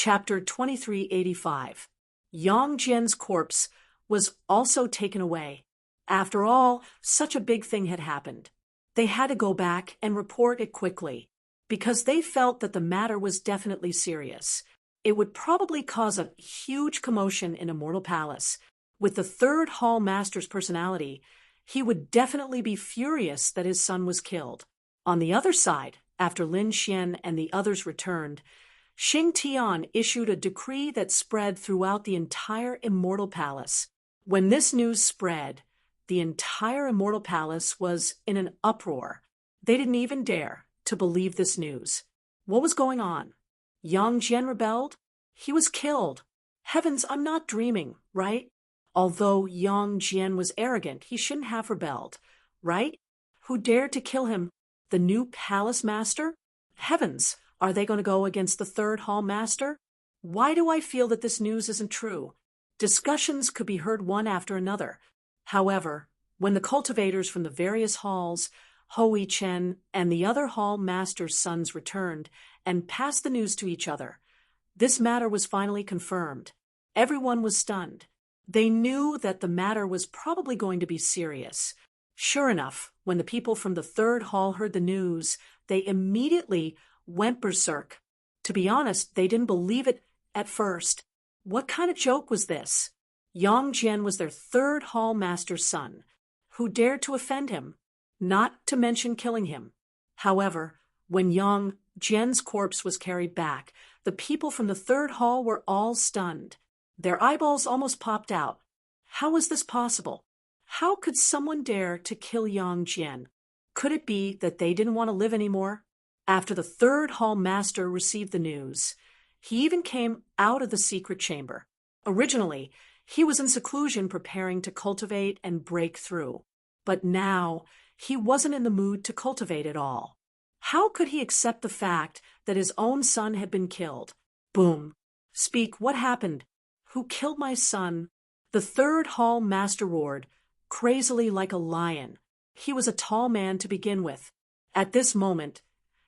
Chapter 2385. Yang Jian's corpse was also taken away. After all, such a big thing had happened. They had to go back and report it quickly, because they felt that the matter was definitely serious. It would probably cause a huge commotion in Immortal Palace. With the third Hall Master's personality, he would definitely be furious that his son was killed. On the other side, after Lin Xian and the others returned, Xing Tian issued a decree that spread throughout the entire Immortal Palace. When this news spread, the entire Immortal Palace was in an uproar. They didn't even dare to believe this news. What was going on? Yang Jian rebelled? He was killed. Heavens, I'm not dreaming, right? Although Yang Jian was arrogant, he shouldn't have rebelled, right? Who dared to kill him? The new palace master? Heavens, are they going to go against the third hall master? Why do I feel that this news isn't true? Discussions could be heard one after another. However, when the cultivators from the various halls, Hui Chen and the other hall master's sons returned and passed the news to each other, this matter was finally confirmed. Everyone was stunned. They knew that the matter was probably going to be serious. Sure enough, when the people from the third hall heard the news, they immediately went berserk. To be honest, they didn't believe it at first. What kind of joke was this? Yang Jian was their third hall master's son. Who dared to offend him? Not to mention killing him. However, when Yang Jian's corpse was carried back, the people from the third hall were all stunned. Their eyeballs almost popped out. How was this possible? How could someone dare to kill Yang Jian? Could it be that they didn't want to live anymore? After the third hall master received the news, he even came out of the secret chamber. Originally, he was in seclusion preparing to cultivate and break through. But now, he wasn't in the mood to cultivate at all. How could he accept the fact that his own son had been killed? Boom. Speak, what happened? Who killed my son? The third hall master roared, crazily like a lion. He was a tall man to begin with. At this moment,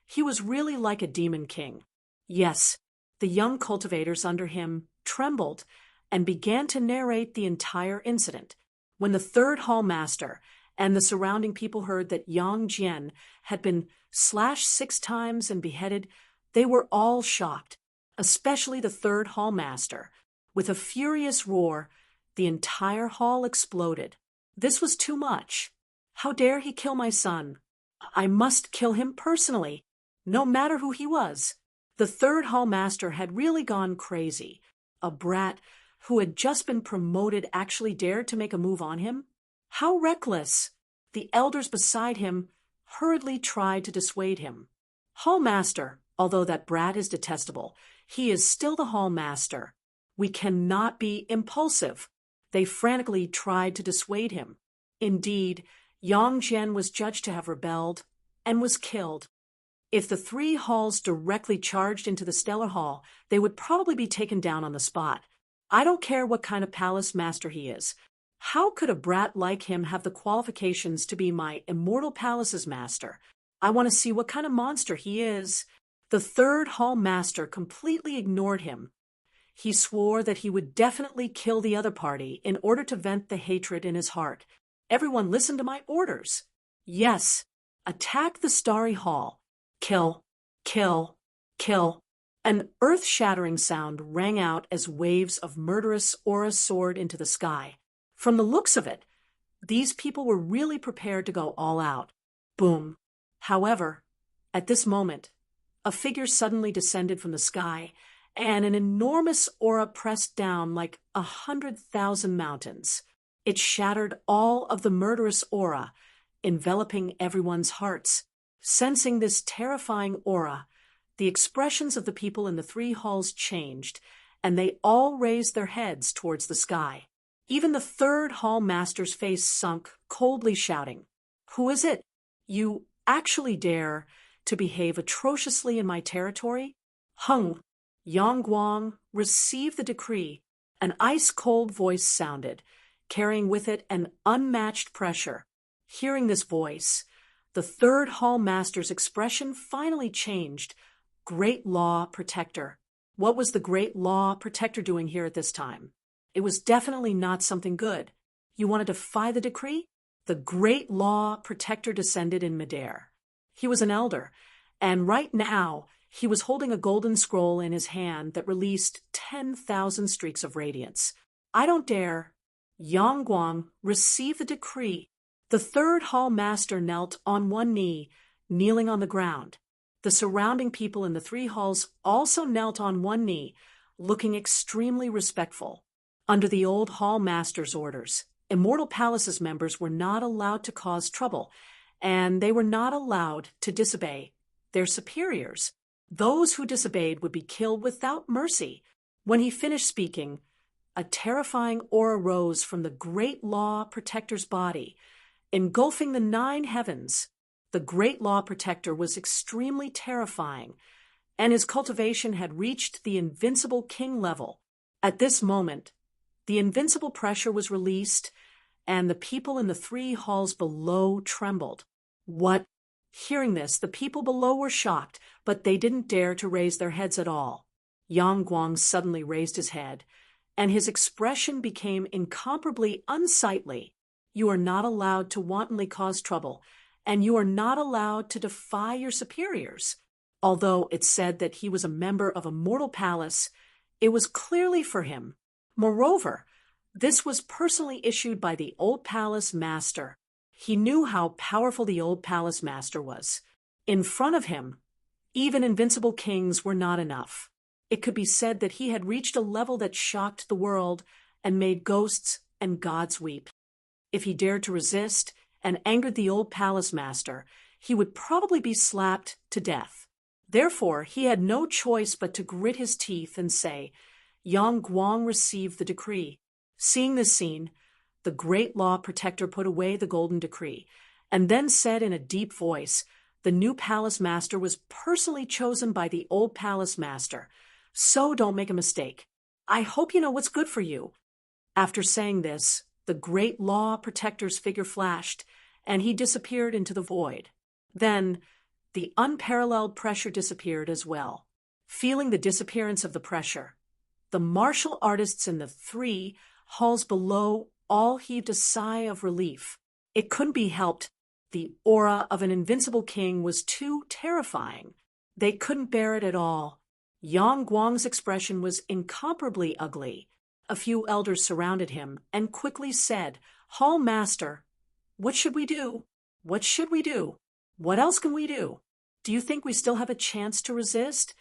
he was really like a demon king. Yes, the young cultivators under him trembled and began to narrate the entire incident. When the third hall master and the surrounding people heard that Yang Jian had been slashed 6 times and beheaded, they were all shocked, especially the third hall master. With a furious roar, the entire hall exploded. This was too much. How dare he kill my son? I must kill him personally, no matter who he was. The third hall master had really gone crazy. A brat who had just been promoted actually dared to make a move on him? How reckless! The elders beside him hurriedly tried to dissuade him. Hall master, although that brat is detestable, he is still the hall master. We cannot be impulsive. They frantically tried to dissuade him. Indeed, Yang Jian was judged to have rebelled and was killed. If the 3 halls directly charged into the Stellar Hall, they would probably be taken down on the spot. I don't care what kind of palace master he is. How could a brat like him have the qualifications to be my Immortal Palace's master? I want to see what kind of monster he is. The third hall master completely ignored him. He swore that he would definitely kill the other party in order to vent the hatred in his heart. Everyone listen to my orders. Yes, attack the Starry Hall. Kill, kill, kill. An earth-shattering sound rang out as waves of murderous aura soared into the sky. From the looks of it, these people were really prepared to go all out. Boom. However, at this moment, a figure suddenly descended from the sky, and an enormous aura pressed down like 100,000 mountains. It shattered all of the murderous aura, enveloping everyone's hearts. Sensing this terrifying aura, the expressions of the people in the 3 halls changed, and they all raised their heads towards the sky. Even the third hall master's face sunk, coldly shouting, "Who is it? You actually dare to behave atrociously in my territory?" Hung, Yang Guang received the decree. An ice-cold voice sounded, carrying with it an unmatched pressure. Hearing this voice, the third hall master's expression finally changed. Great law protector. What was the great law protector doing here at this time? It was definitely not something good. You want to defy the decree? The great law protector descended in midair. He was an elder, and right now he was holding a golden scroll in his hand that released 10,000 streaks of radiance. I don't dare. Yang Guang received the decree. The third hall master knelt on one knee, kneeling on the ground. The surrounding people in the three halls also knelt on one knee, looking extremely respectful. Under the old hall master's orders, Immortal Palace's members were not allowed to cause trouble, and they were not allowed to disobey their superiors. Those who disobeyed would be killed without mercy. When he finished speaking, a terrifying aura rose from the great law protector's body, engulfing the 9 heavens. The great law protector was extremely terrifying, and his cultivation had reached the invincible king level. At this moment, the invincible pressure was released, and the people in the 3 halls below trembled. What? Hearing this, the people below were shocked, but they didn't dare to raise their heads at all. Yang Guang suddenly raised his head, and his expression became incomparably unsightly. You are not allowed to wantonly cause trouble, and you are not allowed to defy your superiors. Although it said that he was a member of Immortal Palace, it was clearly for him. Moreover, this was personally issued by the Old Palace Master. He knew how powerful the Old Palace Master was. In front of him, even invincible kings were not enough. It could be said that he had reached a level that shocked the world and made ghosts and gods weep. If he dared to resist and angered the Old Palace Master, he would probably be slapped to death. Therefore, he had no choice but to grit his teeth and say, Yang Guang received the decree. Seeing this scene, the great law protector put away the golden decree, and then said in a deep voice, the new palace master was personally chosen by the old palace master, so don't make a mistake. I hope you know what's good for you. After saying this, the great law protector's figure flashed, and he disappeared into the void. Then, the unparalleled pressure disappeared as well. Feeling the disappearance of the pressure, the martial artists in the 3 halls below all heaved a sigh of relief. It couldn't be helped. The aura of an invincible king was too terrifying. They couldn't bear it at all. Yang Guang's expression was incomparably ugly. A few elders surrounded him and quickly said, Hall Master, what should we do? What should we do? What else can we do? Do you think we still have a chance to resist?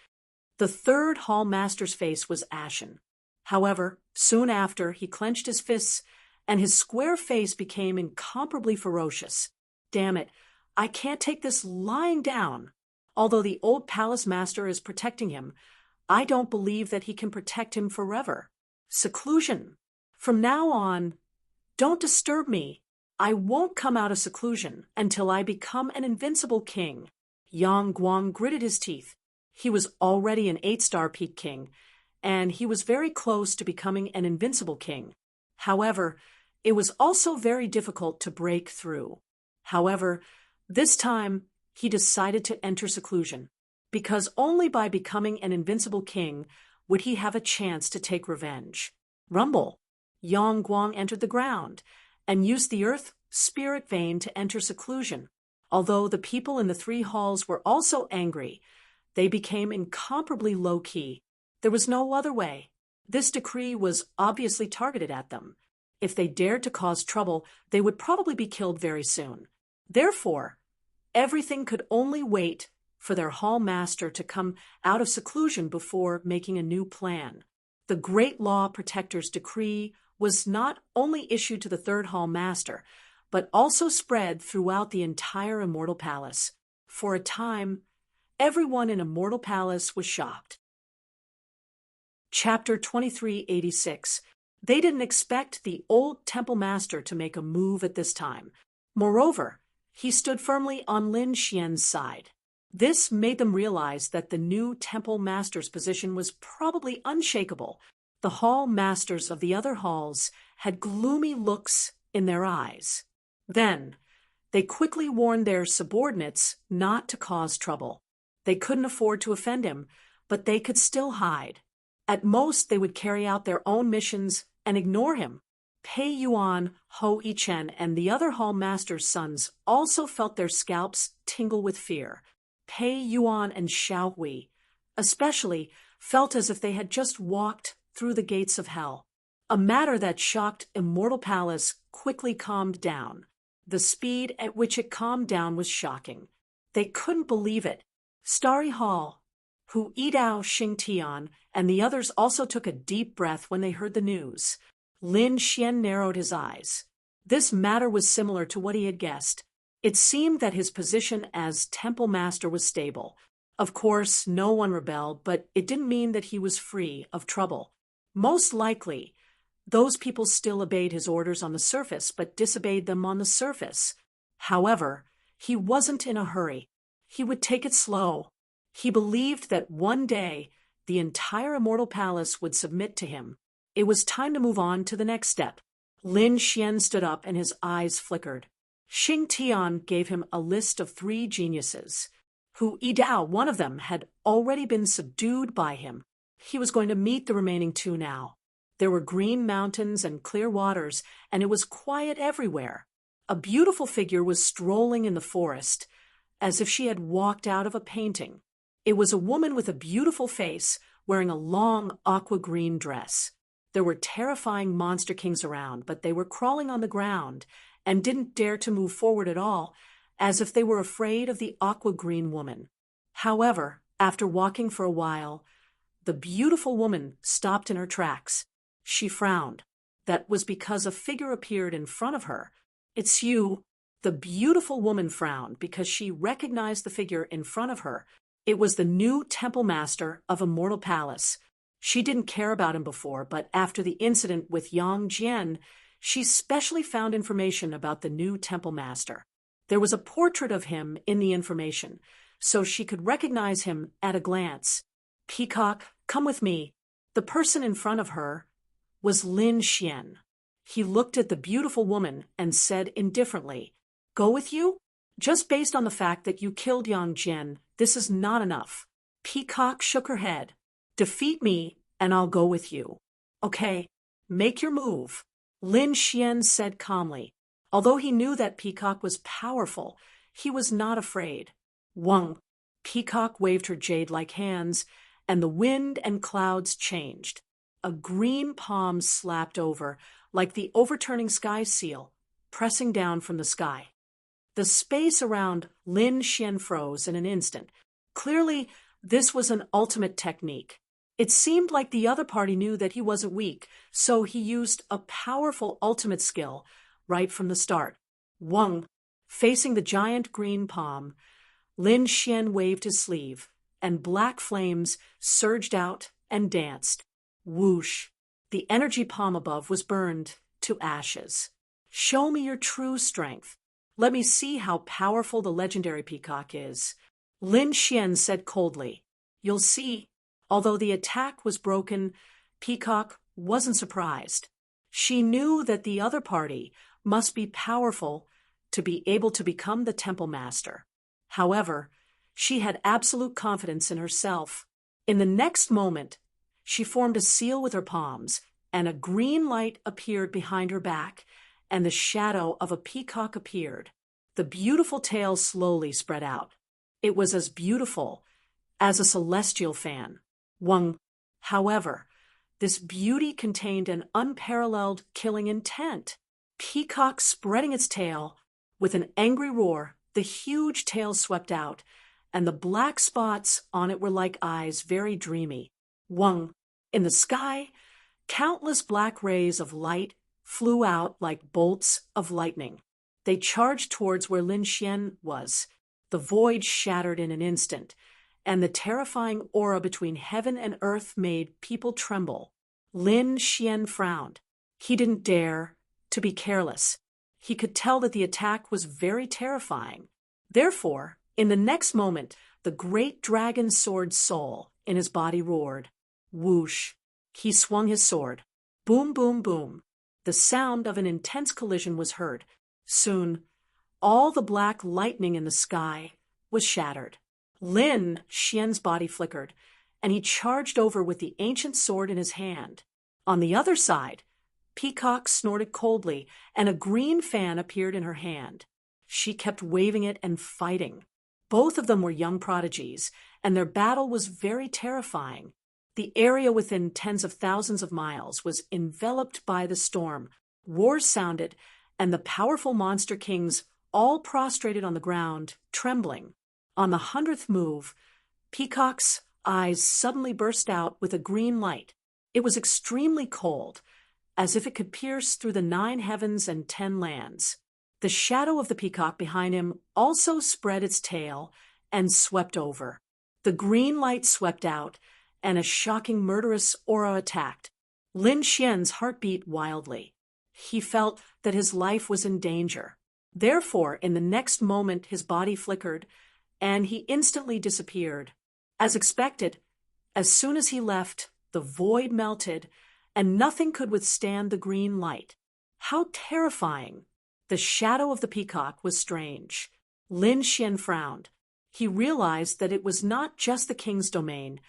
The third hall master's face was ashen. However, soon after, he clenched his fists, and his square face became incomparably ferocious. Damn it, I can't take this lying down. Although the old palace master is protecting him, I don't believe that he can protect him forever. Seclusion. From now on, don't disturb me. I won't come out of seclusion until I become an invincible king. Yang Guang gritted his teeth. He was already an 8-star peak king, and he was very close to becoming an invincible king. However, it was also very difficult to break through. However, this time he decided to enter seclusion, because only by becoming an invincible king would he have a chance to take revenge. Rumble. Yang Guang entered the ground and used the earth spirit vein to enter seclusion. Although the people in the 3 halls were also angry, they became incomparably low-key. There was no other way. This decree was obviously targeted at them. If they dared to cause trouble, they would probably be killed very soon. Therefore, everything could only wait for their hall master to come out of seclusion before making a new plan. The great law protector's decree was not only issued to the 3rd hall master, but also spread throughout the entire Immortal Palace. For a time, everyone in Immortal Palace was shocked. Chapter 2386. They didn't expect the old temple master to make a move at this time. Moreover, he stood firmly on Lin Xian's side. This made them realize that the new temple master's position was probably unshakable. The hall masters of the other halls had gloomy looks in their eyes. Then, they quickly warned their subordinates not to cause trouble. They couldn't afford to offend him, but they could still hide. At most, they would carry out their own missions and ignore him. Pei Yuan, Ho Yichen, and the other hall master's sons also felt their scalps tingle with fear. Pei Yuan and Xiao Hui, especially, felt as if they had just walked through the gates of hell. A matter that shocked Immortal Palace quickly calmed down. The speed at which it calmed down was shocking. They couldn't believe it. Starry Hall, Hu Yidao, Xing Tian, and the others also took a deep breath when they heard the news. Lin Xian narrowed his eyes. This matter was similar to what he had guessed. It seemed that his position as temple master was stable. Of course, no one rebelled, but it didn't mean that he was free of trouble. Most likely, those people still obeyed his orders on the surface, but disobeyed them on the surface. However, he wasn't in a hurry. He would take it slow. He believed that one day the entire Immortal Palace would submit to him. It was time to move on to the next step. Lin Xian stood up and his eyes flickered. Xing Tian gave him a list of 3 geniuses. Hu Yidao, one of them, had already been subdued by him. He was going to meet the remaining 2 now. There were green mountains and clear waters, and it was quiet everywhere. A beautiful figure was strolling in the forest, as if she had walked out of a painting. It was a woman with a beautiful face, wearing a long aqua-green dress. There were terrifying monster kings around, but they were crawling on the ground and didn't dare to move forward at all, as if they were afraid of the aqua-green woman. However, after walking for a while, the beautiful woman stopped in her tracks. She frowned. That was because a figure appeared in front of her. "It's you." The beautiful woman frowned because she recognized the figure in front of her. It was the new temple master of Immortal Palace. She didn't care about him before, but after the incident with Yang Jian, she specially found information about the new temple master. There was a portrait of him in the information, so she could recognize him at a glance. "Peacock, come with me." The person in front of her was Lin Xian. He looked at the beautiful woman and said indifferently, "Go with you? Just based on the fact that you killed Yang Jian, this is not enough." Peacock shook her head. "Defeat me, and I'll go with you." "Okay, make your move," Lin Xian said calmly. Although he knew that Peacock was powerful, he was not afraid. "Wang." Peacock waved her jade-like hands, and the wind and clouds changed. A green palm slapped over, like the overturning sky seal, pressing down from the sky. The space around Lin Xian froze in an instant. Clearly, this was an ultimate technique. It seemed like the other party knew that he wasn't weak, so he used a powerful ultimate skill right from the start. "Wang." Facing the giant green palm, Lin Xian waved his sleeve, and black flames surged out and danced. Whoosh! The energy palm above was burned to ashes. "Show me your true strength. Let me see how powerful the legendary Peacock is," Lin Xian said coldly. "You'll see." Although the attack was broken, Peacock wasn't surprised. She knew that the other party must be powerful to be able to become the temple master. However, she had absolute confidence in herself. In the next moment, she formed a seal with her palms, and a green light appeared behind her back, and the shadow of a peacock appeared. The beautiful tail slowly spread out. It was as beautiful as a celestial fan. Wang. However, this beauty contained an unparalleled killing intent. Peacock spreading its tail, with an angry roar, the huge tail swept out, and the black spots on it were like eyes, very dreamy. Wang. In the sky, countless black rays of light flew out like bolts of lightning. They charged towards where Lin Xian was. The void shattered in an instant, and the terrifying aura between heaven and earth made people tremble. Lin Xian frowned. He didn't dare to be careless. He could tell that the attack was very terrifying. Therefore, in the next moment, the great dragon sword soul in his body roared. Whoosh! He swung his sword. Boom, boom, boom. The sound of an intense collision was heard. Soon, all the black lightning in the sky was shattered. Lin Xian's body flickered, and he charged over with the ancient sword in his hand. On the other side, Peacock snorted coldly, and a green fan appeared in her hand. She kept waving it and fighting. Both of them were young prodigies, and their battle was very terrifying. The area within tens of thousands of miles was enveloped by the storm. Roars sounded, and the powerful monster kings all prostrated on the ground, trembling. On the 100th move, Peacock's eyes suddenly burst out with a green light. It was extremely cold, as if it could pierce through the 9 heavens and 10 lands. The shadow of the peacock behind him also spread its tail and swept over. The green light swept out, and a shocking murderous aura attacked. Lin Xian's heart beat wildly. He felt that his life was in danger. Therefore, in the next moment, his body flickered, and he instantly disappeared. As expected, as soon as he left, the void melted, and nothing could withstand the green light. How terrifying! The shadow of the peacock was strange. Lin Xian frowned. He realized that it was not just the king's domain,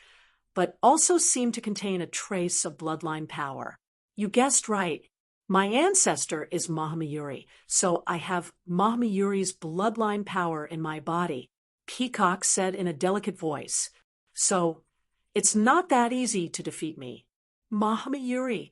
but also seemed to contain a trace of bloodline power. You guessed right. My ancestor is Mahamayuri, so I have Mahamayuri's bloodline power in my body, Peacock said in a delicate voice. So, it's not that easy to defeat me. Mahamayuri.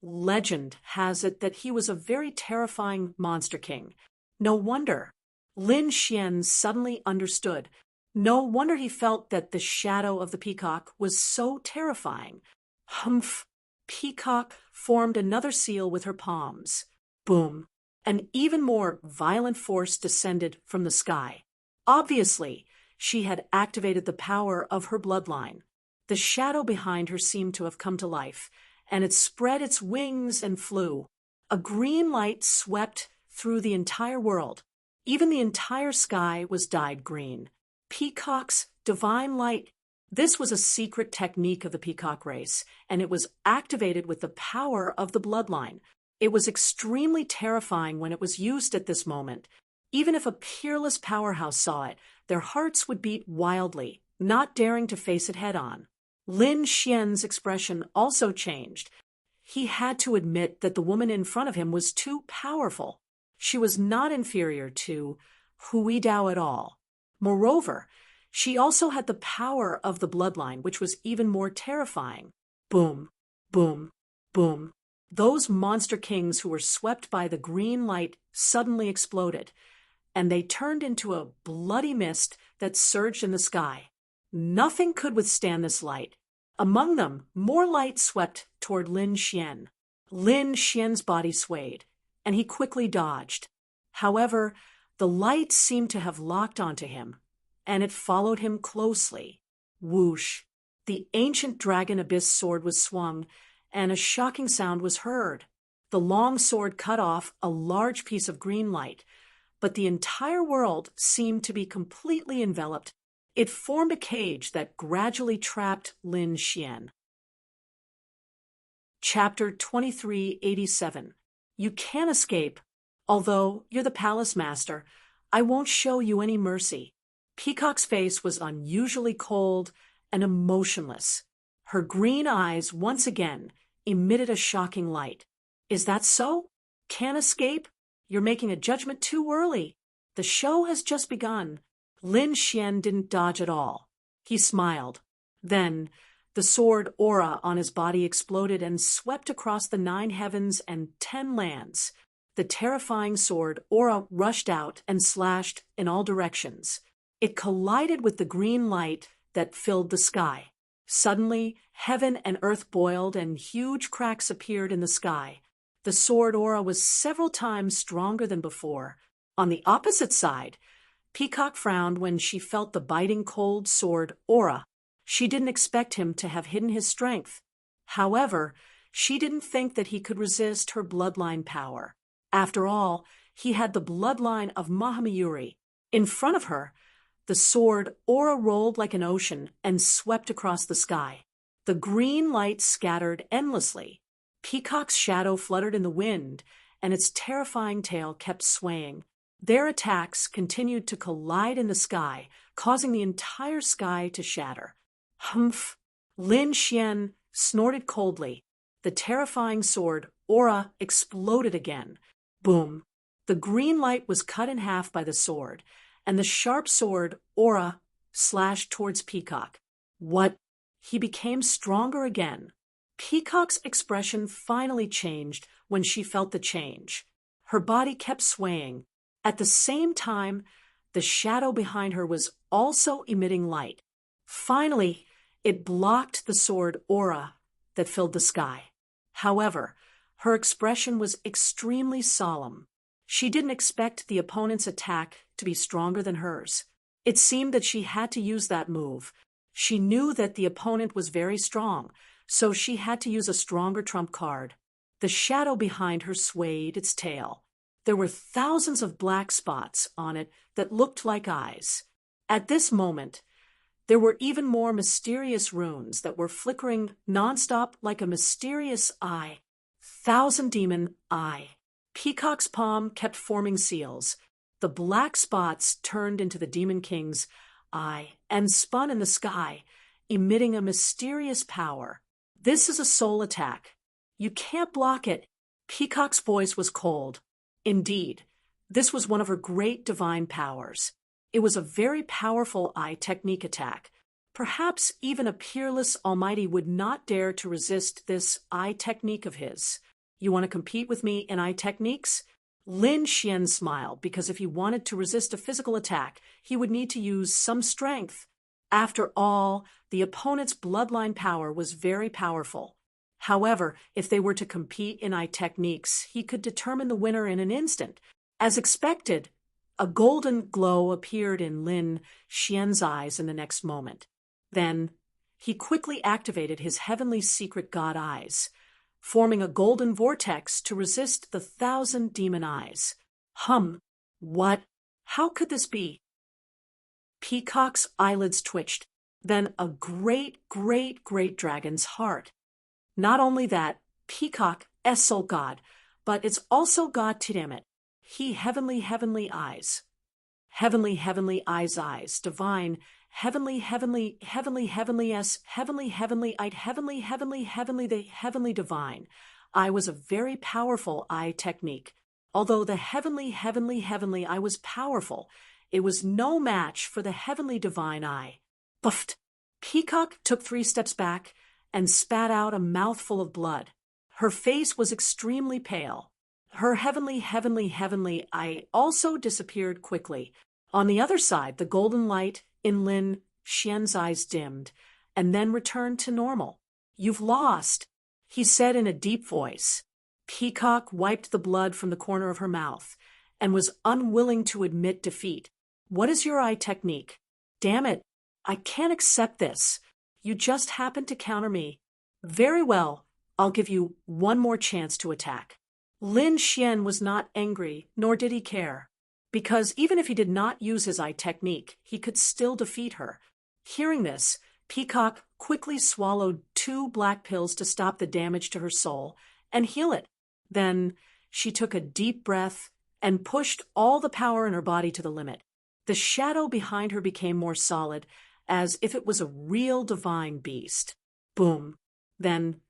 Legend has it that he was a very terrifying monster king. No wonder. Lin Xian suddenly understood. No wonder he felt that the shadow of the peacock was so terrifying. Humph! Peacock formed another seal with her palms. Boom! An even more violent force descended from the sky. Obviously, she had activated the power of her bloodline. The shadow behind her seemed to have come to life, and it spread its wings and flew. A green light swept through the entire world. Even the entire sky was dyed green. Peacock's divine light. This was a secret technique of the peacock race, and it was activated with the power of the bloodline. It was extremely terrifying when it was used at this moment. Even if a peerless powerhouse saw it, their hearts would beat wildly, not daring to face it head-on. Lin Xian's expression also changed. He had to admit that the woman in front of him was too powerful. She was not inferior to Hui Dao at all. Moreover, she also had the power of the bloodline, which was even more terrifying. Boom, boom, boom. Those monster kings who were swept by the green light suddenly exploded, and they turned into a bloody mist that surged in the sky. Nothing could withstand this light. Among them, more light swept toward Lin Xian. Lin Xian's body swayed, and he quickly dodged. However, the light seemed to have locked onto him, and it followed him closely. Whoosh! The ancient dragon abyss sword was swung, and a shocking sound was heard. The long sword cut off a large piece of green light, but the entire world seemed to be completely enveloped. It formed a cage that gradually trapped Lin Xian. Chapter 2387. You can't escape. Although you're the palace master, I won't show you any mercy. Peacock's face was unusually cold and emotionless. Her green eyes once again emitted a shocking light. Is that so? Can't escape? You're making a judgment too early. The show has just begun. Lin Xian didn't dodge at all. He smiled. Then, the sword aura on his body exploded and swept across the 9 heavens and 10 lands. The terrifying sword aura rushed out and slashed in all directions. It collided with the green light that filled the sky. Suddenly, heaven and earth boiled and huge cracks appeared in the sky. The sword aura was several times stronger than before. On the opposite side, Peacock frowned when she felt the biting cold sword aura. She didn't expect him to have hidden his strength. However, she didn't think that he could resist her bloodline power. After all, he had the bloodline of Mahamayuri. In front of her, the sword aura rolled like an ocean and swept across the sky. The green light scattered endlessly. Peacock's shadow fluttered in the wind, and its terrifying tail kept swaying. Their attacks continued to collide in the sky, causing the entire sky to shatter. Humph! Lin Xian snorted coldly. The terrifying sword, Aura, exploded again. Boom. The green light was cut in half by the sword, and the sharp sword, Aura, slashed towards Peacock. What? He became stronger again. Peacock's expression finally changed when she felt the change. Her body kept swaying. At the same time, the shadow behind her was also emitting light. Finally, it blocked the sword Aura that filled the sky. However, her expression was extremely solemn. She didn't expect the opponent's attack to be stronger than hers. It seemed that she had to use that move. She knew that the opponent was very strong, so she had to use a stronger trump card. The shadow behind her swayed its tail. There were thousands of black spots on it that looked like eyes. At this moment, there were even more mysterious runes that were flickering nonstop like a mysterious eye. Thousand Demon Eye. Peacock's palm kept forming seals. The black spots turned into the Demon King's eye and spun in the sky, emitting a mysterious power. This is a soul attack. You can't block it. Peacock's voice was cold. Indeed, this was one of her great divine powers. It was a very powerful eye technique attack. Perhaps even a peerless almighty would not dare to resist this eye technique of his. You want to compete with me in eye techniques? Lin Xian smiled, because if he wanted to resist a physical attack, he would need to use some strength. After all, the opponent's bloodline power was very powerful. However, if they were to compete in eye techniques, he could determine the winner in an instant. As expected, a golden glow appeared in Lin Xian's eyes in the next moment. Then, he quickly activated his heavenly secret god eyes, forming a golden vortex to resist the 1,000 demon eyes. What? How could this be? Peacock's eyelids twitched. Then a great dragon's heart. Not only that, Peacock is soul god, but it's also God Tiamat. He heavenly eyes. Heavenly eyes, divine, heavenly the heavenly divine. Eye was a very powerful eye technique. Although the heavenly eye was powerful, it was no match for the heavenly divine eye. Buffed. Peacock took 3 steps back and spat out a mouthful of blood. Her face was extremely pale. Her heavenly eye also disappeared quickly. On the other side, the golden light in Lin Xian's eyes dimmed, and then returned to normal. You've lost, he said in a deep voice. Peacock wiped the blood from the corner of her mouth, and was unwilling to admit defeat. What is your eye technique? Damn it, I can't accept this. You just happened to counter me. Very well, I'll give you one more chance to attack. Lin Xian was not angry, nor did he care, because even if he did not use his eye technique, he could still defeat her. Hearing this, Peacock quickly swallowed 2 black pills to stop the damage to her soul and heal it. Then she took a deep breath and pushed all the power in her body to the limit. The shadow behind her became more solid, as if it was a real divine beast. Boom. Then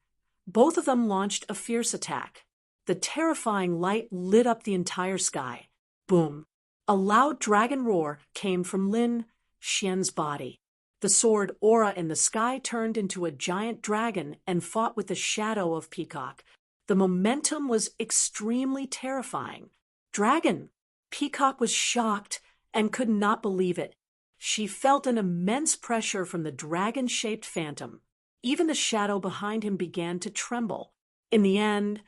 both of them launched a fierce attack. The terrifying light lit up the entire sky. Boom. A loud dragon roar came from Lin Xian's body. The sword Aura in the sky turned into a giant dragon and fought with the shadow of Peacock. The momentum was extremely terrifying. Dragon! Peacock was shocked and could not believe it. She felt an immense pressure from the dragon-shaped phantom. Even the shadow behind him began to tremble. In the end,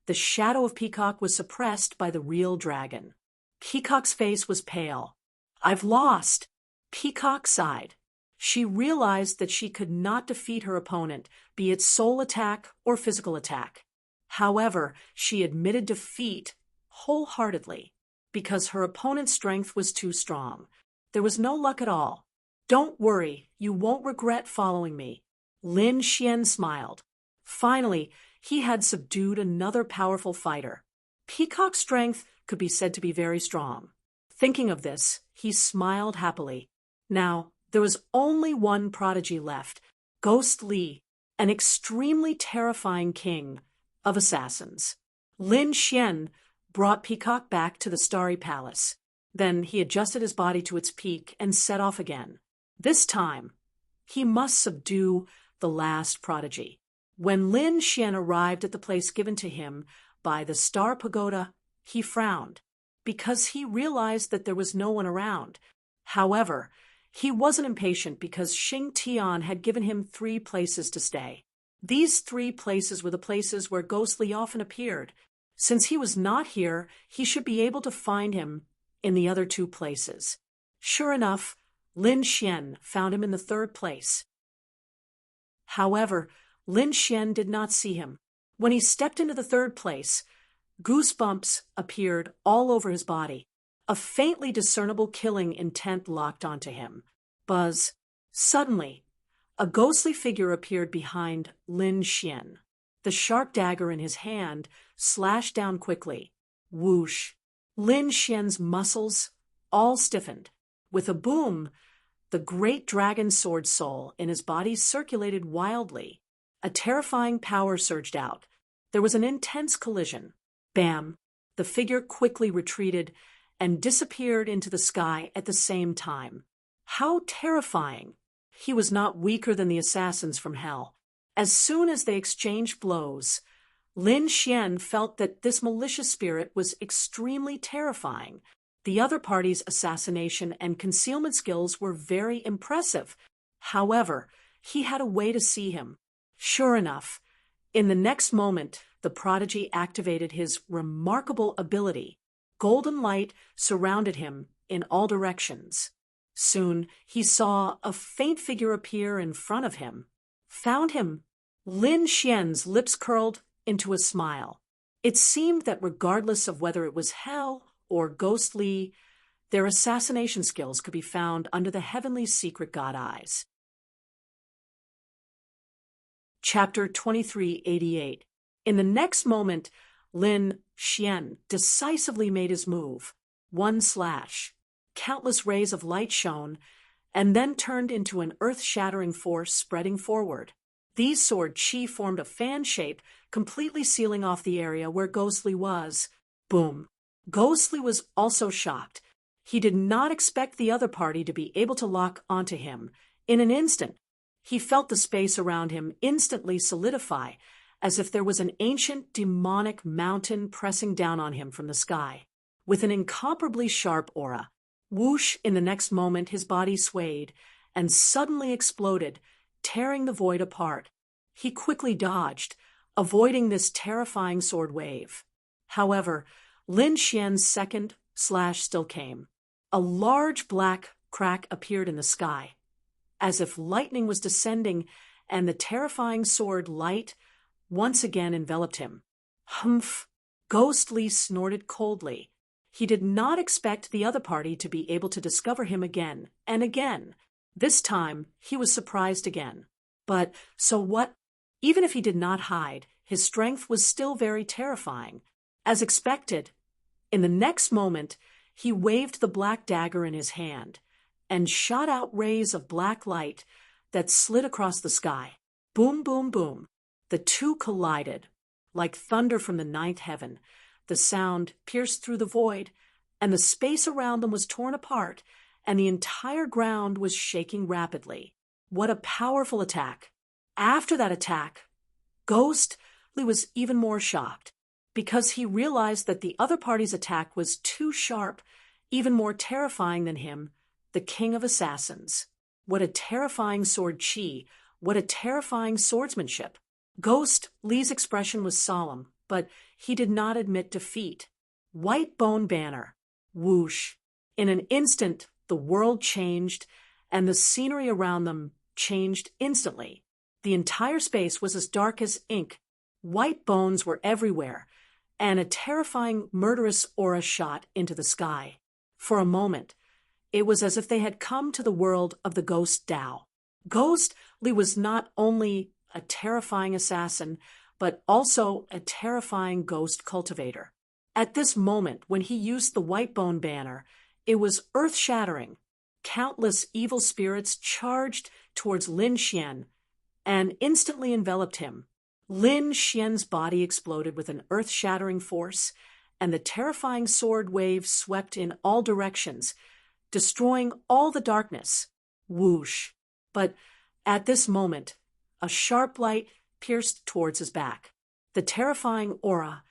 the shadow of Peacock was suppressed by the real dragon. Peacock's face was pale. I've lost. Peacock sighed. She realized that she could not defeat her opponent, be it soul attack or physical attack. However, she admitted defeat wholeheartedly, because her opponent's strength was too strong. There was no luck at all. Don't worry, you won't regret following me. Lin Xian smiled. Finally, he had subdued another powerful fighter. Peacock's strength could be said to be very strong. Thinking of this, he smiled happily. Now, there was only one prodigy left, Ghost Li, an extremely terrifying king of assassins. Lin Xian brought Peacock back to the Starry Palace. Then he adjusted his body to its peak and set off again. This time, he must subdue the last prodigy. When Lin Xian arrived at the place given to him by the Star Pagoda, he frowned, because he realized that there was no one around. However, he wasn't impatient because Xing Tian had given him 3 places to stay. These 3 places were the places where Ghost Li often appeared. Since he was not here, he should be able to find him in the other 2 places. Sure enough, Lin Xian found him in the 3rd place. However, Lin Xian did not see him. When he stepped into the 3rd place, goosebumps appeared all over his body. A faintly discernible killing intent locked onto him. Buzz. Suddenly, a ghostly figure appeared behind Lin Xian. The sharp dagger in his hand slashed down quickly. Whoosh. Lin Xian's muscles all stiffened. With a boom, the great dragon sword soul in his body circulated wildly. A terrifying power surged out. There was an intense collision. Bam! The figure quickly retreated and disappeared into the sky at the same time. How terrifying! He was not weaker than the assassins from hell. As soon as they exchanged blows, Lin Xian felt that this malicious spirit was extremely terrifying. The other party's assassination and concealment skills were very impressive. However, he had a way to see him. Sure enough, in the next moment, the prodigy activated his remarkable ability. Golden light surrounded him in all directions. Soon, he saw a faint figure appear in front of him. Found him. Lin Xian's lips curled into a smile. It seemed that regardless of whether it was hell or Ghost Li, their assassination skills could be found under the heavenly secret god eyes. Chapter 2388. In the next moment, Lin Xian decisively made his move. 1 slash. Countless rays of light shone, and then turned into an earth-shattering force spreading forward. These sword chi formed a fan shape, completely sealing off the area where Ghost Li was. Boom. Ghost Li was also shocked. He did not expect the other party to be able to lock onto him. In an instant, he felt the space around him instantly solidify, as if there was an ancient demonic mountain pressing down on him from the sky. With an incomparably sharp aura, whoosh, in the next moment his body swayed and suddenly exploded, tearing the void apart. He quickly dodged, avoiding this terrifying sword wave. However, Lin Xian's second slash still came. A large black crack appeared in the sky, as if lightning was descending, and the terrifying sword light once again enveloped him. Humph! Ghost Li snorted coldly. He did not expect the other party to be able to discover him again and again. This time, he was surprised again. But so what? Even if he did not hide, his strength was still very terrifying. As expected, in the next moment, he waved the black dagger in his hand and shot out rays of black light that slid across the sky. Boom, boom, boom. The 2 collided. Like thunder from the 9th heaven, the sound pierced through the void, and the space around them was torn apart, and the entire ground was shaking rapidly. What a powerful attack! After that attack, Ghost Li was even more shocked, because he realized that the other party's attack was too sharp, even more terrifying than him, the king of assassins. What a terrifying sword chi! What a terrifying swordsmanship! Ghost Li's expression was solemn, but he did not admit defeat. White bone banner. Whoosh. In an instant, the world changed, and the scenery around them changed instantly. The entire space was as dark as ink. White bones were everywhere, and a terrifying, murderous aura shot into the sky. For a moment, it was as if they had come to the world of the Ghost Dao. Ghost Li was not only a terrifying assassin, but also a terrifying ghost cultivator. At this moment, when he used the white bone banner, it was earth-shattering. Countless evil spirits charged towards Lin Xian, and instantly enveloped him. Lin Xian's body exploded with an earth-shattering force, and the terrifying sword wave swept in all directions, destroying all the darkness. Whoosh! But at this moment, a sharp light pierced towards his back. The terrifying aura,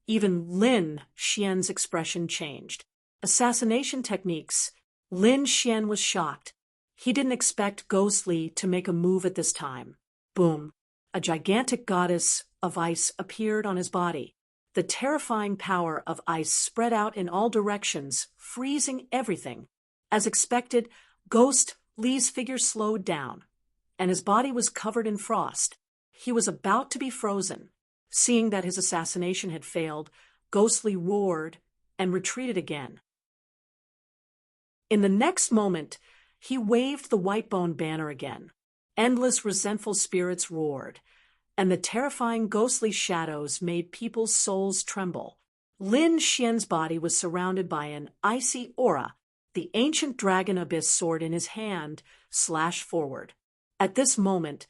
even Lin Xian's expression changed. Assassination techniques. Lin Xian was shocked. He didn't expect Ghostly to make a move at this time. Boom! A gigantic goddess of ice appeared on his body. The terrifying power of ice spread out in all directions, freezing everything. As expected, Ghost Li's figure slowed down, and his body was covered in frost. He was about to be frozen. Seeing that his assassination had failed, Ghostly roared and retreated again. In the next moment, he waved the white-bone banner again. Endless resentful spirits roared, and the terrifying ghostly shadows made people's souls tremble. Lin Xian's body was surrounded by an icy aura. The ancient dragon abyss sword in his hand slashed forward. At this moment,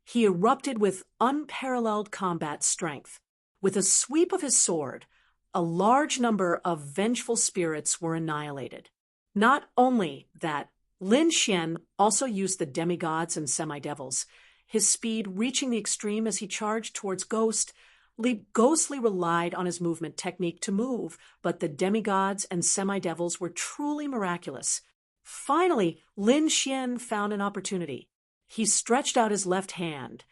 he erupted with unparalleled combat strength. With a sweep of his sword, a large number of vengeful spirits were annihilated. Not only that, Lin Xian also used the demigods and semi-devils, his speed reaching the extreme as he charged towards Ghost. Ghostly relied on his movement technique to move, but the demigods and semi-devils were truly miraculous. Finally, Lin Xian found an opportunity. He stretched out his left hand,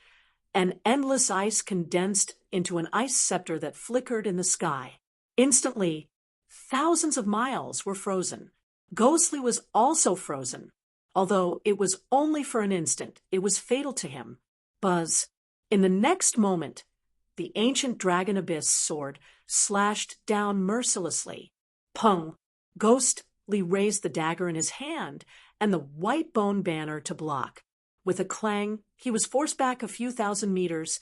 and endless ice condensed into an ice scepter that flickered in the sky. Instantly, thousands of miles were frozen. Ghostly was also frozen. Although it was only for an instant, it was fatal to him. Buzz. In the next moment, the ancient dragon abyss sword slashed down mercilessly. Pung! Ghostly raised the dagger in his hand and the white bone banner to block. With a clang, he was forced back a few thousand meters,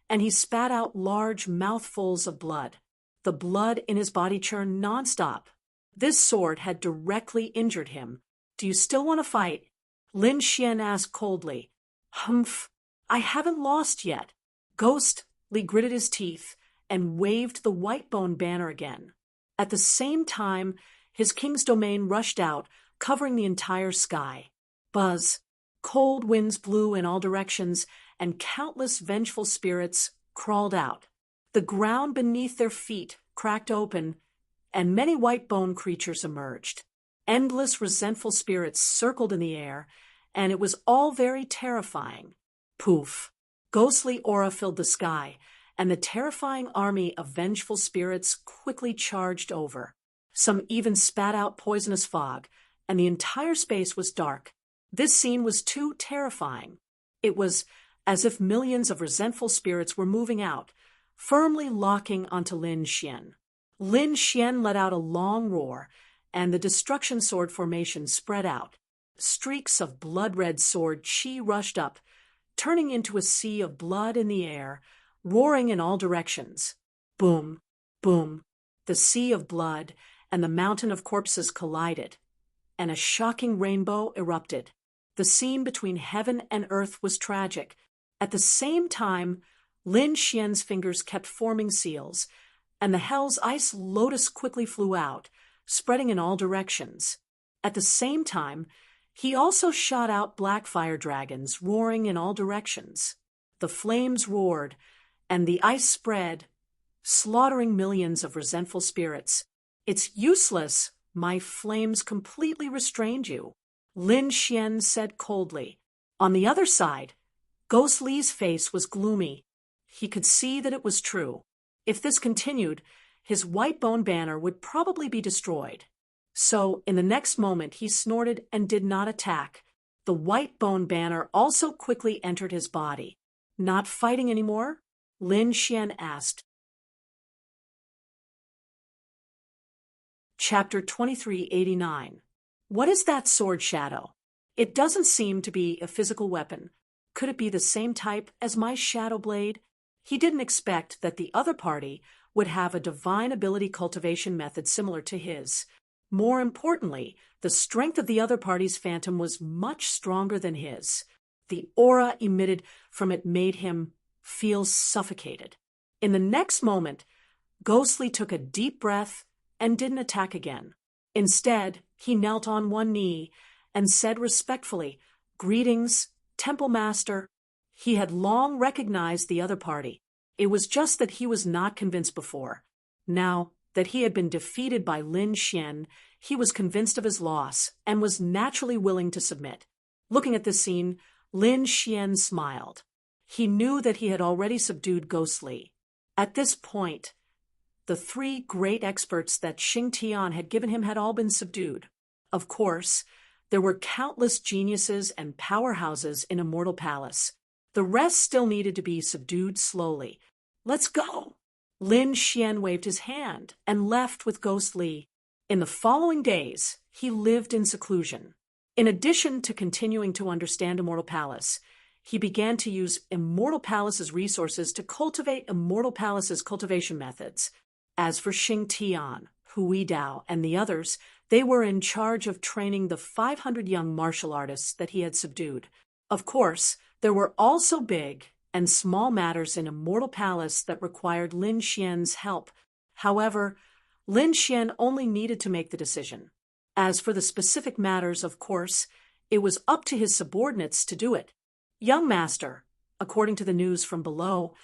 and he spat out large mouthfuls of blood. The blood in his body churned nonstop. This sword had directly injured him. Do you still want to fight? Lin Xian asked coldly. Humph, I haven't lost yet. Ghostly gritted his teeth and waved the white bone banner again. At the same time, his king's domain rushed out, covering the entire sky. Buzz. Cold winds blew in all directions, and countless vengeful spirits crawled out. The ground beneath their feet cracked open, and many white bone creatures emerged. Endless resentful spirits circled in the air, and it was all very terrifying. Poof! Ghostly aura filled the sky, and the terrifying army of vengeful spirits quickly charged over. Some even spat out poisonous fog, and the entire space was dark. This scene was too terrifying. It was as if millions of resentful spirits were moving out, firmly locking onto Lin Xian. Lin Xian let out a long roar, and the destruction sword formation spread out. Streaks of blood-red sword chi rushed up, turning into a sea of blood in the air, roaring in all directions. Boom, boom. The sea of blood and the mountain of corpses collided, and a shocking rainbow erupted. The scene between heaven and earth was tragic. At the same time, Lin Xian's fingers kept forming seals, and the hell's ice lotus quickly flew out, spreading in all directions. At the same time, he also shot out black fire dragons, roaring in all directions. The flames roared, and the ice spread, slaughtering millions of resentful spirits. It's useless. My flames completely restrained you, Lin Xian said coldly. On the other side, Ghostly's face was gloomy. He could see that it was true. If this continued, his white bone banner would probably be destroyed. So, in the next moment, he snorted and did not attack. The white bone banner also quickly entered his body. Not fighting anymore? Lin Xian asked. Chapter 2389. What is that sword shadow? It doesn't seem to be a physical weapon. Could it be the same type as my shadow blade? He didn't expect that the other party would have a divine ability cultivation method similar to his. More importantly, the strength of the other party's phantom was much stronger than his. The aura emitted from it made him feel suffocated. In the next moment, Ghostly took a deep breath and didn't attack again. Instead, he knelt on one knee and said respectfully, "Greetings, Temple Master." He had long recognized the other party. It was just that he was not convinced before. Now that he had been defeated by Lin Xian, he was convinced of his loss and was naturally willing to submit. Looking at this scene, Lin Xian smiled. He knew that he had already subdued Ghostly. At this point, the three great experts that Xing Tian had given him had all been subdued. Of course, there were countless geniuses and powerhouses in Immortal Palace. The rest still needed to be subdued slowly. "Let's go!" Lin Xian waved his hand and left with Ghostly. In the following days, he lived in seclusion. In addition to continuing to understand Immortal Palace, he began to use Immortal Palace's resources to cultivate Immortal Palace's cultivation methods. As for Xing Tian, Hui Dao, and the others, they were in charge of training the 500 young martial artists that he had subdued. Of course, there were also big and small matters in Immortal Palace that required Lin Xian's help. However, Lin Xian only needed to make the decision. As for the specific matters, of course, it was up to his subordinates to do it. "Young master," according to the news from below,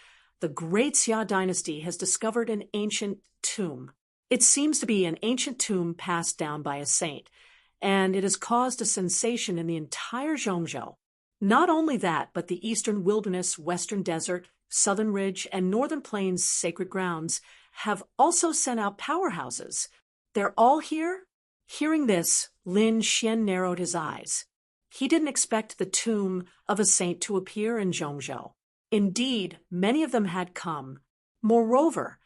"the Great Xia dynasty has discovered an ancient tomb. It seems to be an ancient tomb passed down by a saint, and it has caused a sensation in the entire Zhongzhou. Not only that, but the Eastern Wilderness, Western Desert, Southern Ridge, and Northern Plains sacred grounds have also sent out powerhouses. They're all here?" Hearing this, Lin Xian narrowed his eyes. He didn't expect the tomb of a saint to appear in Zhongzhou. Indeed, many of them had come. Moreover,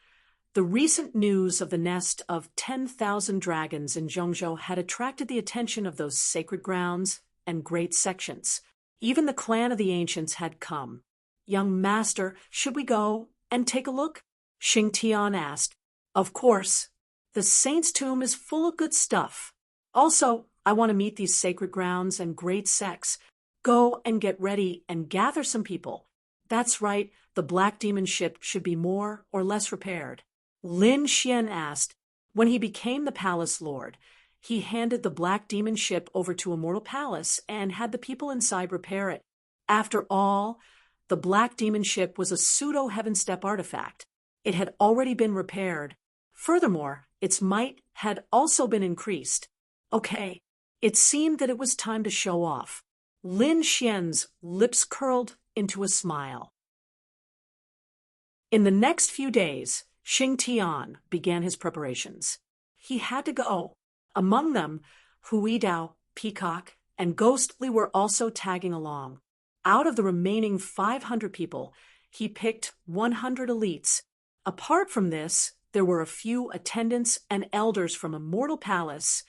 the recent news of the nest of 10,000 dragons in Zhongzhou had attracted the attention of those sacred grounds and great sections. Even the clan of the ancients had come. "Young master, should we go and take a look?" Xing Tian asked. "Of course. The saint's tomb is full of good stuff. Also, I want to meet these sacred grounds and great sects. Go and get ready and gather some people. That's right, the Black Demon ship should be more or less repaired." Lin Xian asked. When he became the palace lord, he handed the Black Demon ship over to Immortal Palace and had the people inside repair it. After all, the Black Demon ship was a pseudo-heaven step artifact. It had already been repaired. Furthermore, its might had also been increased. Okay, it seemed that it was time to show off. Lin Xian's lips curled into a smile. In the next few days, Xing Tian began his preparations. He had to go. Among them, Hui Dao, Peacock, and Ghostly were also tagging along. Out of the remaining 500 people, he picked 100 elites. Apart from this, there were a few attendants and elders from Immortal Palace,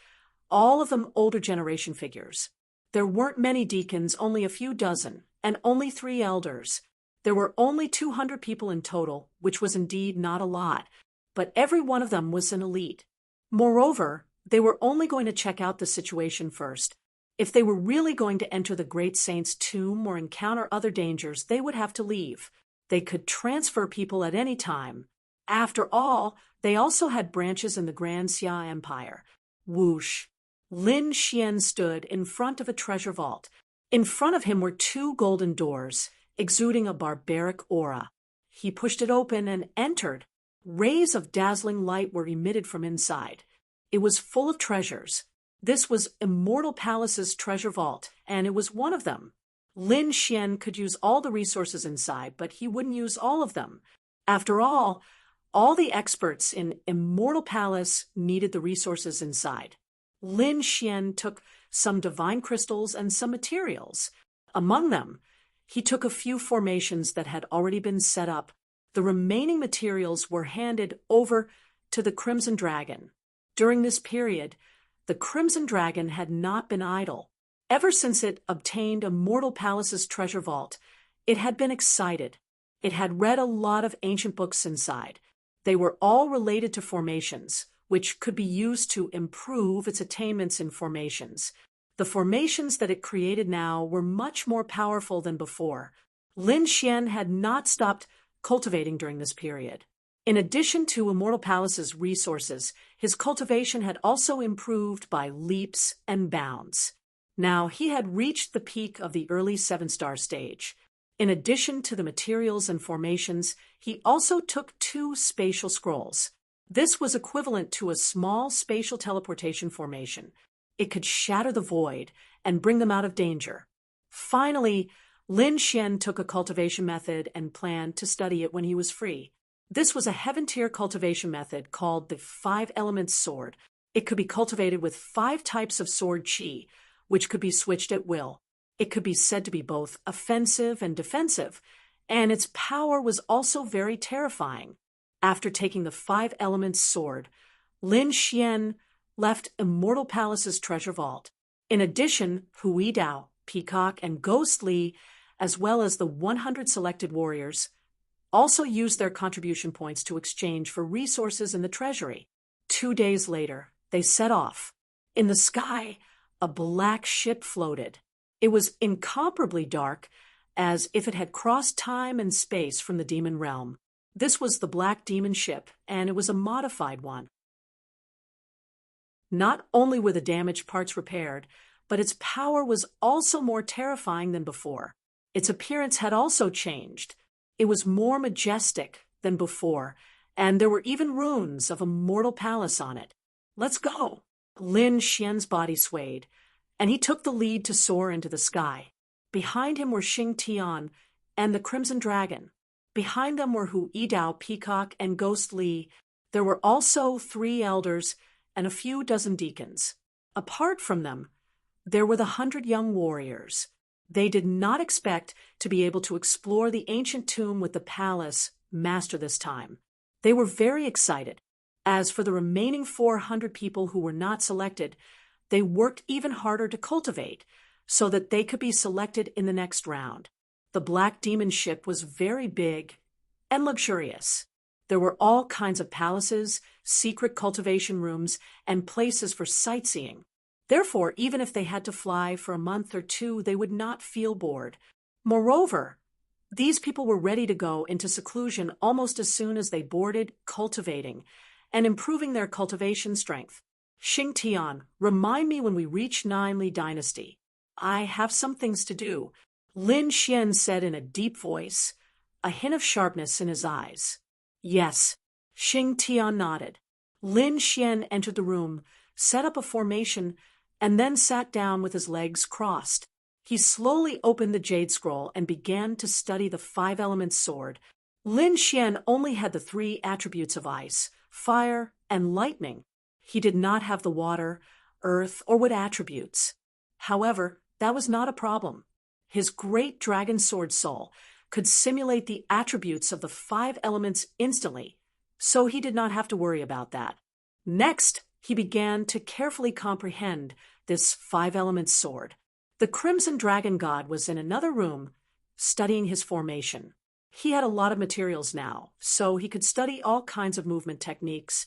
all of them older generation figures. There weren't many deacons, only a few dozen, and only 3 elders. There were only 200 people in total, which was indeed not a lot, but every one of them was an elite. Moreover, they were only going to check out the situation first. If they were really going to enter the great saint's tomb or encounter other dangers, they would have to leave. They could transfer people at any time. After all, they also had branches in the Grand Xia Empire. Whoosh! Lin Xian stood in front of a treasure vault. In front of him were 2 golden doors, exuding a barbaric aura. He pushed it open and entered. Rays of dazzling light were emitted from inside. It was full of treasures. This was Immortal Palace's treasure vault, and it was one of them. Lin Xian could use all the resources inside, but he wouldn't use all of them. After all the experts in Immortal Palace needed the resources inside. Lin Xian took some divine crystals and some materials. Among them, he took a few formations that had already been set up. The remaining materials were handed over to the Crimson Dragon. During this period, the Crimson Dragon had not been idle. Ever since it obtained Immortal Palace's treasure vault, it had been excited. It had read a lot of ancient books inside. They were all related to formations, which could be used to improve its attainments in formations. The formations that it created now were much more powerful than before. Lin Xian had not stopped cultivating during this period. In addition to Immortal Palace's resources, his cultivation had also improved by leaps and bounds. Now, he had reached the peak of the early 7-star stage. In addition to the materials and formations, he also took 2 spatial scrolls. This was equivalent to a small spatial teleportation formation. It could shatter the void and bring them out of danger. Finally, Lin Xian took a cultivation method and planned to study it when he was free. This was a heaven-tier cultivation method called the 5-element sword. It could be cultivated with 5 types of sword chi, which could be switched at will. It could be said to be both offensive and defensive, and its power was also very terrifying. After taking the 5-element sword, Lin Xian left Immortal Palace's treasure vault. In addition, Hui Dao, Peacock, and Ghost Li, as well as the 100 selected warriors, also used their contribution points to exchange for resources in the treasury. 2 days later, they set off. In the sky, a black ship floated. It was incomparably dark, as if it had crossed time and space from the demon realm. This was the Black Demon ship, and it was a modified one. Not only were the damaged parts repaired, but its power was also more terrifying than before. Its appearance had also changed. It was more majestic than before, and there were even runes of Immortal Palace on it. "Let's go!" Lin Xian's body swayed, and he took the lead to soar into the sky. Behind him were Xing Tian and the Crimson Dragon. Behind them were Hu Yidao, Peacock, and Ghost Li. There were also 3 elders and a few dozen deacons. Apart from them, there were the 100 young warriors. They did not expect to be able to explore the ancient tomb with the palace master this time. They were very excited. As for the remaining 400 people who were not selected, they worked even harder to cultivate so that they could be selected in the next round. The Black Demon ship was very big and luxurious. There were all kinds of palaces, secret cultivation rooms, and places for sightseeing. Therefore, even if they had to fly for a month or 2, they would not feel bored. Moreover, these people were ready to go into seclusion almost as soon as they boarded cultivating and improving their cultivation strength. "Xing Tian, remind me when we reach Ninely Dynasty. I have some things to do," Lin Xian said in a deep voice, a hint of sharpness in his eyes. "Yes." Xing Tian nodded. Lin Xian entered the room, set up a formation, and then sat down with his legs crossed. He slowly opened the jade scroll and began to study the 5-element sword. Lin Xian only had the 3 attributes of ice, fire, and lightning. He did not have the water, earth, or wood attributes. However, that was not a problem. His great dragon sword soul could simulate the attributes of the 5 elements instantly, so he did not have to worry about that. Next, he began to carefully comprehend this 5-element sword. The Crimson Dragon God was in another room, studying his formation. He had a lot of materials now, so he could study all kinds of movement techniques.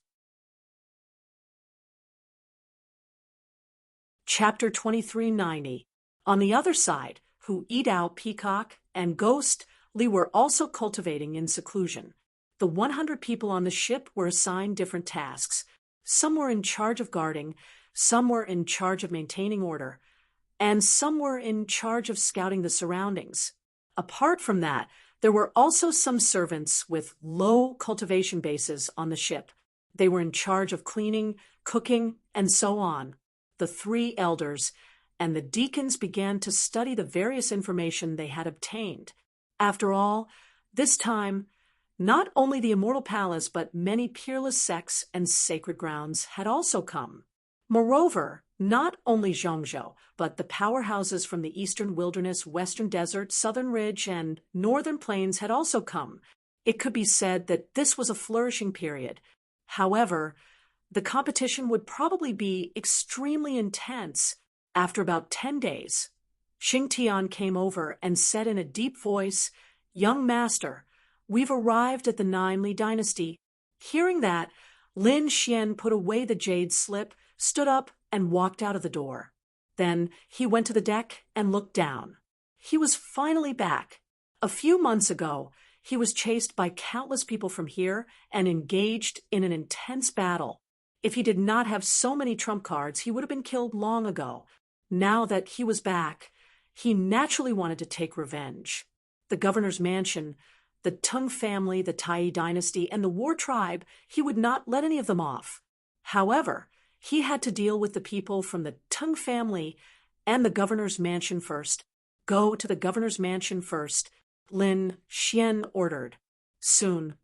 Chapter 2390. On the other side, Hu Yidao, Peacock, and Ghost Li were also cultivating in seclusion. The 100 people on the ship were assigned different tasks. Some were in charge of guarding, some were in charge of maintaining order, and some were in charge of scouting the surroundings. Apart from that, there were also some servants with low cultivation bases on the ship. They were in charge of cleaning, cooking, and so on. The 3 elders and the deacons began to study the various information they had obtained. After all, this time, not only the Immortal Palace but many peerless sects and sacred grounds had also come. Moreover, not only Zhongzhou, but the powerhouses from the Eastern Wilderness, Western Desert, Southern Ridge, and Northern Plains had also come. It could be said that this was a flourishing period. However, the competition would probably be extremely intense. After about 10 days, Xing Tian came over and said in a deep voice, "Young master, we've arrived at the Ninely Dynasty." Hearing that, Lin Xian put away the jade slip, stood up, and walked out of the door. Then he went to the deck and looked down. He was finally back. A few months ago, he was chased by countless people from here and engaged in an intense battle. If he did not have so many trump cards, he would have been killed long ago. Now that he was back, he naturally wanted to take revenge. The governor's mansion, the Tung family, the Tai dynasty, and the war tribe, he would not let any of them off. However, he had to deal with the people from the Tung family and the governor's mansion first. Go to the governor's mansion first, Lin Xian ordered. Soon,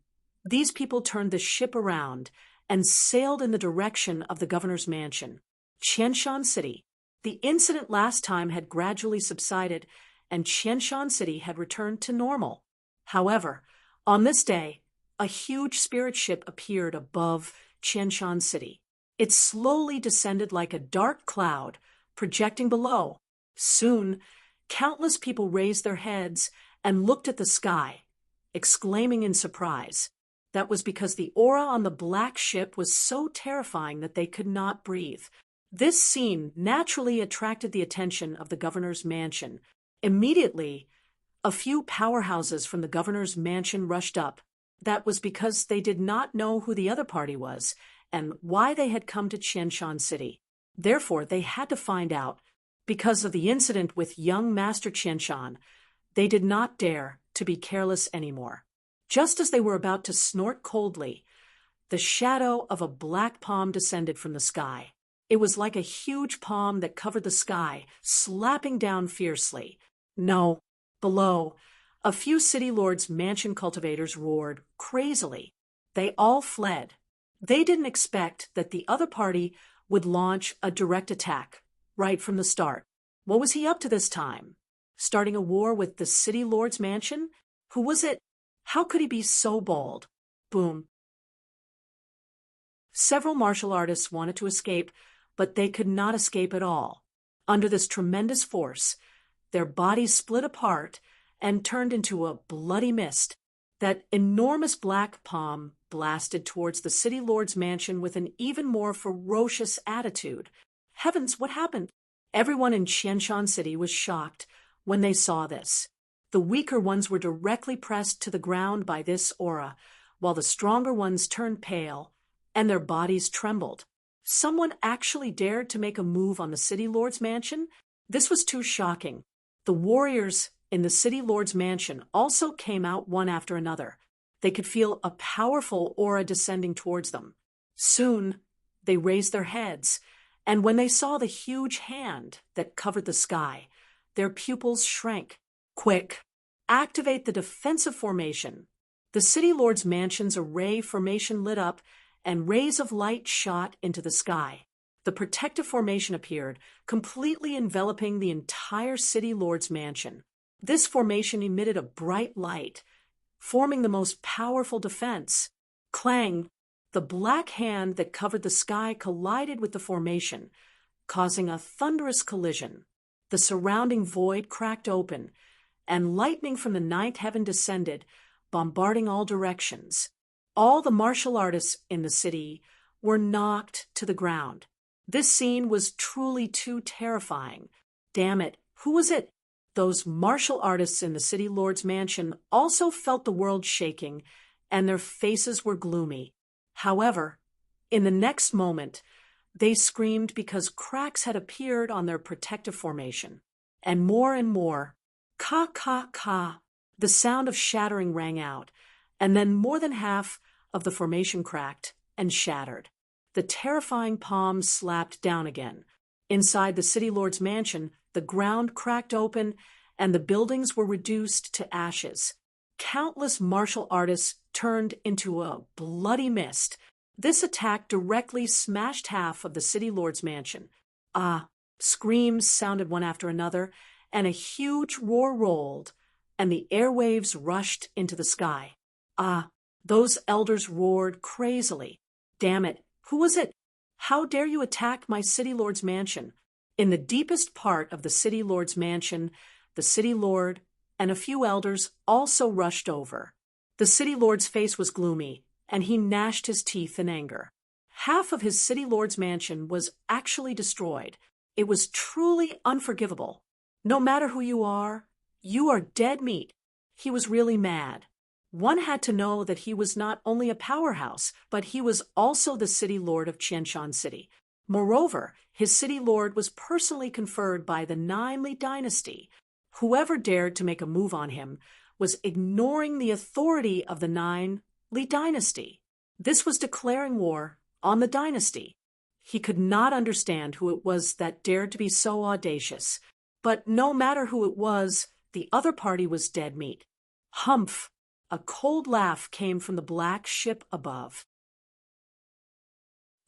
these people turned the ship around and sailed in the direction of the governor's mansion, Qianshan City. The incident last time had gradually subsided, and Qianshan City had returned to normal. However, on this day, a huge spirit ship appeared above Qianshan City. It slowly descended like a dark cloud, projecting below. Soon, countless people raised their heads and looked at the sky, exclaiming in surprise. That was because the aura on the black ship was so terrifying that they could not breathe. This scene naturally attracted the attention of the governor's mansion. Immediately, a few powerhouses from the governor's mansion rushed up. That was because they did not know who the other party was and why they had come to Qianshan City. Therefore, they had to find out. Because of the incident with young Master Qianshan, they did not dare to be careless anymore. Just as they were about to snort coldly, the shadow of a black palm descended from the sky. It was like a huge palm that covered the sky, slapping down fiercely. No, below, a few city lords' mansion cultivators roared crazily. They all fled. They didn't expect that the other party would launch a direct attack right from the start. What was he up to this time? Starting a war with the city lord's mansion? Who was it? How could he be so bold? Boom. Several martial artists wanted to escape, but they could not escape at all. Under this tremendous force, their bodies split apart and turned into a bloody mist. That enormous black palm blasted towards the city lord's mansion with an even more ferocious attitude. Heavens, what happened? Everyone in Qianshan City was shocked when they saw this. The weaker ones were directly pressed to the ground by this aura, while the stronger ones turned pale and their bodies trembled. Someone actually dared to make a move on the city lord's mansion? This was too shocking. The warriors in the city lord's mansion also came out one after another. They could feel a powerful aura descending towards them. Soon, they raised their heads, and when they saw the huge hand that covered the sky, their pupils shrank. Quick, activate the defensive formation. The city lord's mansion's array formation lit up, and rays of light shot into the sky. The protective formation appeared, completely enveloping the entire city lord's mansion. This formation emitted a bright light, forming the most powerful defense. Clang! The black hand that covered the sky collided with the formation, causing a thunderous collision. The surrounding void cracked open, and lightning from the ninth heaven descended, bombarding all directions. All the martial artists in the city were knocked to the ground. This scene was truly too terrifying. Damn it, who was it? Those martial artists in the city lord's mansion also felt the world shaking, and their faces were gloomy. However, in the next moment, they screamed because cracks had appeared on their protective formation. And more, ka ka ka, the sound of shattering rang out, and then more than half of the formation cracked and shattered. The terrifying palm slapped down again. Inside the city lord's mansion, the ground cracked open, and the buildings were reduced to ashes. Countless martial artists turned into a bloody mist. This attack directly smashed half of the city lord's mansion. Screams sounded one after another, and a huge roar rolled, and the airwaves rushed into the sky. Those elders roared crazily. Damn it, who was it? How dare you attack my city lord's mansion? In the deepest part of the city lord's mansion, the city lord and a few elders also rushed over. The city lord's face was gloomy, and he gnashed his teeth in anger. Half of his city lord's mansion was actually destroyed. It was truly unforgivable. No matter who you are dead meat. He was really mad. One had to know that he was not only a powerhouse, but he was also the city lord of Qianshan City. Moreover, his city lord was personally conferred by the Nine-Li dynasty. Whoever dared to make a move on him was ignoring the authority of the Nine-Li dynasty. This was declaring war on the dynasty. He could not understand who it was that dared to be so audacious. But no matter who it was, the other party was dead meat. Humph! A cold laugh came from the black ship above.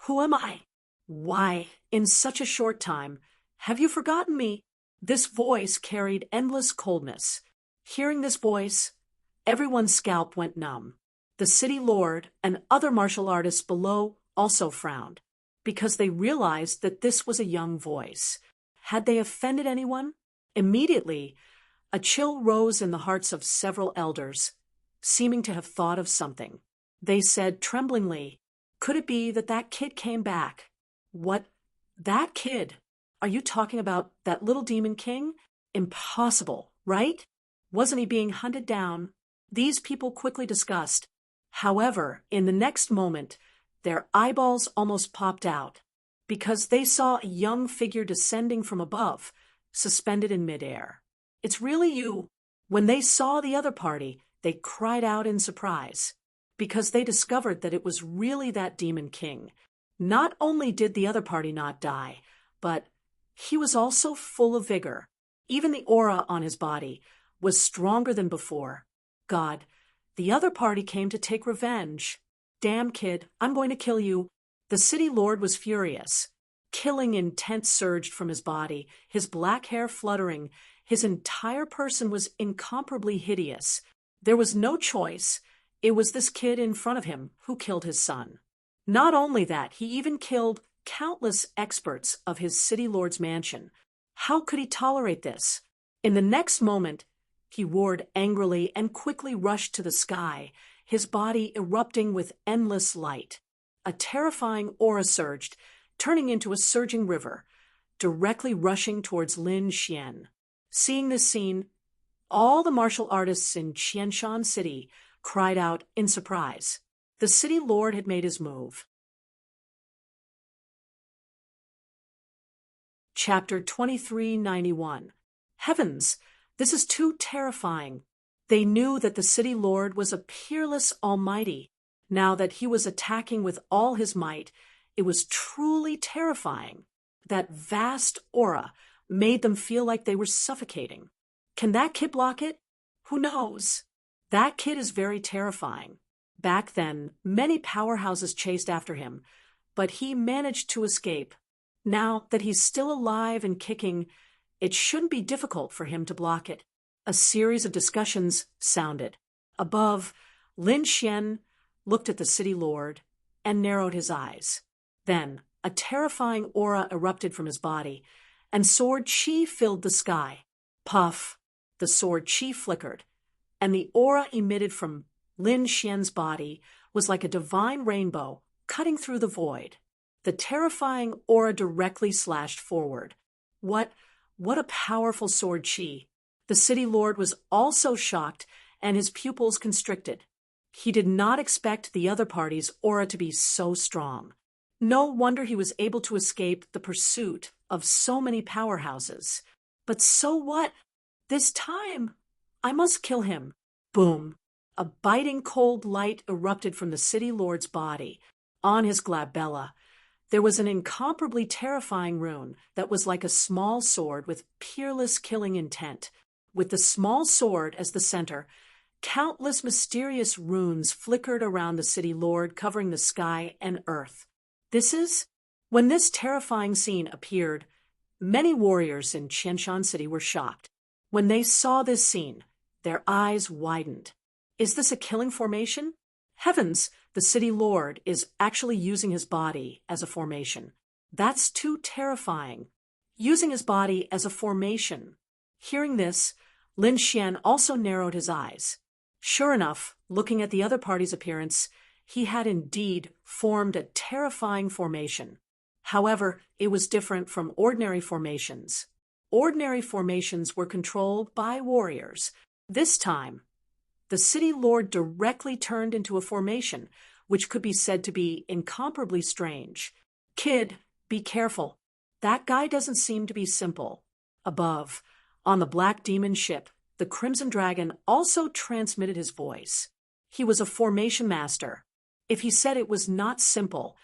Who am I? Why, in such a short time, have you forgotten me? This voice carried endless coldness. Hearing this voice, everyone's scalp went numb. The city lord and other martial artists below also frowned, because they realized that this was a young voice. Had they offended anyone? Immediately, a chill rose in the hearts of several elders, seeming to have thought of something. They said tremblingly, "Could it be that that kid came back?" "What? That kid? Are you talking about that little demon king? Impossible, right? Wasn't he being hunted down?" These people quickly discussed. However, in the next moment, their eyeballs almost popped out, because they saw a young figure descending from above, suspended in midair. "It's really you." When they saw the other party, they cried out in surprise, because they discovered that it was really that demon king. Not only did the other party not die, but he was also full of vigor. Even the aura on his body was stronger than before. God, the other party came to take revenge. "Damn kid, I'm going to kill you." The city lord was furious. Killing intent surged from his body, his black hair fluttering. His entire person was incomparably hideous. There was no choice. It was this kid in front of him who killed his son. Not only that, he even killed countless experts of his city lord's mansion. How could he tolerate this? In the next moment, he roared angrily and quickly rushed to the sky, his body erupting with endless light. A terrifying aura surged, turning into a surging river, directly rushing towards Lin Xian. Seeing this scene, all the martial artists in Qianshan City cried out in surprise. The city lord had made his move. Chapter 2391. Heavens! This is too terrifying. They knew that the city lord was a peerless almighty. Now that he was attacking with all his might, it was truly terrifying. That vast aura made them feel like they were suffocating. Can that kid block it? Who knows? That kid is very terrifying. Back then, many powerhouses chased after him, but he managed to escape. Now that he's still alive and kicking, it shouldn't be difficult for him to block it. A series of discussions sounded. Above, Lin Xian looked at the city lord and narrowed his eyes. Then, a terrifying aura erupted from his body, and sword chi filled the sky. Puff! The sword chi flickered, and the aura emitted from Lin Xian's body was like a divine rainbow cutting through the void. The terrifying aura directly slashed forward. What a powerful sword chi! The city lord was also shocked, and his pupils constricted. He did not expect the other party's aura to be so strong. No wonder he was able to escape the pursuit of so many powerhouses. But so what? This time, I must kill him. Boom! A biting cold light erupted from the city lord's body. On his glabella, there was an incomparably terrifying rune that was like a small sword with peerless killing intent. With the small sword as the center, countless mysterious runes flickered around the city lord, covering the sky and earth. When this terrifying scene appeared, many warriors in Qianshan City were shocked. When they saw this scene, their eyes widened. Is this a killing formation? Heavens, the city lord is actually using his body as a formation. That's too terrifying. Using his body as a formation. Hearing this, Lin Xian also narrowed his eyes. Sure enough, looking at the other party's appearance, he had indeed formed a terrifying formation. However, it was different from ordinary formations. Ordinary formations were controlled by warriors. This time, the city lord directly turned into a formation, which could be said to be incomparably strange. Kid, be careful. That guy doesn't seem to be simple. Above, on the Black Demon ship, the Crimson Dragon also transmitted his voice. He was a formation master. If he said it was not simple,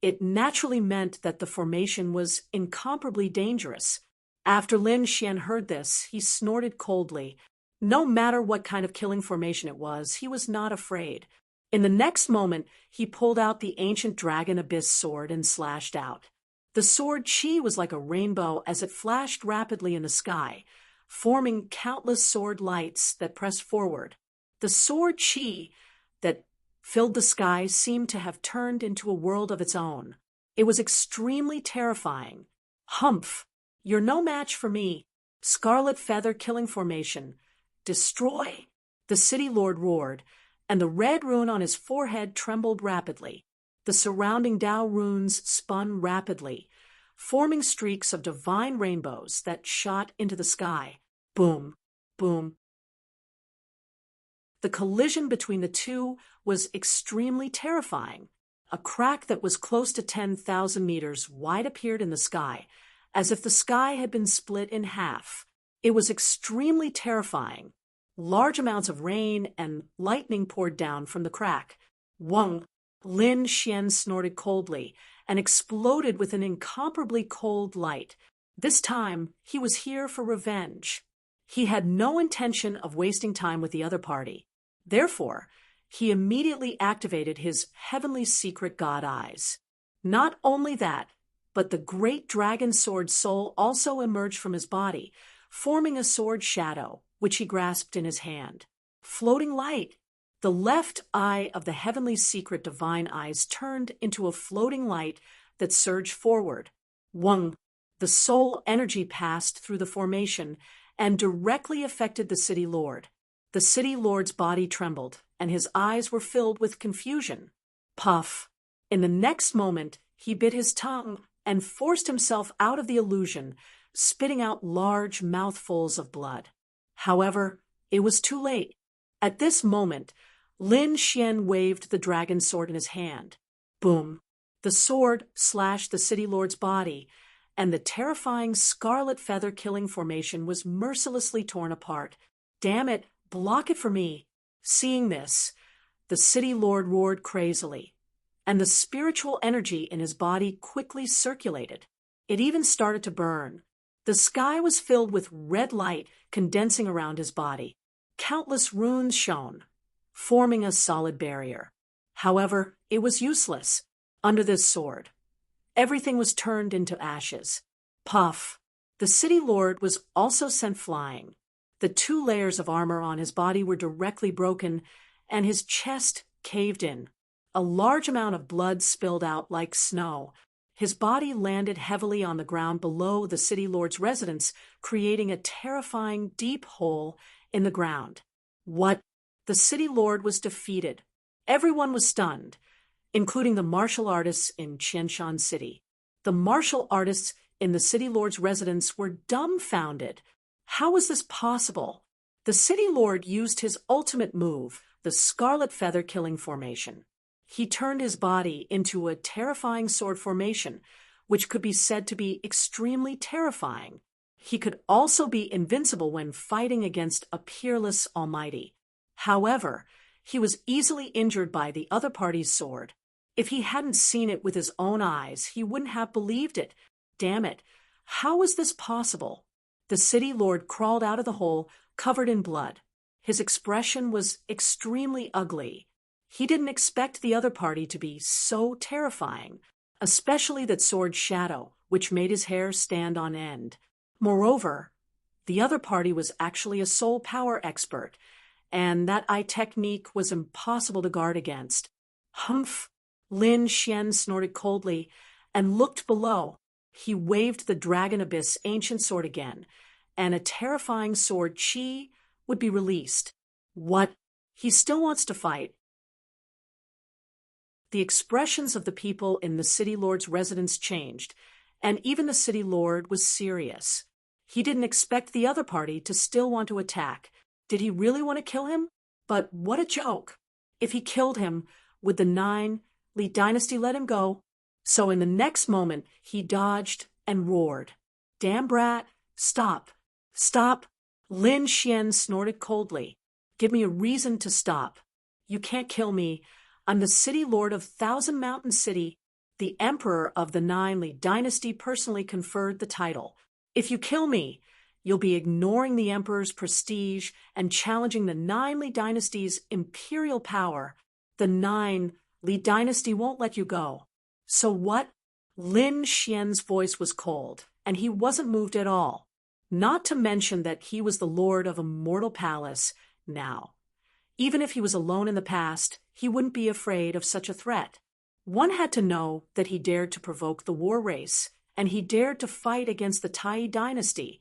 it naturally meant that the formation was incomparably dangerous. After Lin Xian heard this, he snorted coldly. No matter what kind of killing formation it was, he was not afraid. In the next moment, he pulled out the ancient dragon abyss sword and slashed out. The sword Qi was like a rainbow as it flashed rapidly in the sky, forming countless sword lights that pressed forward. The sword Qi that filled the sky seemed to have turned into a world of its own. It was extremely terrifying. Humph! You're no match for me. Scarlet Feather Killing Formation. Destroy! The city lord roared, and the red rune on his forehead trembled rapidly. The surrounding Dao runes spun rapidly, forming streaks of divine rainbows that shot into the sky. Boom! Boom! The collision between the two was extremely terrifying. A crack that was close to 10,000 meters wide appeared in the sky, as if the sky had been split in half. It was extremely terrifying. Large amounts of rain and lightning poured down from the crack. Wang! Lin Xian snorted coldly and exploded with an incomparably cold light. This time, he was here for revenge. He had no intention of wasting time with the other party. Therefore, he immediately activated his heavenly secret god eyes. Not only that, but the great dragon sword soul also emerged from his body, forming a sword shadow, which he grasped in his hand. Floating light! The left eye of the heavenly secret divine eyes turned into a floating light that surged forward. Wang! The soul energy passed through the formation and directly affected the city lord. The city lord's body trembled, and his eyes were filled with confusion. Puff! In the next moment, he bit his tongue and forced himself out of the illusion, spitting out large mouthfuls of blood. However, it was too late. At this moment, Lin Xian waved the dragon sword in his hand. Boom! The sword slashed the city lord's body, and the terrifying Scarlet Feather Killing Formation was mercilessly torn apart. Damn it! Block it for me! Seeing this, the city lord roared crazily, and the spiritual energy in his body quickly circulated. It even started to burn. The sky was filled with red light condensing around his body. Countless runes shone, forming a solid barrier. However, it was useless. Under this sword, everything was turned into ashes. Puff! The city lord was also sent flying. The 2 layers of armor on his body were directly broken, and his chest caved in. A large amount of blood spilled out like snow. His body landed heavily on the ground below the city lord's residence, creating a terrifying deep hole in the ground. What? The city lord was defeated. Everyone was stunned, including the martial artists in Qianshan City. The martial artists in the city lord's residence were dumbfounded. How was this possible? The city lord used his ultimate move, the Scarlet Feather Killing Formation. He turned his body into a terrifying sword formation, which could be said to be extremely terrifying. He could also be invincible when fighting against a peerless almighty. However, he was easily injured by the other party's sword. If he hadn't seen it with his own eyes, he wouldn't have believed it. Damn it! How was this possible? The city lord crawled out of the hole, covered in blood. His expression was extremely ugly. He didn't expect the other party to be so terrifying, especially that sword shadow, which made his hair stand on end. Moreover, the other party was actually a soul power expert, and that eye technique was impossible to guard against. Humph! Lin Xian snorted coldly and looked below. He waved the Dragon Abyss ancient sword again, and a terrifying sword Qi would be released. What? He still wants to fight. the expressions of the people in the city lord's residence changed, and even the city lord was serious. He didn't expect the other party to still want to attack. Did he really want to kill him? But what a joke! If he killed him, would the Li dynasty let him go? So in the next moment, he dodged and roared. "Damn brat! Stop! Stop!" Lin Xian snorted coldly. "Give me a reason to stop. You can't kill me. I'm the city lord of Thousand Mountain City. The emperor of the Li dynasty personally conferred the title. If you kill me, you'll be ignoring the emperor's prestige and challenging the Li dynasty's imperial power. The Li dynasty won't let you go." "So what?" Lin Xian's voice was cold, and he wasn't moved at all. Not to mention that he was the lord of a mortal palace now. Even if he was alone in the past, he wouldn't be afraid of such a threat. One had to know that he dared to provoke the war race, and he dared to fight against the Tai dynasty,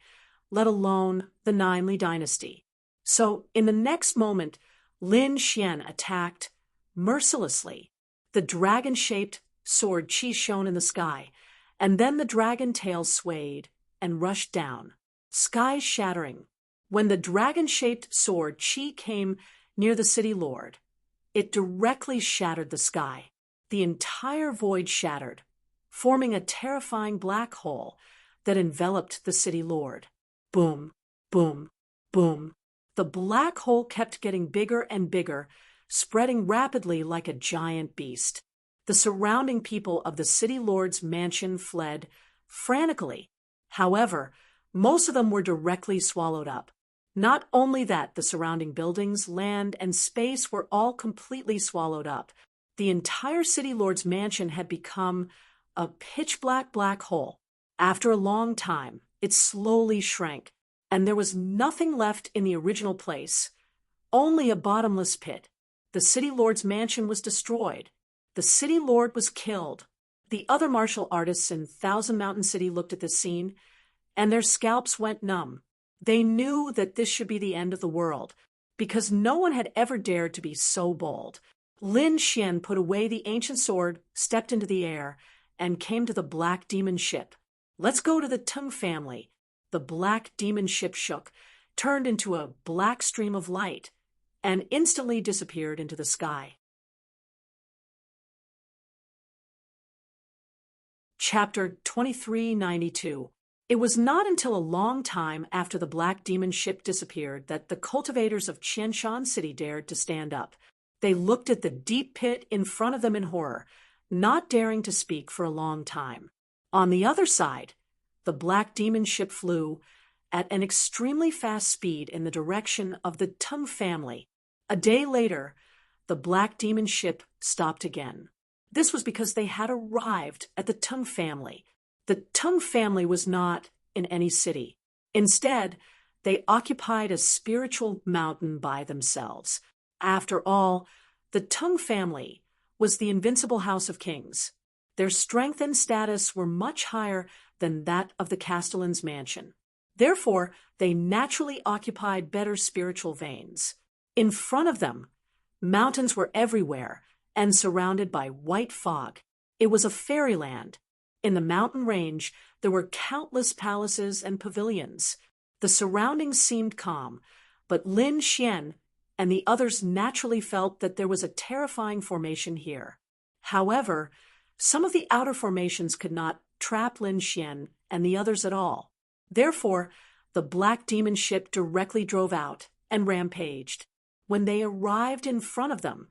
let alone the Li dynasty. So, in the next moment, Lin Xian attacked mercilessly. The dragon-shaped sword Qi shone in the sky, and then the dragon tail swayed and rushed down, sky shattering. When the dragon-shaped sword Qi came near the city lord, it directly shattered the sky. The entire void shattered, forming a terrifying black hole that enveloped the city lord. Boom, boom, boom. The black hole kept getting bigger and bigger, spreading rapidly like a giant beast. The surrounding people of the city lord's mansion fled frantically. However, most of them were directly swallowed up. Not only that, the surrounding buildings, land, and space were all completely swallowed up. The entire city lord's mansion had become a pitch-black black hole. After a long time, it slowly shrank, and there was nothing left in the original place, only a bottomless pit. The city lord's mansion was destroyed. The city lord was killed. The other martial artists in Thousand Mountain City looked at this scene, and their scalps went numb. They knew that this should be the end of the world, because no one had ever dared to be so bold. Lin Xian put away the ancient sword, stepped into the air, and came to the black demon ship. "Let's go to the Tung family." The black demon ship shook, turned into a black stream of light, and instantly disappeared into the sky. Chapter 2392. It was not until a long time after the black demon ship disappeared that the cultivators of Qianshan City dared to stand up. They looked at the deep pit in front of them in horror, not daring to speak for a long time. On the other side, the black demon ship flew at an extremely fast speed in the direction of the Tung family. A day later, the black demon ship stopped again. This was because they had arrived at the Tung family. The Tung family was not in any city. Instead, they occupied a spiritual mountain by themselves. After all, the Tung family was the invincible house of kings. Their strength and status were much higher than that of the Castellan's mansion. Therefore, they naturally occupied better spiritual veins. In front of them, mountains were everywhere and surrounded by white fog. It was a fairyland. In the mountain range, there were countless palaces and pavilions. The surroundings seemed calm, but Lin Xian and the others naturally felt that there was a terrifying formation here. However, some of the outer formations could not trap Lin Xian and the others at all. Therefore, the black demon ship directly drove out and rampaged. When they arrived in front of them,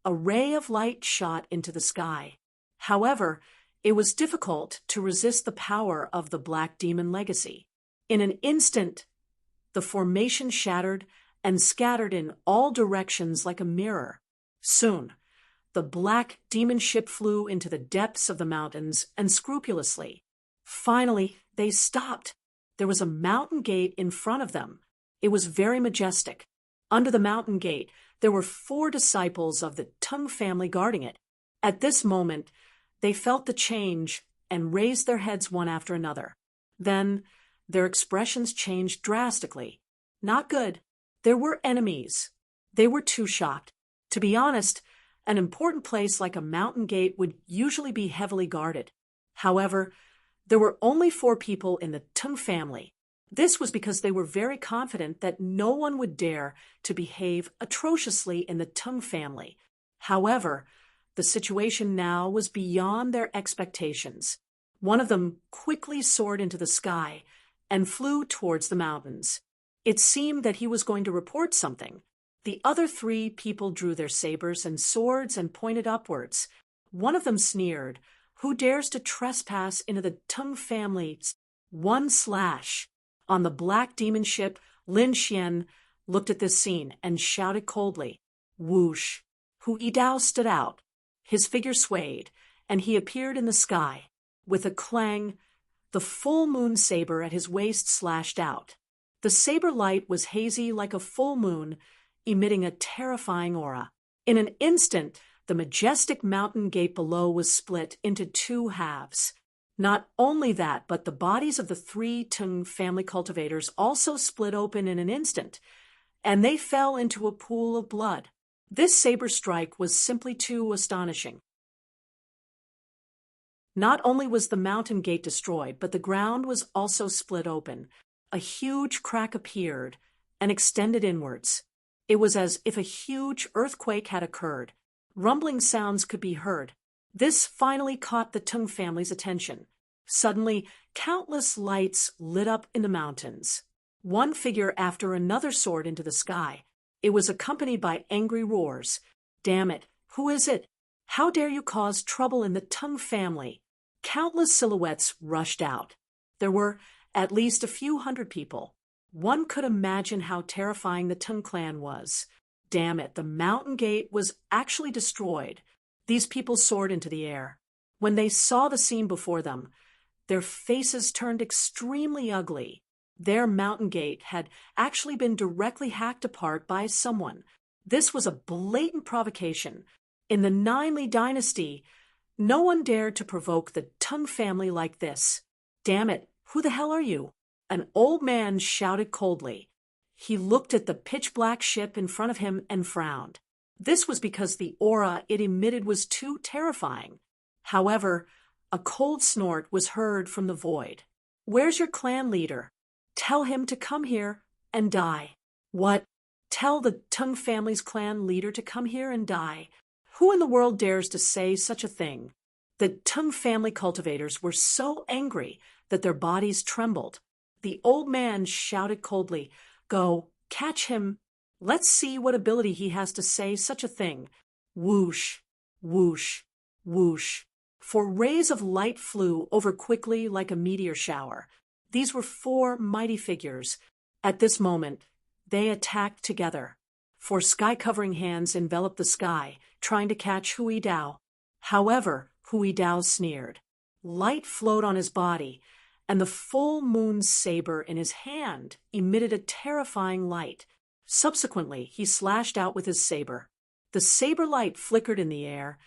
a ray of light shot into the sky. However, it was difficult to resist the power of the black demon legacy. In an instant, the formation shattered and scattered in all directions like a mirror. Soon, the black demon ship flew into the depths of the mountains unscrupulously. Finally, they stopped. There was a mountain gate in front of them. It was very majestic. Under the mountain gate, there were 4 disciples of the Tung family guarding it. At this moment, they felt the change and raised their heads one after another. Then, their expressions changed drastically. Not good. There were enemies. They were too shocked. To be honest, An important place like a mountain gate would usually be heavily guarded. However, there were only 4 people in the Tung family. This was because they were very confident that no one would dare to behave atrociously in the Tung family. However, the situation now was beyond their expectations. One of them quickly soared into the sky and flew towards the mountains. It seemed that he was going to report something. The other 3 people drew their sabers and swords and pointed upwards. One of them sneered, "Who dares to trespass into the Tung family's?" One slash. On the black demon ship, Lin Xian looked at this scene and shouted coldly, "Whoosh!" Hu Yidao stood out. His figure swayed, and he appeared in the sky. With a clang, the full moon saber at his waist slashed out. The saber light was hazy like a full moon, emitting a terrifying aura. In an instant, the majestic mountain gate below was split into 2 halves. Not only that, but the bodies of the 3 Tung family cultivators also split open in an instant, and they fell into a pool of blood. This saber strike was simply too astonishing. Not only was the mountain gate destroyed, but the ground was also split open. A huge crack appeared and extended inwards. It was as if a huge earthquake had occurred. Rumbling sounds could be heard. This finally caught the Tung family's attention. Suddenly, countless lights lit up in the mountains. One figure after another soared into the sky. It was accompanied by angry roars. "Damn it! Who is it? How dare you cause trouble in the Tung family?" Countless silhouettes rushed out. There were at least a few hundred people. One could imagine how terrifying the Tung clan was. Damn it, the mountain gate was actually destroyed. These people soared into the air. When they saw the scene before them, their faces turned extremely ugly. Their mountain gate had actually been directly hacked apart by someone. This was a blatant provocation. In the Nine Li dynasty, no one dared to provoke the Tung family like this. "Damn it, who the hell are you?" An old man shouted coldly. He looked at the pitch-black ship in front of him and frowned. This was because the aura it emitted was too terrifying. However, a cold snort was heard from the void. "Where's your clan leader? Tell him to come here and die." "What? Tell the Tung family's clan leader to come here and die? Who in the world dares to say such a thing?" The Tung family cultivators were so angry that their bodies trembled. The old man shouted coldly, "Go, catch him. Let's see what ability he has to say such a thing." Whoosh, whoosh, whoosh. For rays of light flew over quickly like a meteor shower. These were 4 mighty figures. At this moment, they attacked together. 4 sky-covering hands enveloped the sky, trying to catch Hu Yidao. However, Hu Yidao sneered. Light flowed on his body, and the full moon saber in his hand emitted a terrifying light. Subsequently, he slashed out with his saber. The saber light flickered in the air,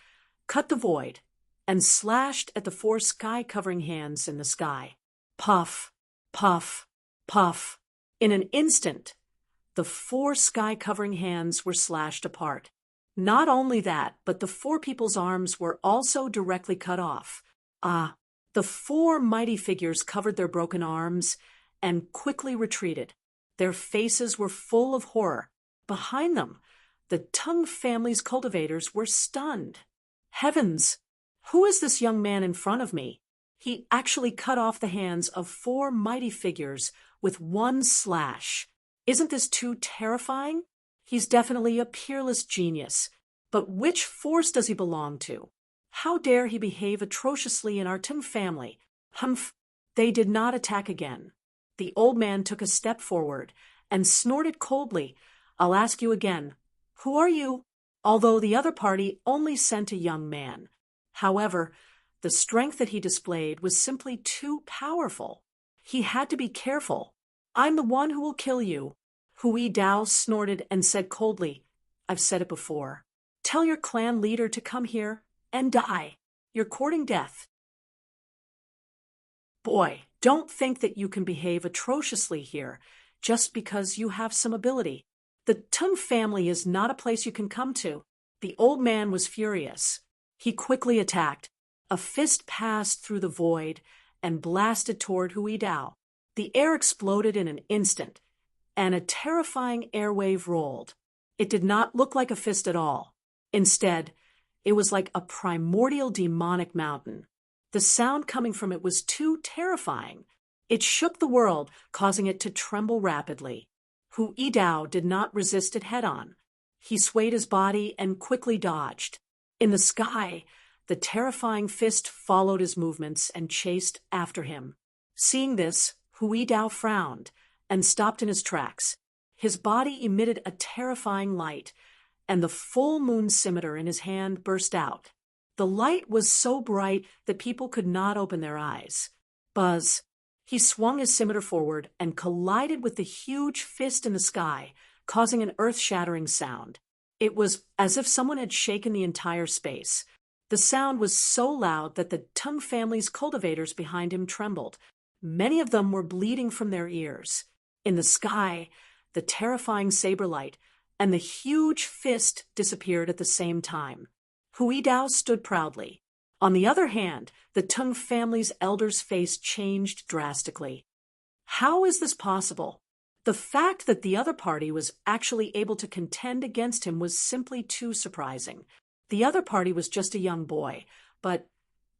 cut the void, and slashed at the 4 sky-covering hands in the sky. Puff, puff, puff. In an instant, the 4 sky-covering hands were slashed apart. Not only that, but the 4 people's arms were also directly cut off. The 4 mighty figures covered their broken arms and quickly retreated. Their faces were full of horror. Behind them, the Tung family's cultivators were stunned. Heavens! Who is this young man in front of me? He actually cut off the hands of 4 mighty figures with one slash. Isn't this too terrifying? He's definitely a peerless genius. But which force does he belong to? How dare he behave atrociously in our Tung family? Humph! They did not attack again. The old man took a step forward and snorted coldly. "I'll ask you again. Who are you?" Although the other party only sent a young man. However, the strength that he displayed was simply too powerful. He had to be careful. "I'm the one who will kill you." Hu Yidao snorted and said coldly, "I've said it before. Tell your clan leader to come here and die. You're courting death." Boy, don't think that you can behave atrociously here just because you have some ability. The Tung family is not a place you can come to. The old man was furious. He quickly attacked. A fist passed through the void and blasted toward Hui Dao. The air exploded in an instant, and a terrifying airwave rolled. It did not look like a fist at all. Instead, it was like a primordial demonic mountain. The sound coming from it was too terrifying. It shook the world, causing it to tremble rapidly. Hu Yidao did not resist it head-on. He swayed his body and quickly dodged. In the sky, the terrifying fist followed his movements and chased after him. Seeing this, Hu Yidao frowned and stopped in his tracks. His body emitted a terrifying light, and the full moon scimitar in his hand burst out. The light was so bright that people could not open their eyes. Buzz! He swung his scimitar forward and collided with the huge fist in the sky, causing an earth-shattering sound. It was as if someone had shaken the entire space. The sound was so loud that the Tung family's cultivators behind him trembled. Many of them were bleeding from their ears. In the sky, the terrifying saber light and the huge fist disappeared at the same time. Hu Yidao stood proudly. On the other hand, the Tung family's elder's face changed drastically. How is this possible? The fact that the other party was actually able to contend against him was simply too surprising. The other party was just a young boy, but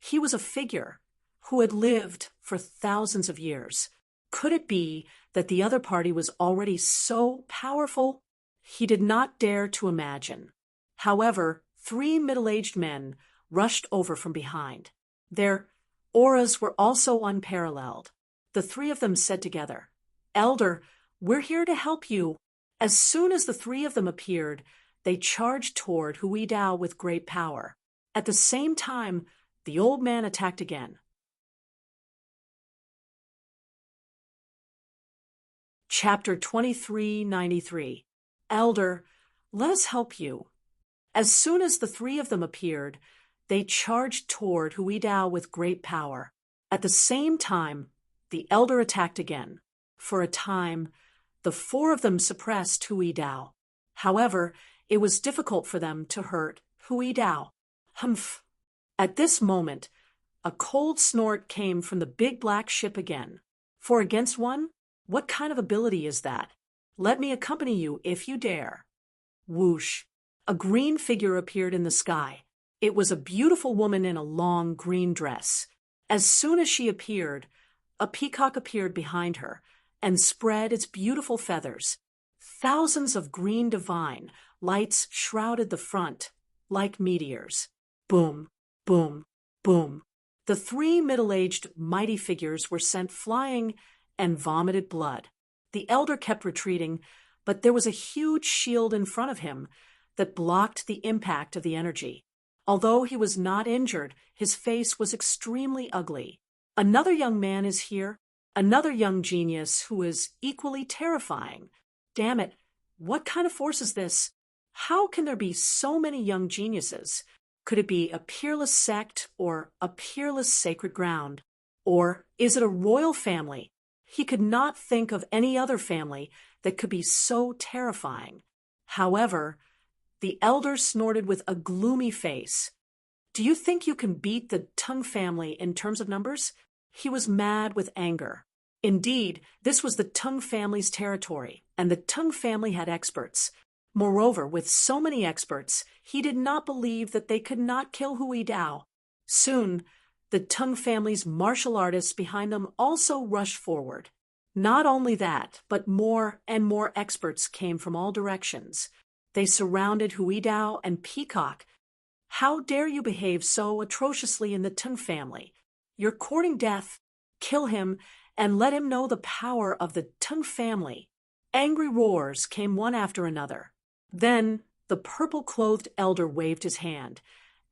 he was a figure who had lived for thousands of years. Could it be that the other party was already so powerful? He did not dare to imagine. However, 3 middle-aged men rushed over from behind. Their auras were also unparalleled. The 3 of them said together, "Elder, we're here to help you." As soon as the 3 of them appeared, they charged toward Hu Yidao with great power. At the same time, the old man attacked again. Chapter 2393. Elder, let us help you. As soon as the 3 of them appeared, they charged toward Hu Yidao with great power. At the same time, the elder attacked again. For a time, the 4 of them suppressed Hu Yidao. However, it was difficult for them to hurt Hu Yidao. Humph! At this moment, a cold snort came from the big black ship again. 4 against 1? What kind of ability is that? Let me accompany you if you dare. Whoosh! A green figure appeared in the sky. It was a beautiful woman in a long green dress. As soon as she appeared, a peacock appeared behind her and spread its beautiful feathers. Thousands of green divine lights shrouded the front like meteors. Boom, boom, boom. The 3 middle-aged mighty figures were sent flying and vomited blood. The elder kept retreating, but there was a huge shield in front of him that blocked the impact of the energy. Although he was not injured, his face was extremely ugly. Another young man is here, another young genius who is equally terrifying. Damn it, what kind of force is this? How can there be so many young geniuses? Could it be a peerless sect or a peerless sacred ground? Or is it a royal family? He could not think of any other family that could be so terrifying. However, the elder snorted with a gloomy face. Do you think you can beat the Tung family in terms of numbers? He was mad with anger. Indeed, this was the Tung family's territory, and the Tung family had experts. Moreover, with so many experts, he did not believe that they could not kill Hu Yidao. Soon, the Tung family's martial artists behind them also rushed forward. Not only that, but more and more experts came from all directions. They surrounded Hu Yidao and Peacock. How dare you behave so atrociously in the Tung family? You're courting death. Kill him and let him know the power of the Tung family. Angry roars came one after another. Then the purple-clothed elder waved his hand,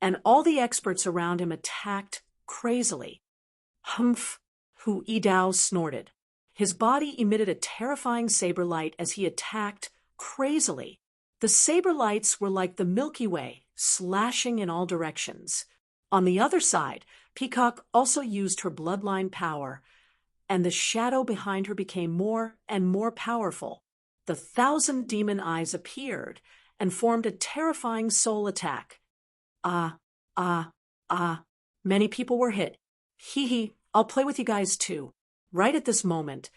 and all the experts around him attacked crazily. Humph! Hu Yidao snorted. His body emitted a terrifying saber light as he attacked crazily. The saber lights were like the Milky Way, slashing in all directions. On the other side, Peacock also used her bloodline power, and the shadow behind her became more and more powerful. The 1,000 demon eyes appeared, and formed a terrifying soul attack. Ah, ah, ah. Many people were hit. Hee hee, I'll play with you guys too. Right at this moment,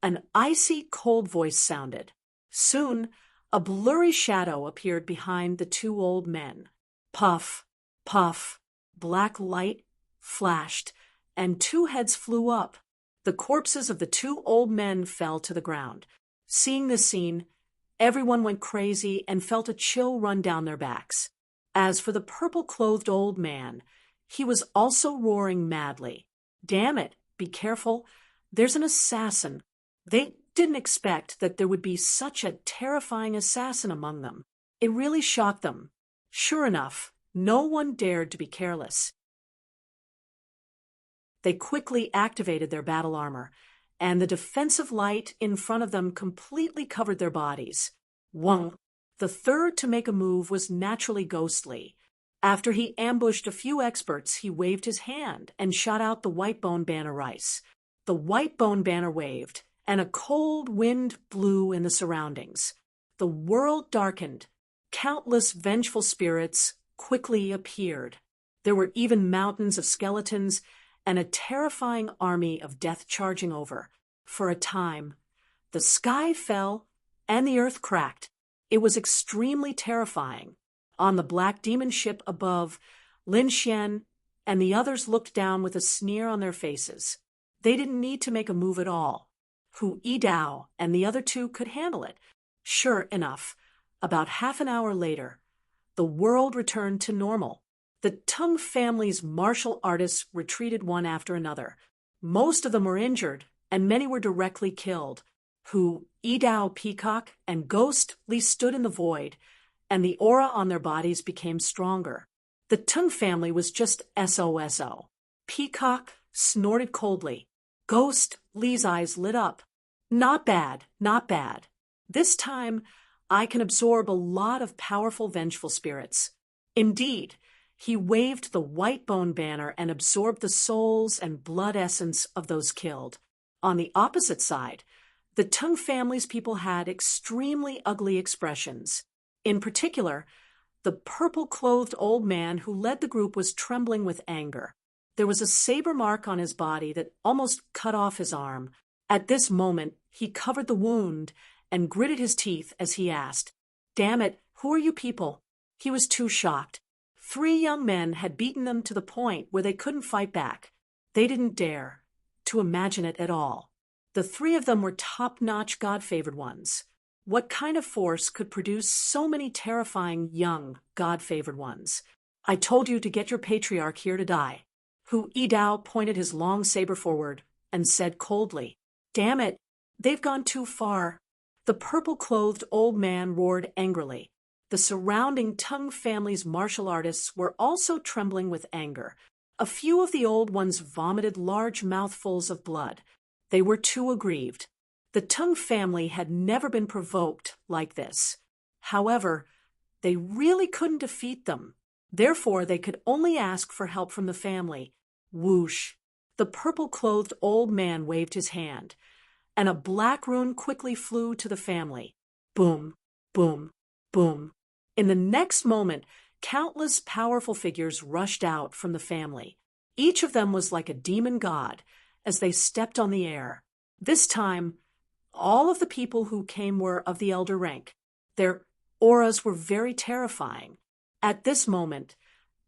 an icy cold voice sounded. Soon, a blurry shadow appeared behind the two old men. Puff, puff, black light flashed, and two heads flew up. The corpses of the two old men fell to the ground. Seeing this scene, everyone went crazy and felt a chill run down their backs. As for the purple-clothed old man, he was also roaring madly. Damn it, be careful. There's an assassin. They didn't expect that there would be such a terrifying assassin among them. It really shocked them. Sure enough, no one dared to be careless. They quickly activated their battle armor, and the defensive light in front of them completely covered their bodies. Wong. The third to make a move was naturally ghostly. After he ambushed a few experts, he waved his hand and shot out the white bone banner rice. The white bone banner waved, and a cold wind blew in the surroundings. The world darkened. Countless vengeful spirits quickly appeared. There were even mountains of skeletons and a terrifying army of death charging over. For a time, the sky fell and the earth cracked. It was extremely terrifying. On the black demon ship above, Lin Xian and the others looked down with a sneer on their faces. They didn't need to make a move at all. Hu Yidao and the other two could handle it. Sure enough, about half an hour later, the world returned to normal. The Tung family's martial artists retreated one after another. Most of them were injured, and many were directly killed. Hu Yidao Peacock and Ghost Li stood in the void, and the aura on their bodies became stronger. The Tung family was just SOSO. Peacock snorted coldly. Ghost Li's eyes lit up. Not bad, not bad. This time, I can absorb a lot of powerful vengeful spirits. Indeed, he waved the white bone banner and absorbed the souls and blood essence of those killed. On the opposite side, the Tung family's people had extremely ugly expressions. In particular, the purple-clothed old man who led the group was trembling with anger. There was a saber mark on his body that almost cut off his arm. At this moment, he covered the wound and gritted his teeth as he asked, "Damn it, who are you people?" He was too shocked. 3 young men had beaten them to the point where they couldn't fight back. They didn't dare to imagine it at all. The 3 of them were top-notch God-favored ones. What kind of force could produce so many terrifying young God-favored ones? I told you to get your patriarch here to die. Hu Yidao pointed his long saber forward and said coldly, "Damn it, they've gone too far." The purple-clothed old man roared angrily. The surrounding Tung family's martial artists were also trembling with anger. A few of the old ones vomited large mouthfuls of blood. They were too aggrieved. The Tung family had never been provoked like this. However, they really couldn't defeat them. Therefore, they could only ask for help from the family. Whoosh! The purple-clothed old man waved his hand, and a black rune quickly flew to the family. Boom, boom, boom. In the next moment, countless powerful figures rushed out from the family. Each of them was like a demon god as they stepped on the air. This time, all of the people who came were of the elder rank. Their auras were very terrifying. At this moment,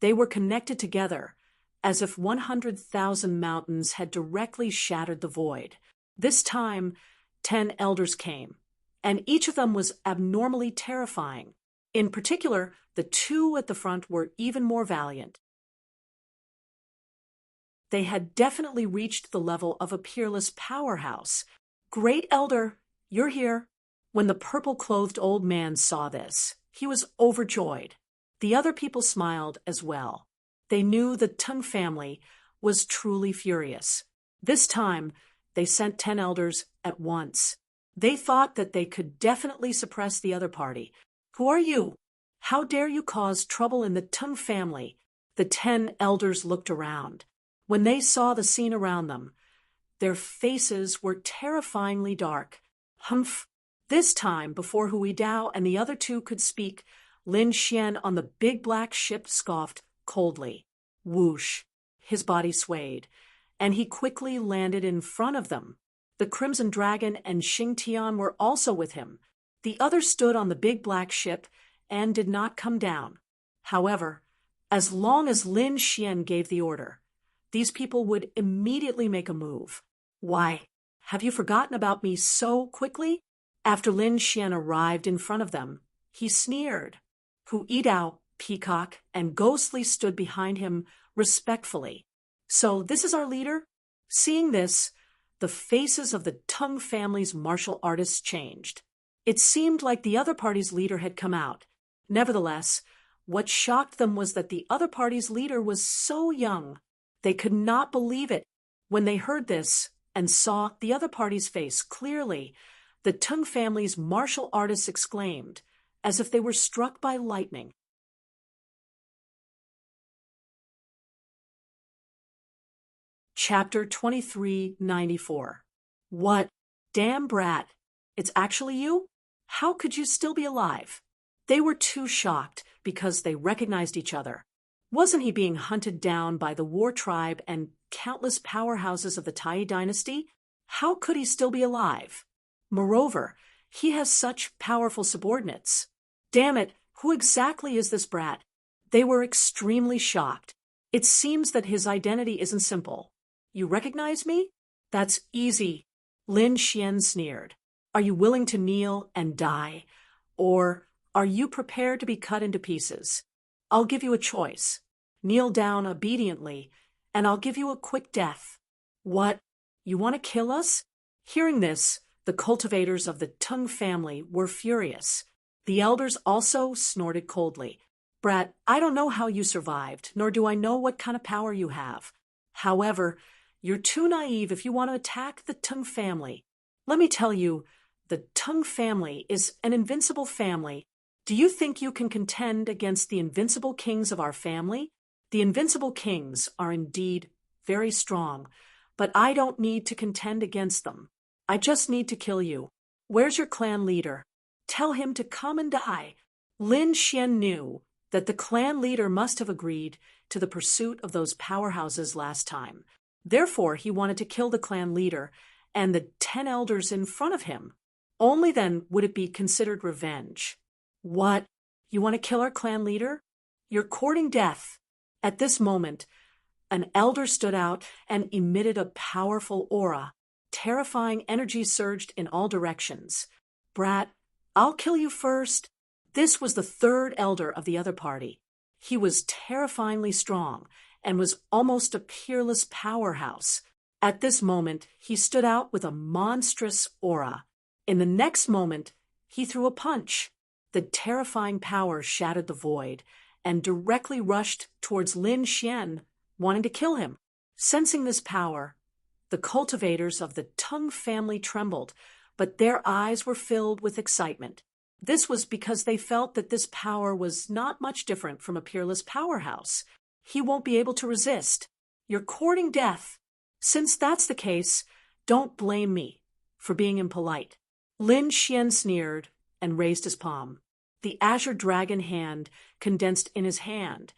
they were connected together as if 100,000 mountains had directly shattered the void. This time, 10 elders came, and each of them was abnormally terrifying. In particular, the 2 at the front were even more valiant. They had definitely reached the level of a peerless powerhouse. "Great Elder, you're here." When the purple-clothed old man saw this, he was overjoyed. The other people smiled as well. They knew the Tung family was truly furious. This time, they sent 10 elders at once. They thought that they could definitely suppress the other party. "Who are you? How dare you cause trouble in the Tung family?" The 10 elders looked around. When they saw the scene around them, their faces were terrifyingly dark. "Humph, This time, before Hui Dao and the other two could speak, Lin Xian on the big black ship scoffed coldly. Whoosh! His body swayed, and he quickly landed in front of them. The Crimson Dragon and Xing Tian were also with him. The others stood on the big black ship and did not come down. However, as long as Lin Xian gave the order, these people would immediately make a move. Why, have you forgotten about me so quickly? After Lin Xian arrived in front of them, he sneered. Hu Yidao, Peacock, and Ghostly stood behind him respectfully. So this is our leader? Seeing this, the faces of the Tang family's martial artists changed. It seemed like the other party's leader had come out. Nevertheless, what shocked them was that the other party's leader was so young. They could not believe it. When they heard this and saw the other party's face clearly, the Tang family's martial artists exclaimed, as if they were struck by lightning. Chapter 2394. What? Damn brat! It's actually you? How could you still be alive? They were too shocked because they recognized each other. Wasn't he being hunted down by the war tribe and countless powerhouses of the Tai dynasty? How could he still be alive? Moreover, he has such powerful subordinates. Damn it, who exactly is this brat? They were extremely shocked. It seems that his identity isn't simple. You recognize me? That's easy. Lin Xian sneered. Are you willing to kneel and die? Or are you prepared to be cut into pieces? I'll give you a choice. Kneel down obediently, and I'll give you a quick death. What? You want to kill us? Hearing this, the cultivators of the Tang family were furious. The elders also snorted coldly. Brat, I don't know how you survived, nor do I know what kind of power you have. However, you're too naive if you want to attack the Tang family. Let me tell you, the Tang family is an invincible family. Do you think you can contend against the invincible kings of our family? The invincible kings are indeed very strong, but I don't need to contend against them. I just need to kill you. Where's your clan leader? Tell him to come and die. Lin Xian knew that the clan leader must have agreed to the pursuit of those powerhouses last time. Therefore, he wanted to kill the clan leader and the 10 elders in front of him. Only then would it be considered revenge. What? You want to kill our clan leader? You're courting death. At this moment, an elder stood out and emitted a powerful aura. Terrifying energy surged in all directions. Brat, I'll kill you first. This was the third elder of the other party. He was terrifyingly strong and was almost a peerless powerhouse. At this moment, he stood out with a monstrous aura. In the next moment, he threw a punch. The terrifying power shattered the void and directly rushed towards Lin Xian, wanting to kill him. Sensing this power, the cultivators of the Tang family trembled, but their eyes were filled with excitement. This was because they felt that this power was not much different from a peerless powerhouse. He won't be able to resist. You're courting death. Since that's the case, don't blame me for being impolite. Lin Xian sneered and raised his palm. The azure dragon hand condensed in his hand,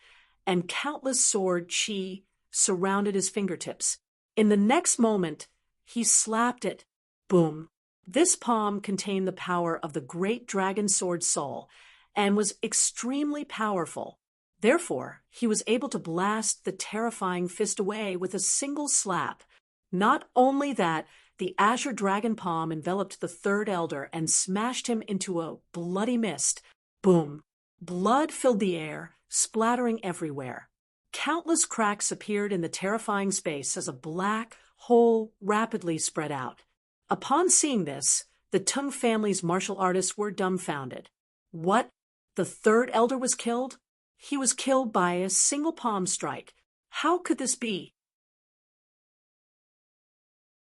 and countless sword qi surrounded his fingertips. In the next moment, he slapped it. Boom. This palm contained the power of the great dragon sword soul and was extremely powerful. Therefore, he was able to blast the terrifying fist away with a single slap. Not only that, the azure dragon palm enveloped the third elder and smashed him into a bloody mist. Boom! Blood filled the air, splattering everywhere. Countless cracks appeared in the terrifying space as a black hole rapidly spread out. Upon seeing this, the Tang family's martial artists were dumbfounded. What? The third elder was killed? He was killed by a single palm strike. How could this be?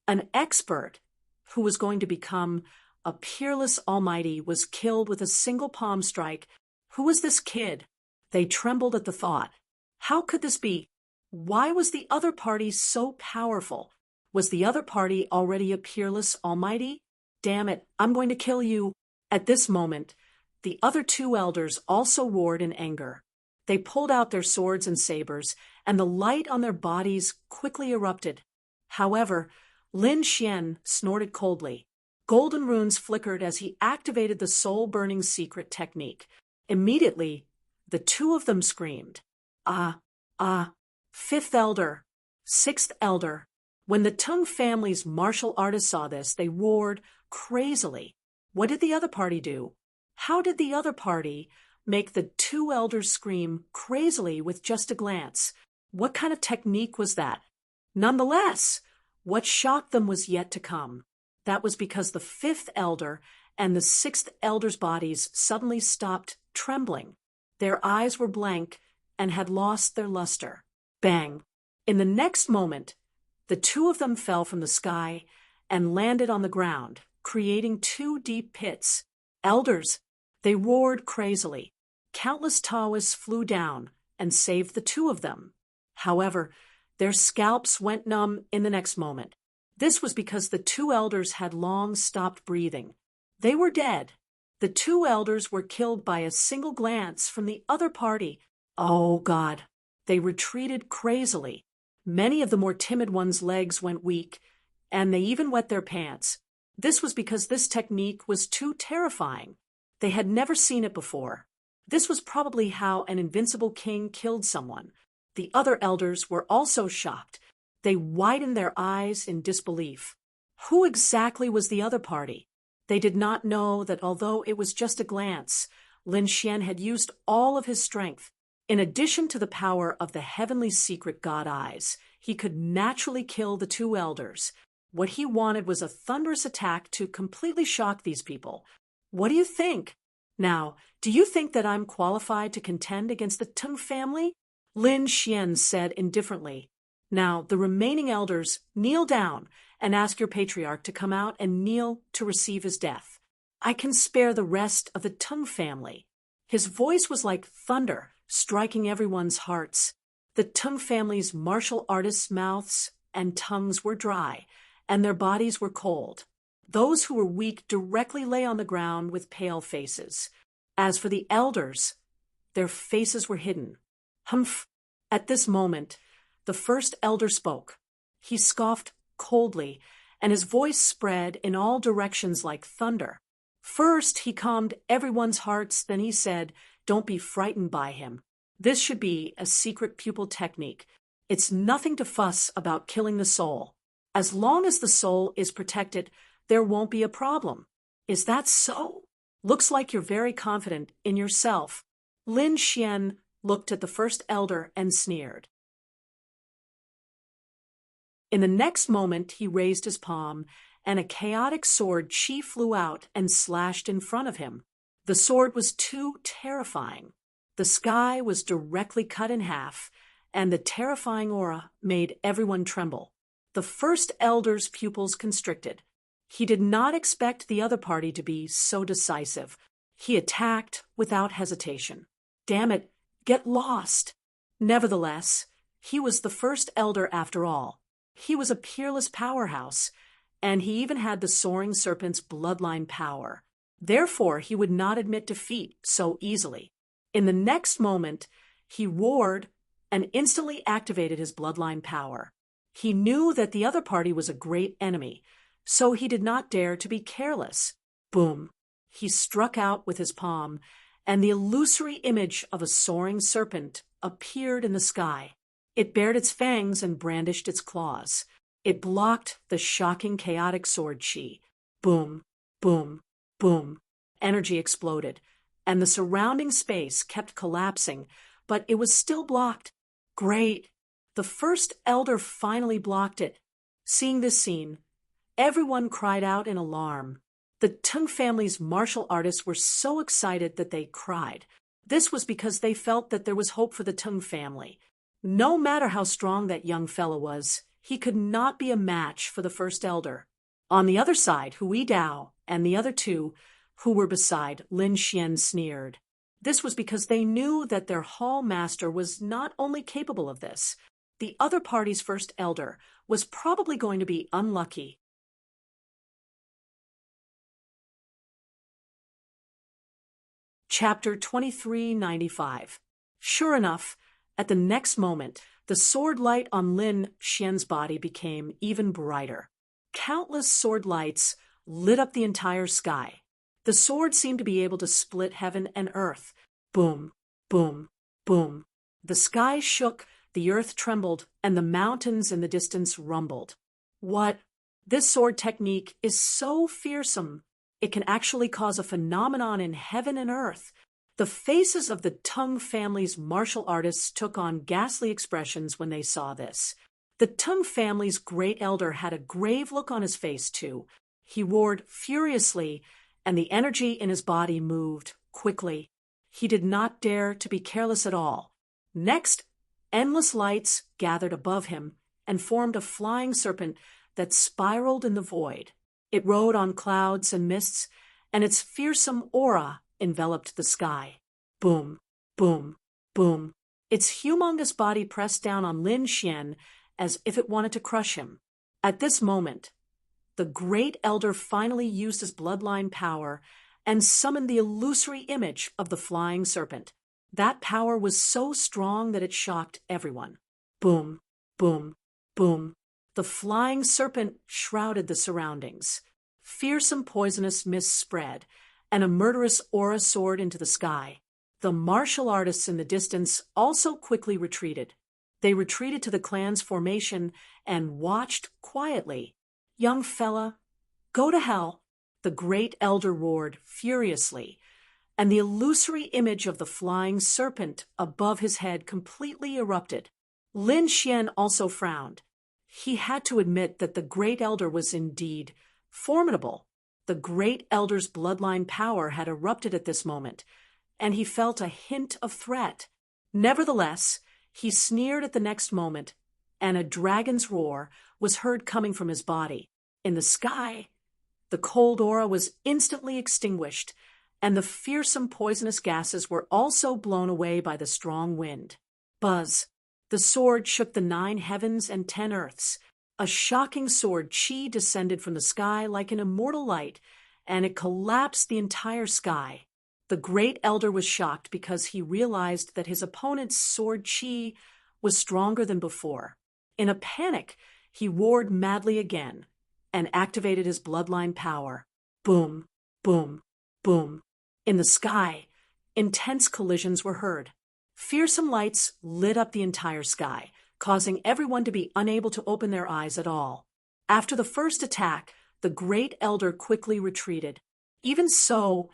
An expert who was going to become a peerless almighty was killed with a single palm strike. Who was this kid? They trembled at the thought. How could this be? Why was the other party so powerful? Was the other party already a peerless almighty? Damn it, I'm going to kill you. At this moment, the other two elders also roared in anger. They pulled out their swords and sabers, and the light on their bodies quickly erupted. However, Lin Xian snorted coldly. Golden runes flickered as he activated the soul-burning secret technique. Immediately, the two of them screamed, "Ah, ah, fifth elder, sixth elder." When the Tung family's martial artists saw this, they roared crazily. What did the other party do? How did the other party make the two elders scream crazily with just a glance? What kind of technique was that? Nonetheless, what shocked them was yet to come. That was because the fifth elder and the sixth elder's bodies suddenly stopped trembling. Their eyes were blank and had lost their luster. Bang! In the next moment, the two of them fell from the sky and landed on the ground, creating two deep pits. Elders! They roared crazily. Countless Taoists flew down and saved the two of them. However, their scalps went numb in the next moment. This was because the two elders had long stopped breathing. They were dead. The two elders were killed by a single glance from the other party. Oh, God! They retreated crazily. Many of the more timid ones' legs went weak, and they even wet their pants. This was because this technique was too terrifying. They had never seen it before. This was probably how an invincible king killed someone. The other elders were also shocked. They widened their eyes in disbelief. Who exactly was the other party? They did not know that although it was just a glance, Lin Xian had used all of his strength. In addition to the power of the heavenly secret god eyes, he could naturally kill the two elders. What he wanted was a thunderous attack to completely shock these people. What do you think? Now, do you think that I'm qualified to contend against the Tung family? Lin Xian said indifferently. Now, the remaining elders, kneel down and ask your patriarch to come out and kneel to receive his death. I can spare the rest of the Tung family. His voice was like thunder, striking everyone's hearts. The Tung family's martial artists' mouths and tongues were dry, and their bodies were cold. Those who were weak directly lay on the ground with pale faces. As for the elders, their faces were hidden. Humph! At this moment, the first elder spoke. He scoffed coldly, and his voice spread in all directions like thunder. First, he calmed everyone's hearts, then he said, "Don't be frightened by him. This should be a secret pupil technique. It's nothing to fuss about killing the soul. As long as the soul is protected, there won't be a problem." Is that so? Looks like you're very confident in yourself. Lin Xian looked at the first elder and sneered. In the next moment, he raised his palm, and a chaotic sword chi flew out and slashed in front of him. The sword was too terrifying. The sky was directly cut in half, and the terrifying aura made everyone tremble. The first elder's pupils constricted. He did not expect the other party to be so decisive. He attacked without hesitation. Damn it, get lost! Nevertheless, he was the first elder after all. He was a peerless powerhouse, and he even had the soaring serpent's bloodline power. Therefore, he would not admit defeat so easily. In the next moment, he roared and instantly activated his bloodline power. He knew that the other party was a great enemy, so he did not dare to be careless. Boom! He struck out with his palm, and the illusory image of a soaring serpent appeared in the sky. It bared its fangs and brandished its claws. It blocked the shocking chaotic sword chi. Boom, boom, boom. Energy exploded, and the surrounding space kept collapsing, but it was still blocked. Great! The first elder finally blocked it. Seeing this scene, everyone cried out in alarm. The Tung family's martial artists were so excited that they cried. This was because they felt that there was hope for the Tung family. No matter how strong that young fellow was, he could not be a match for the first elder. On the other side, Hui Dao and the other two who were beside Lin Xian sneered. This was because they knew that their hall master was not only capable of this. The other party's first elder was probably going to be unlucky Chapter 2395. Sure enough, at the next moment, the sword light on Lin Xian's body became even brighter. Countless sword lights lit up the entire sky. The sword seemed to be able to split heaven and earth. Boom, boom, boom. The sky shook, the earth trembled, and the mountains in the distance rumbled. What? This sword technique is so fearsome. It can actually cause a phenomenon in heaven and earth. The faces of the Tung family's martial artists took on ghastly expressions when they saw this. The Tung family's great elder had a grave look on his face, too. He roared furiously, and the energy in his body moved quickly. He did not dare to be careless at all. Next, endless lights gathered above him and formed a flying serpent that spiraled in the void. It rode on clouds and mists, and its fearsome aura enveloped the sky. Boom, boom, boom. Its humongous body pressed down on Lin Xian as if it wanted to crush him. At this moment, the great elder finally used his bloodline power and summoned the illusory image of the flying serpent. That power was so strong that it shocked everyone. Boom, boom, boom. The flying serpent shrouded the surroundings. Fearsome poisonous mist spread, and a murderous aura soared into the sky. The martial artists in the distance also quickly retreated. They retreated to the clan's formation and watched quietly. "Young fella, go to hell," the great elder roared furiously, and the illusory image of the flying serpent above his head completely erupted. Lin Xian also frowned. He had to admit that the great elder was indeed formidable. The great elder's bloodline power had erupted at this moment, and he felt a hint of threat. Nevertheless, he sneered at the next moment, and a dragon's roar was heard coming from his body. In the sky, the cold aura was instantly extinguished, and the fearsome poisonous gases were also blown away by the strong wind. Buzz! The sword shook the 9 heavens and 10 earths. A shocking sword chi descended from the sky like an immortal light, and it collapsed the entire sky. The great elder was shocked because he realized that his opponent's sword chi was stronger than before. In a panic, he roared madly again and activated his bloodline power. Boom, boom, boom. In the sky, intense collisions were heard. Fearsome lights lit up the entire sky, causing everyone to be unable to open their eyes at all. After the first attack, the great elder quickly retreated. Even so,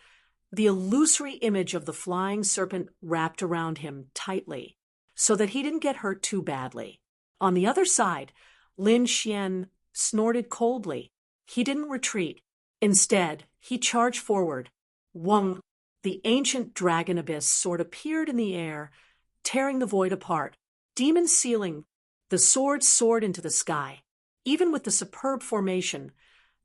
the illusory image of the flying serpent wrapped around him tightly, so that he didn't get hurt too badly. On the other side, Lin Xian snorted coldly. He didn't retreat. Instead, he charged forward. Wung! The ancient dragon abyss sword appeared in the air, tearing the void apart. Demon ceiling! The sword soared into the sky. Even with the superb formation,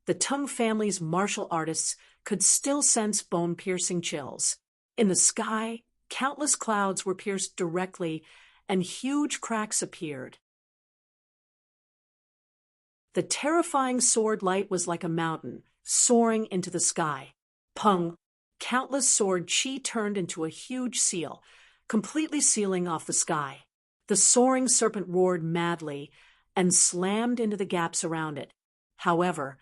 the Tung family's martial artists could still sense bone-piercing chills. In the sky, countless clouds were pierced directly, and huge cracks appeared. The terrifying sword light was like a mountain, soaring into the sky. Pung! Countless sword chi turned into a huge seal, completely sealing off the sky. The soaring serpent roared madly and slammed into the gaps around it. However,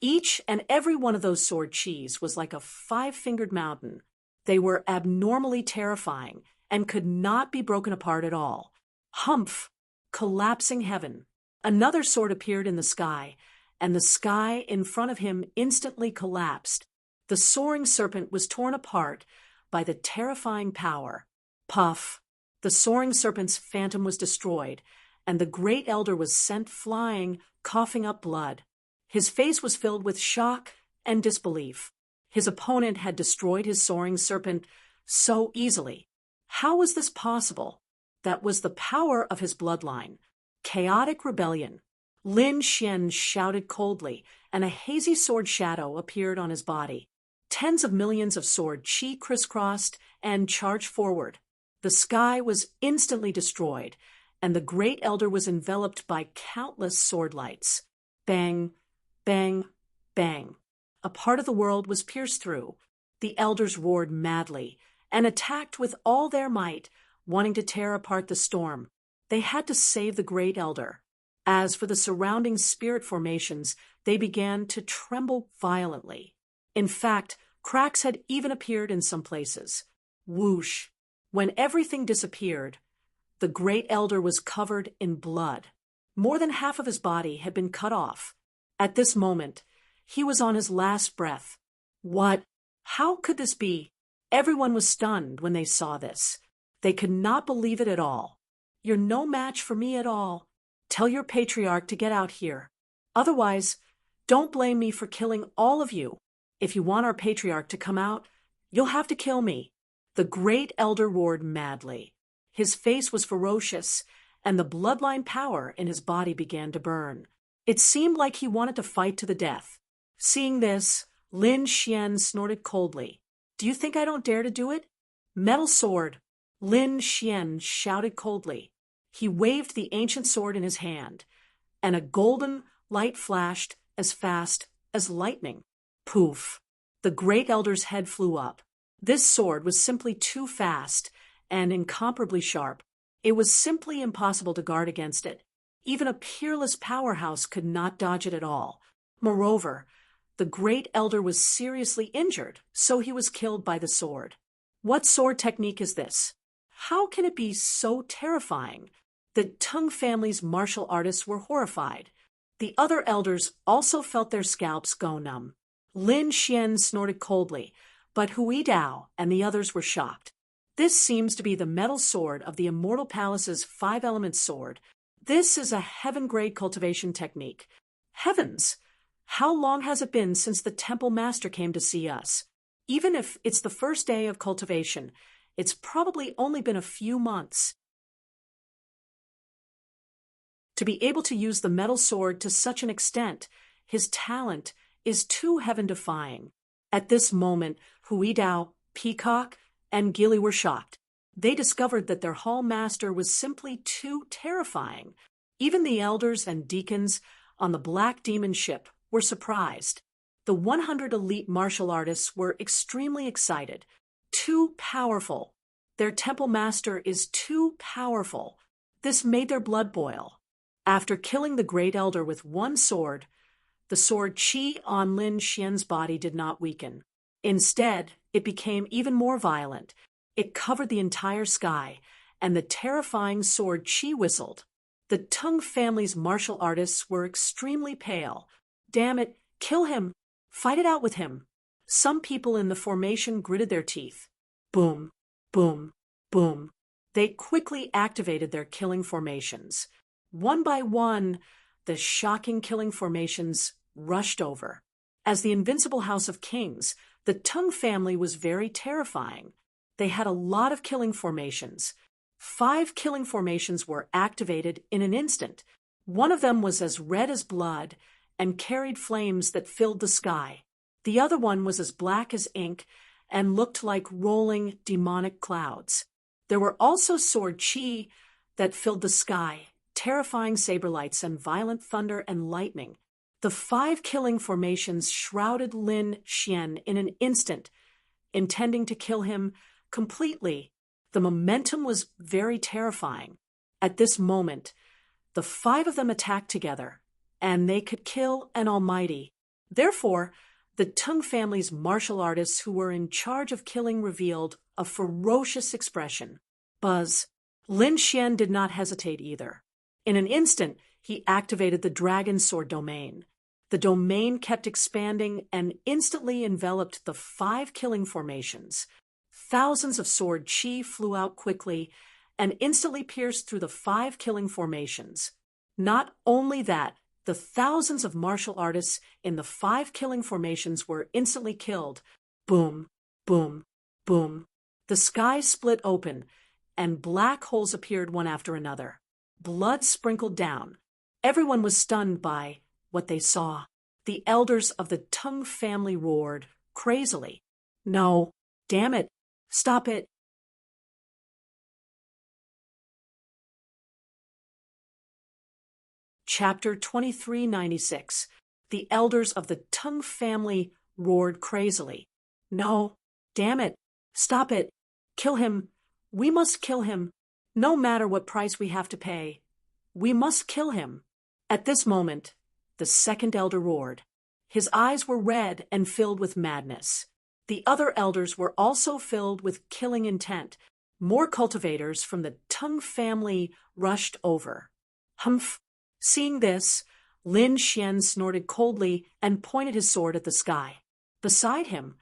each and every one of those sword chis was like a 5-fingered mountain. They were abnormally terrifying and could not be broken apart at all. Humph! Collapsing heaven. Another sword appeared in the sky, and the sky in front of him instantly collapsed. The soaring serpent was torn apart by the terrifying power. Puff! The soaring serpent's phantom was destroyed, and the great elder was sent flying, coughing up blood. His face was filled with shock and disbelief. His opponent had destroyed his soaring serpent so easily. How was this possible? That was the power of his bloodline. Chaotic rebellion. Lin Xian shouted coldly, and a hazy sword shadow appeared on his body. Tens of millions of sword chi crisscrossed and charged forward. The sky was instantly destroyed, and the great elder was enveloped by countless sword lights. Bang, bang, bang. A part of the world was pierced through. The elders roared madly, and attacked with all their might, wanting to tear apart the storm. They had to save the Great Elder. As for the surrounding spirit formations, they began to tremble violently. In fact, cracks had even appeared in some places. Whoosh! When everything disappeared, the Great Elder was covered in blood. More than half of his body had been cut off. At this moment, he was on his last breath. What? How could this be? Everyone was stunned when they saw this. They could not believe it at all. You're no match for me at all. Tell your patriarch to get out here. Otherwise, don't blame me for killing all of you. If you want our patriarch to come out, you'll have to kill me. The Great Elder roared madly. His face was ferocious, and the bloodline power in his body began to burn. It seemed like he wanted to fight to the death. Seeing this, Lin Xian snorted coldly. Do you think I don't dare to do it? Metal sword! Lin Xian shouted coldly. He waved the ancient sword in his hand, and a golden light flashed as fast as lightning. Poof! The Great Elder's head flew up. This sword was simply too fast and incomparably sharp. It was simply impossible to guard against it. Even a peerless powerhouse could not dodge it at all. Moreover, the Great Elder was seriously injured, so he was killed by the sword. What sword technique is this? How can it be so terrifying? The Tang family's martial artists were horrified. The other elders also felt their scalps go numb. Lin Xian snorted coldly, but Hui Dao and the others were shocked. This seems to be the metal sword of the Immortal Palace's five-element sword. This is a heaven-grade cultivation technique. Heavens! How long has it been since the temple master came to see us? Even if it's the first day of cultivation, it's probably only been a few months. To be able to use the metal sword to such an extent, his talent is too heaven-defying. At this moment, Hui Dao, Peacock, and Gilly were shocked. They discovered that their hall master was simply too terrifying. Even the elders and deacons on the Black Demon ship were surprised. The 100 elite martial artists were extremely excited. Too powerful. Their temple master is too powerful. This made their blood boil. After killing the Great Elder with one sword, the sword Qi on Lin Xian's body did not weaken. Instead, it became even more violent. It covered the entire sky, and the terrifying sword Qi whistled. The Tang family's martial artists were extremely pale. Damn it, kill him! Fight it out with him! Some people in the formation gritted their teeth. Boom, boom, boom. They quickly activated their killing formations. One by one, the shocking killing formations rushed over. As the invincible House of Kings, the Tang family was very terrifying. They had a lot of killing formations. 5 killing formations were activated in an instant. One of them was as red as blood and carried flames that filled the sky. The other one was as black as ink and looked like rolling demonic clouds. There were also sword Qi that filled the sky, terrifying saber lights and violent thunder and lightning. The 5 killing formations shrouded Lin Xian in an instant, intending to kill him completely. The momentum was very terrifying. At this moment, the 5 of them attacked together, and they could kill an almighty. Therefore, the Tang family's martial artists who were in charge of killing revealed a ferocious expression. Buzz. Lin Xian did not hesitate either. In an instant, he activated the Dragon Sword domain. The domain kept expanding and instantly enveloped the 5 killing formations. Thousands of sword Qi flew out quickly and instantly pierced through the 5 killing formations. Not only that, the thousands of martial artists in the 5 killing formations were instantly killed. Boom, boom, boom. The sky split open, and black holes appeared one after another. Blood sprinkled down. Everyone was stunned by what they saw. The elders of the Tang family roared crazily. No, damn it, stop it. Chapter 2396. The elders of the Tang family roared crazily. No, damn it, stop it. Kill him! We must kill him! No matter what price we have to pay. We must kill him! At this moment, the second elder roared. His eyes were red and filled with madness. The other elders were also filled with killing intent. More cultivators from the Tung family rushed over. Humph! Seeing this, Lin Xian snorted coldly and pointed his sword at the sky. Beside him,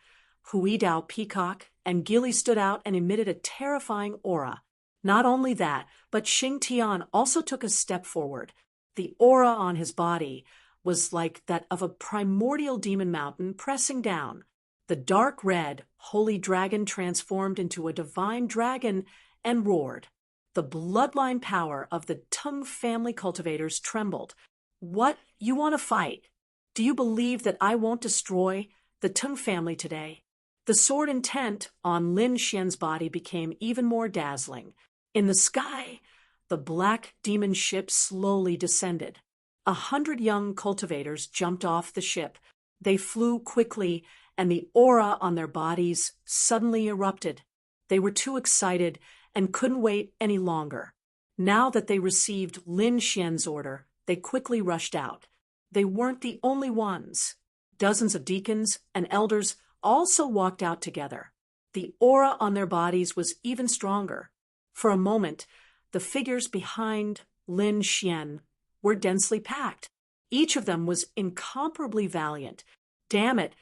Hui Dao Peacock and Gilly stood out and emitted a terrifying aura. Not only that, but Xing Tian also took a step forward. The aura on his body was like that of a primordial demon mountain pressing down. The dark red, holy dragon transformed into a divine dragon and roared. The bloodline power of the Tung family cultivators trembled. What? You want to fight? Do you believe that I won't destroy the Tung family today? The sword intent on Lin Xian's body became even more dazzling. In the sky, the black demon ship slowly descended. 100 young cultivators jumped off the ship. They flew quickly, and the aura on their bodies suddenly erupted. They were too excited and couldn't wait any longer. Now that they received Lin Xian's order, they quickly rushed out. They weren't the only ones. Dozens of deacons and elders also walked out together. The aura on their bodies was even stronger. For a moment, the figures behind Lin Xian were densely packed. Each of them was incomparably valiant. Damn it,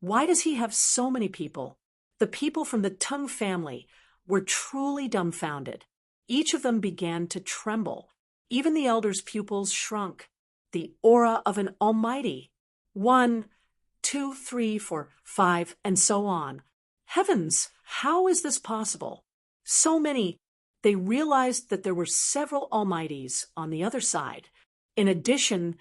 why does he have so many people? The people from the Tung family were truly dumbfounded. Each of them began to tremble. Even the elders' pupils shrunk. The aura of an almighty. 1, 2, 3, 4, 5, and so on. Heavens, how is this possible? So many. They realized that there were several almighties on the other side. In addition,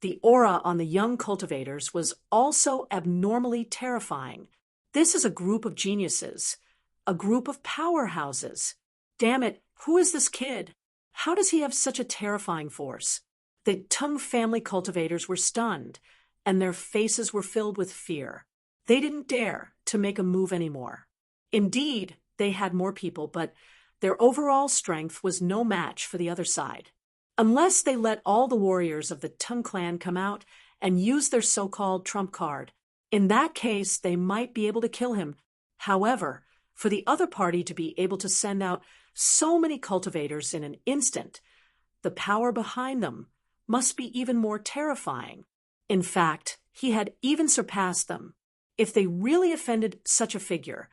the aura on the young cultivators was also abnormally terrifying. This is a group of geniuses, a group of powerhouses. Damn it, who is this kid? How does he have such a terrifying force? The Tung family cultivators were stunned, and their faces were filled with fear. They didn't dare to make a move anymore. Indeed, they had more people, but their overall strength was no match for the other side. Unless they let all the warriors of the Tung clan come out and use their so-called trump card. In that case, they might be able to kill him. However, for the other party to be able to send out so many cultivators in an instant, the power behind them must be even more terrifying. In fact, he had even surpassed them. If they really offended such a figure,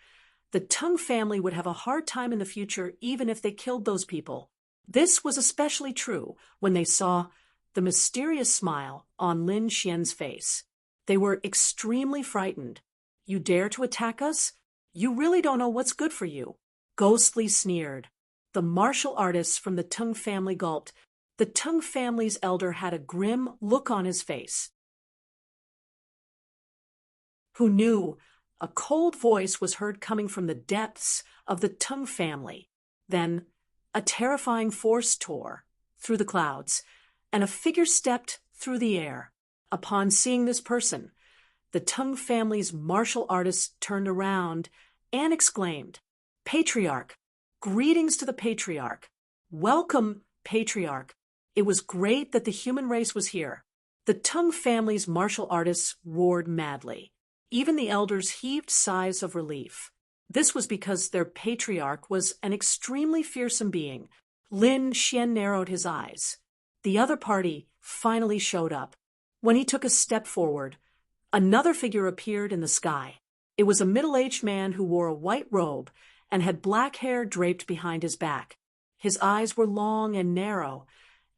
the Tung family would have a hard time in the future even if they killed those people. This was especially true when they saw the mysterious smile on Lin Xian's face. They were extremely frightened. You dare to attack us? You really don't know what's good for you. Ghostly sneered. The martial artists from the Tung family gulped. The Tung family's elder had a grim look on his face. Who knew? A cold voice was heard coming from the depths of the Tung family. Then a terrifying force tore through the clouds, and a figure stepped through the air. Upon seeing this person, the Tung family's martial artists turned around and exclaimed, "Patriarch! Greetings to the Patriarch! Welcome, Patriarch! It was great that the human race was here." The Tung family's martial artists roared madly. Even the elders heaved sighs of relief. This was because their patriarch was an extremely fearsome being. Lin Xian narrowed his eyes. The other party finally showed up. When he took a step forward, another figure appeared in the sky. It was a middle-aged man who wore a white robe and had black hair draped behind his back. His eyes were long and narrow,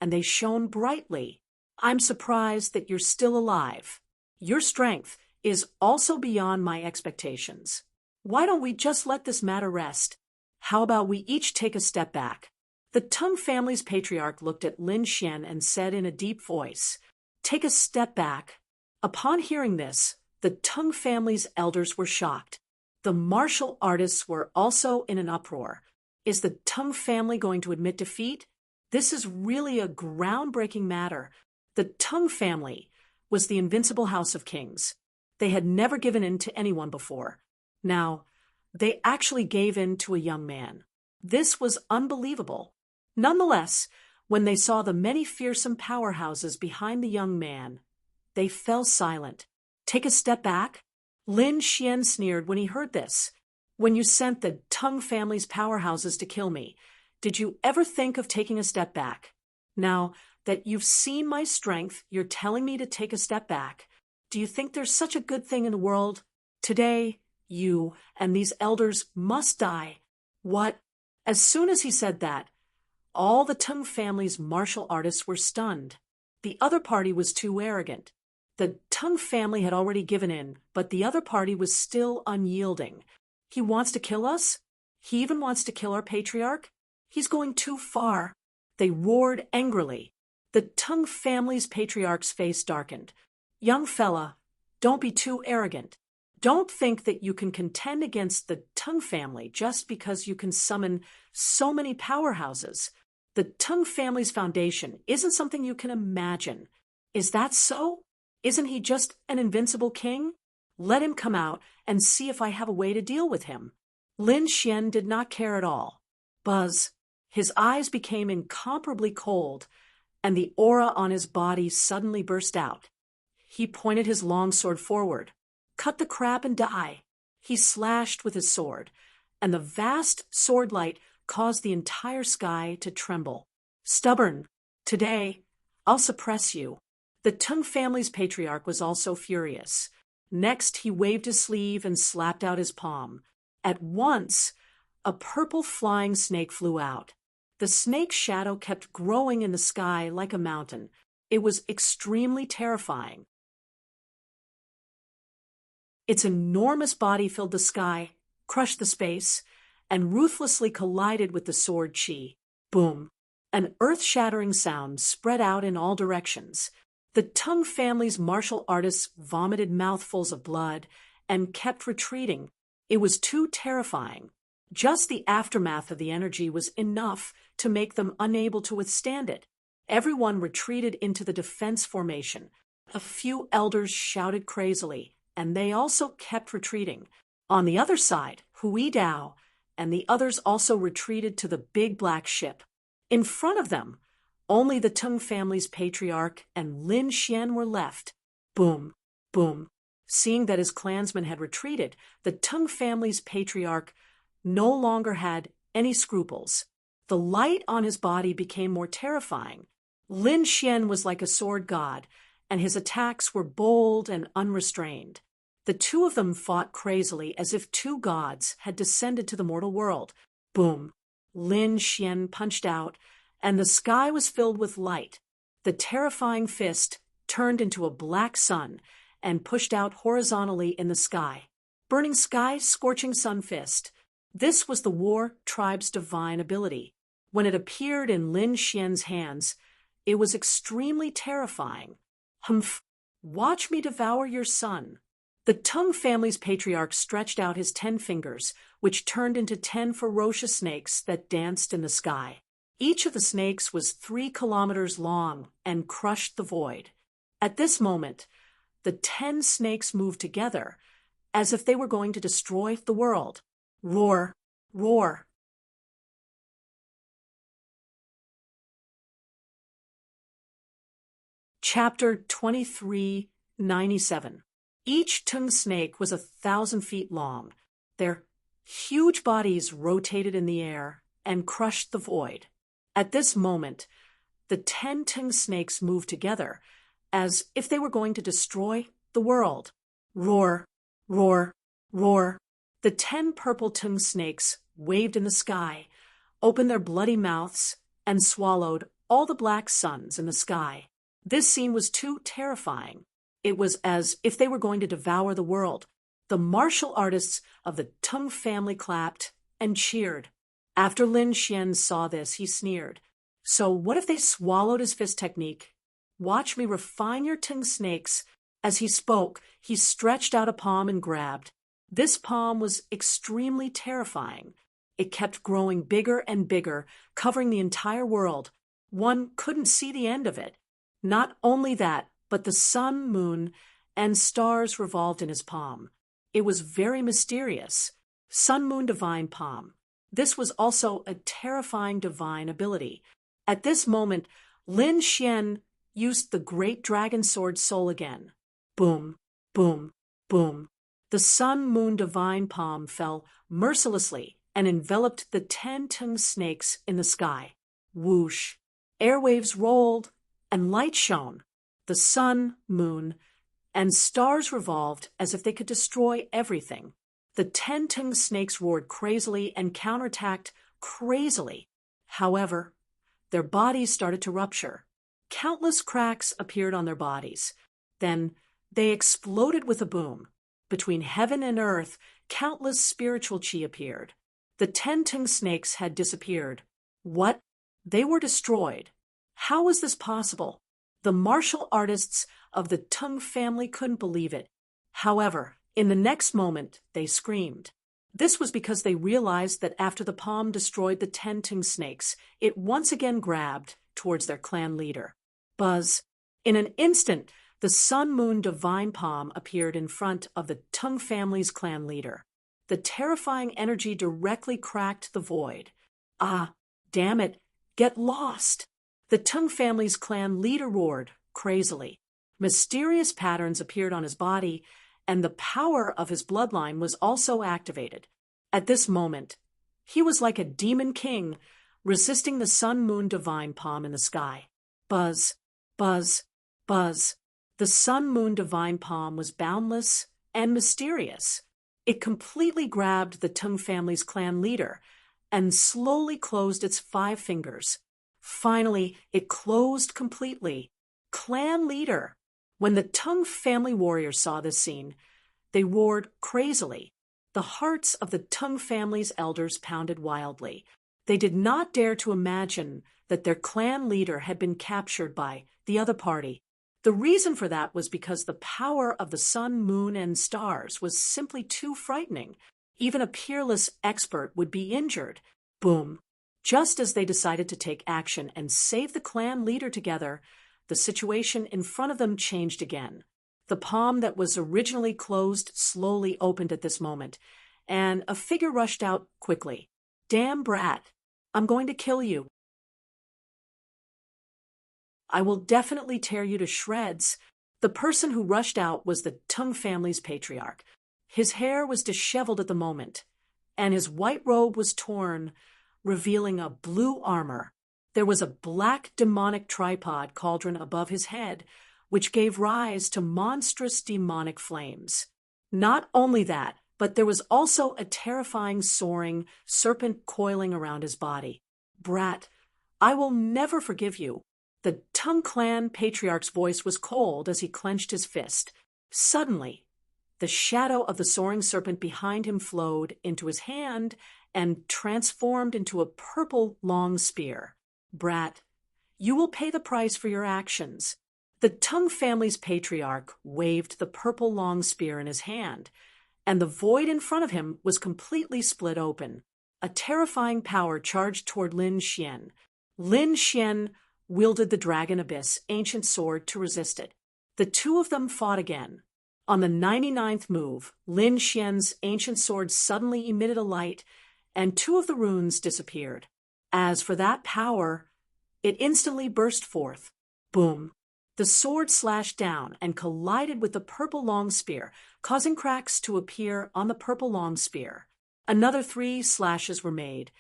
and they shone brightly. "I'm surprised that you're still alive. Your strength is also beyond my expectations. Why don't we just let this matter rest? How about we each take a step back?" The Tung family's patriarch looked at Lin Xian and said in a deep voice, "Take a step back." Upon hearing this, the Tung family's elders were shocked. The martial artists were also in an uproar. Is the Tung family going to admit defeat? This is really a groundbreaking matter. The Tung family was the invincible house of kings. They had never given in to anyone before. Now, They actually gave in to a young man. This was unbelievable. Nonetheless, when they saw the many fearsome powerhouses behind the young man, they fell silent. Take a step back? Lin Xian sneered when he heard this. When you sent the Tang family's powerhouses to kill me, did you ever think of taking a step back? Now that you've seen my strength, you're telling me to take a step back. Do you think there's such a good thing in the world? Today, you and these elders must die. What? As soon as he said that, all the Tang family's martial artists were stunned. The other party was too arrogant. The Tang family had already given in, but the other party was still unyielding. He wants to kill us? He even wants to kill our patriarch? He's going too far. They roared angrily. The Tang family's patriarch's face darkened. Young fella, don't be too arrogant. Don't think that you can contend against the Tang family just because you can summon so many powerhouses. The Tang family's foundation isn't something you can imagine. Is that so? Isn't he just an invincible king? Let him come out and see if I have a way to deal with him. Lin Xian did not care at all. Buzz. His eyes became incomparably cold, and the aura on his body suddenly burst out. He pointed his long sword forward. Cut the crap and die. He slashed with his sword, and the vast sword light caused the entire sky to tremble. Stubborn. Today, I'll suppress you. The Tang family's patriarch was also furious. Next, he waved his sleeve and slapped out his palm. At once, a purple flying snake flew out. The snake's shadow kept growing in the sky like a mountain. It was extremely terrifying. Its enormous body filled the sky, crushed the space, and ruthlessly collided with the sword Qi. Boom! An earth-shattering sound spread out in all directions. The Tang family's martial artists vomited mouthfuls of blood and kept retreating. It was too terrifying. Just the aftermath of the energy was enough to make them unable to withstand it. Everyone retreated into the defense formation. A few elders shouted crazily, and they also kept retreating. On the other side, Hui Dao and the others also retreated to the big black ship. In front of them, only the Tang family's patriarch and Lin Xian were left. Boom, boom. Seeing that his clansmen had retreated, the Tang family's patriarch no longer had any scruples. The light on his body became more terrifying. Lin Xian was like a sword god, and his attacks were bold and unrestrained. The two of them fought crazily as if two gods had descended to the mortal world. Boom. Lin Xian punched out, and the sky was filled with light. The terrifying fist turned into a black sun and pushed out horizontally in the sky. Burning sky, scorching sun fist. This was the war tribe's divine ability. When it appeared in Lin Xian's hands, it was extremely terrifying. Humph! Watch me devour your son. The Tang family's patriarch stretched out his 10 fingers, which turned into 10 ferocious snakes that danced in the sky. Each of the snakes was 3 kilometers long and crushed the void. At this moment, the 10 snakes moved together, as if they were going to destroy the world. Roar! Roar! Chapter 2397. Each Tang snake was 1,000 feet long. Their huge bodies rotated in the air and crushed the void. At this moment, the 10 Tang snakes moved together, as if they were going to destroy the world. Roar! Roar! Roar! The 10 purple Tang snakes waved in the sky, opened their bloody mouths, and swallowed all the black suns in the sky. This scene was too terrifying. It was as if they were going to devour the world. The martial artists of the Tang family clapped and cheered. After Lin Xian saw this, he sneered. So what if they swallowed his fist technique? Watch me refine your Tang snakes. As he spoke, he stretched out a palm and grabbed. This palm was extremely terrifying. It kept growing bigger and bigger, covering the entire world. One couldn't see the end of it. Not only that, but the sun, moon, and stars revolved in his palm. It was very mysterious. Sun Moon Divine Palm. This was also a terrifying divine ability. At this moment, Lin Xian used the great dragon sword soul again. Boom, boom, boom. The Sun Moon Divine Palm fell mercilessly and enveloped the 10 tongue snakes in the sky. Whoosh. Airwaves rolled, and light shone. The sun, moon, and stars revolved as if they could destroy everything. The 10 tongue snakes roared crazily and counterattacked crazily. However, their bodies started to rupture. Countless cracks appeared on their bodies. Then they exploded with a boom. Between heaven and earth, countless spiritual chi appeared. The 10 tongue snakes had disappeared. What? They were destroyed. How was this possible? The martial artists of the Tung family couldn't believe it. However, in the next moment, they screamed. This was because they realized that after the palm destroyed the 10 tongue snakes, it once again grabbed towards their clan leader. Buzz. In an instant, the Sun Moon Divine Palm appeared in front of the Tung family's clan leader. The terrifying energy directly cracked the void. Ah, damn it, get lost! The Tung family's clan leader roared crazily. Mysterious patterns appeared on his body, and the power of his bloodline was also activated. At this moment, he was like a demon king, resisting the Sun Moon Divine Palm in the sky. Buzz, buzz, buzz. The Sun Moon Divine Palm was boundless and mysterious. It completely grabbed the Tung family's clan leader and slowly closed its 5 fingers. Finally, it closed completely. Clan leader. When the Tung family warriors saw this scene, they roared crazily. The hearts of the Tung family's elders pounded wildly. They did not dare to imagine that their clan leader had been captured by the other party. The reason for that was because the power of the sun, moon, and stars was simply too frightening. Even a peerless expert would be injured. Boom. Just as they decided to take action and save the clan leader together, the situation in front of them changed again. The palm that was originally closed slowly opened at this moment, and a figure rushed out quickly. Damn brat, I'm going to kill you. I will definitely tear you to shreds. The person who rushed out was the Tung family's patriarch. His hair was disheveled at the moment, and his white robe was torn, revealing a blue armor. There was a black demonic tripod cauldron above his head, which gave rise to monstrous demonic flames. Not only that, but there was also a terrifying soaring serpent coiling around his body. Brat, I will never forgive you. The Tung clan patriarch's voice was cold as he clenched his fist. Suddenly, the shadow of the soaring serpent behind him flowed into his hand and transformed into a purple long spear. Brat, you will pay the price for your actions. The Tung family's patriarch waved the purple long spear in his hand, and the void in front of him was completely split open. A terrifying power charged toward Lin Xian. Lin Xian wielded the Dragon Abyss ancient sword to resist it. The two of them fought again. On the 99th move, Lin Xian's ancient sword suddenly emitted a light, and 2 of the runes disappeared. As for that power, it instantly burst forth. Boom. The sword slashed down and collided with the purple long spear, causing cracks to appear on the purple long spear. Another 3 slashes were made,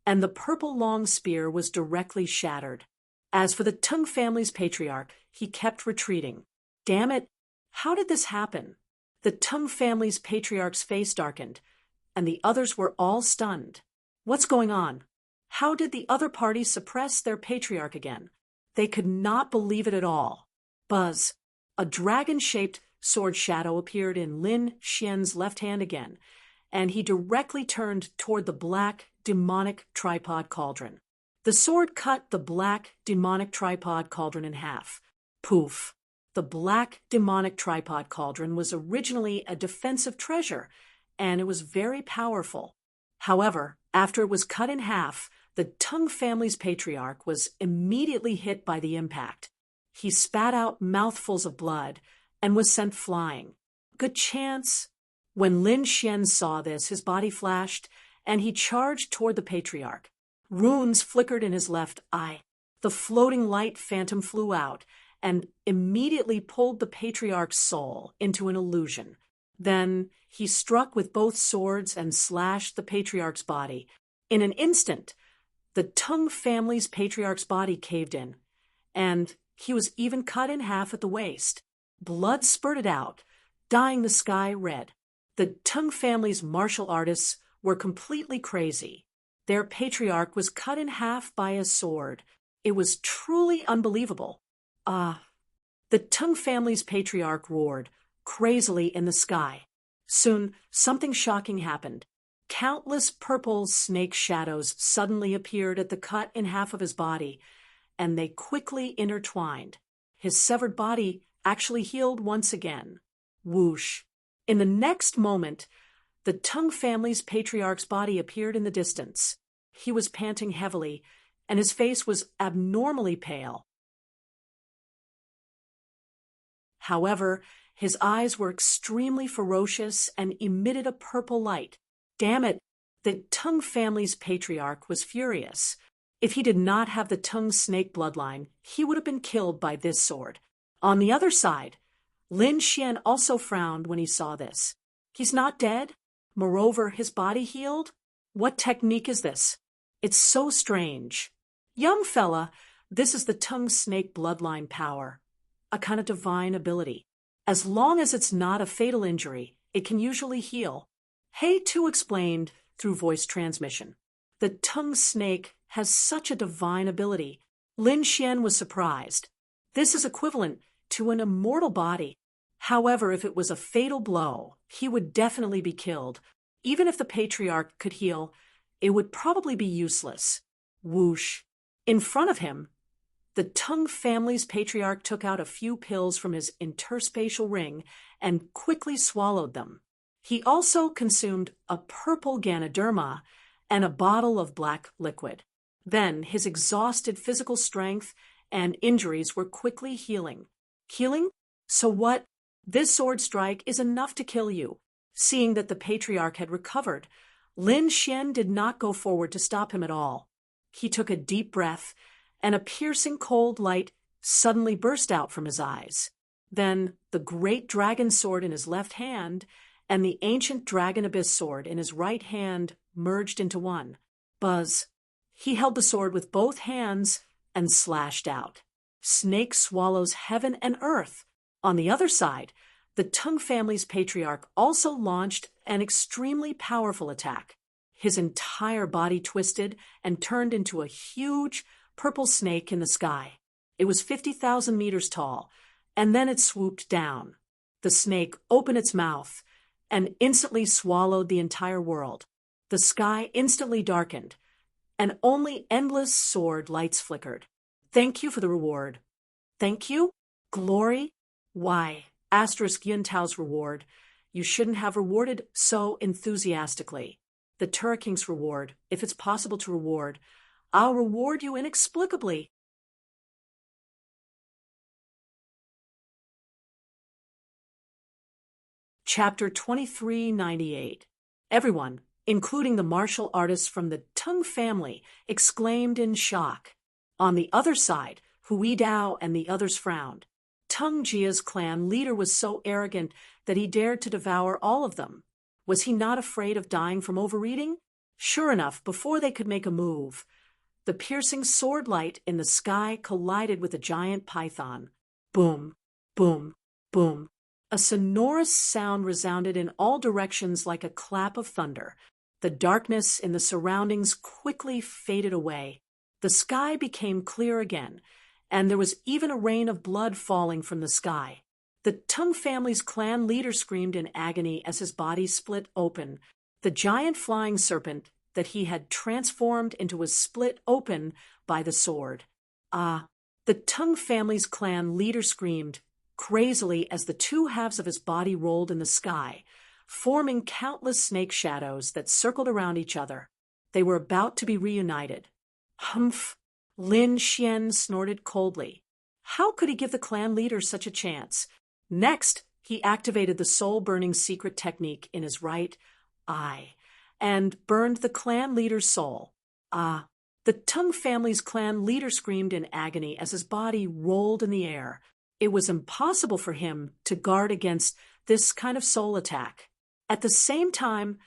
and the purple long spear was directly shattered. As for the Tung family's patriarch, he kept retreating. Damn it, how did this happen? The Tung family's patriarch's face darkened, and the others were all stunned. What's going on? How did the other party suppress their patriarch again? They could not believe it at all. Buzz. A dragon-shaped sword shadow appeared in Lin Xian's left hand again, and he directly turned toward the black, demonic tripod cauldron. The sword cut the black, demonic tripod cauldron in half. Poof. The black, demonic tripod cauldron was originally a defensive treasure, and it was very powerful. However, after it was cut in half, the Tung family's patriarch was immediately hit by the impact. He spat out mouthfuls of blood and was sent flying. Good chance When Lin Xian saw this, his body flashed, and he charged toward the patriarch. Runes flickered in his left eye. The floating light phantom flew out and immediately pulled the patriarch's soul into an illusion. Then he struck with both swords and slashed the patriarch's body. In an instant, the Teng family's patriarch's body caved in, and he was even cut in half at the waist. Blood spurted out, dyeing the sky red. The Teng family's martial artists were completely crazy. Their patriarch was cut in half by a sword. It was truly unbelievable. The Teng family's patriarch roared, crazily in the sky. Soon, something shocking happened. Countless purple snake shadows suddenly appeared at the cut in half of his body, and they quickly intertwined. His severed body actually healed once again. Whoosh! In the next moment, the Teng family's patriarch's body appeared in the distance. He was panting heavily, and his face was abnormally pale. However, his eyes were extremely ferocious and emitted a purple light. Damn it, the Teng family's patriarch was furious. If he did not have the Teng snake bloodline, he would have been killed by this sword. On the other side, Lin Xian also frowned when he saw this. He's not dead? Moreover, his body healed? What technique is this? It's so strange. Young fella, this is the Teng snake bloodline power. A kind of divine ability. As long as it's not a fatal injury, it can usually heal. He Tu explained through voice transmission. The Teng snake has such a divine ability. Lin Xian was surprised. This is equivalent to an immortal body. However, if it was a fatal blow, he would definitely be killed. Even if the patriarch could heal, it would probably be useless. Whoosh! In front of him, the Teng family's patriarch took out a few pills from his interspatial ring and quickly swallowed them. He also consumed a purple Ganoderma and a bottle of black liquid. Then his exhausted physical strength and injuries were quickly healing. Healing? So what? This sword strike is enough to kill you. Seeing that the patriarch had recovered, Lin Xian did not go forward to stop him at all. He took a deep breath, and a piercing cold light suddenly burst out from his eyes. Then the great dragon sword in his left hand and the ancient dragon abyss sword in his right hand merged into one. Buzz. He held the sword with both hands and slashed out. Snake swallows heaven and earth. On the other side, the Teng family's patriarch also launched an extremely powerful attack. His entire body twisted and turned into a huge purple snake in the sky. It was 50,000 meters tall, and then it swooped down. The snake opened its mouth and instantly swallowed the entire world. The sky instantly darkened, and only endless sword lights flickered. Thank you for the reward. Thank you? Glory? Why, asterisk Yuntao's reward. You shouldn't have rewarded so enthusiastically. The Turaking's reward, if it's possible to reward, I'll reward you inexplicably. Chapter 2398. Everyone, including the martial artists from the Teng family, exclaimed in shock. On the other side, Hui Dao and the others frowned. Teng Jia's clan leader was so arrogant that he dared to devour all of them. Was he not afraid of dying from overeating? Sure enough, before they could make a move, the piercing sword light in the sky collided with a giant python. Boom, boom, boom. A sonorous sound resounded in all directions like a clap of thunder. The darkness in the surroundings quickly faded away. The sky became clear again, and there was even a rain of blood falling from the sky. The Teng family's clan leader screamed in agony as his body split open. The giant flying serpent that he had transformed into was split open by the sword. The Teng family's clan leader screamed crazily as the two halves of his body rolled in the sky, forming countless snake shadows that circled around each other. They were about to be reunited. Humph! Lin Xian snorted coldly. How could he give the clan leader such a chance? Next, he activated the soul-burning secret technique in his right eye and burned the clan leader's soul. Ah! The Tung family's clan leader screamed in agony as his body rolled in the air. It was impossible for him to guard against this kind of soul attack. At the same time,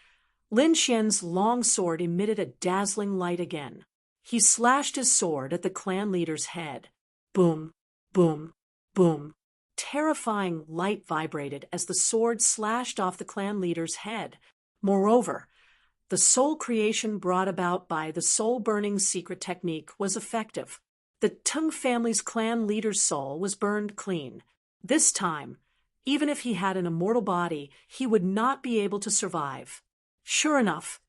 Lin Xian's long sword emitted a dazzling light again. He slashed his sword at the clan leader's head. Boom, boom, boom. Terrifying light vibrated as the sword slashed off the clan leader's head. Moreover, the soul creation brought about by the soul-burning secret technique was effective. The Tung family's clan leader's soul was burned clean. This time, even if he had an immortal body, he would not be able to survive. Sure enough,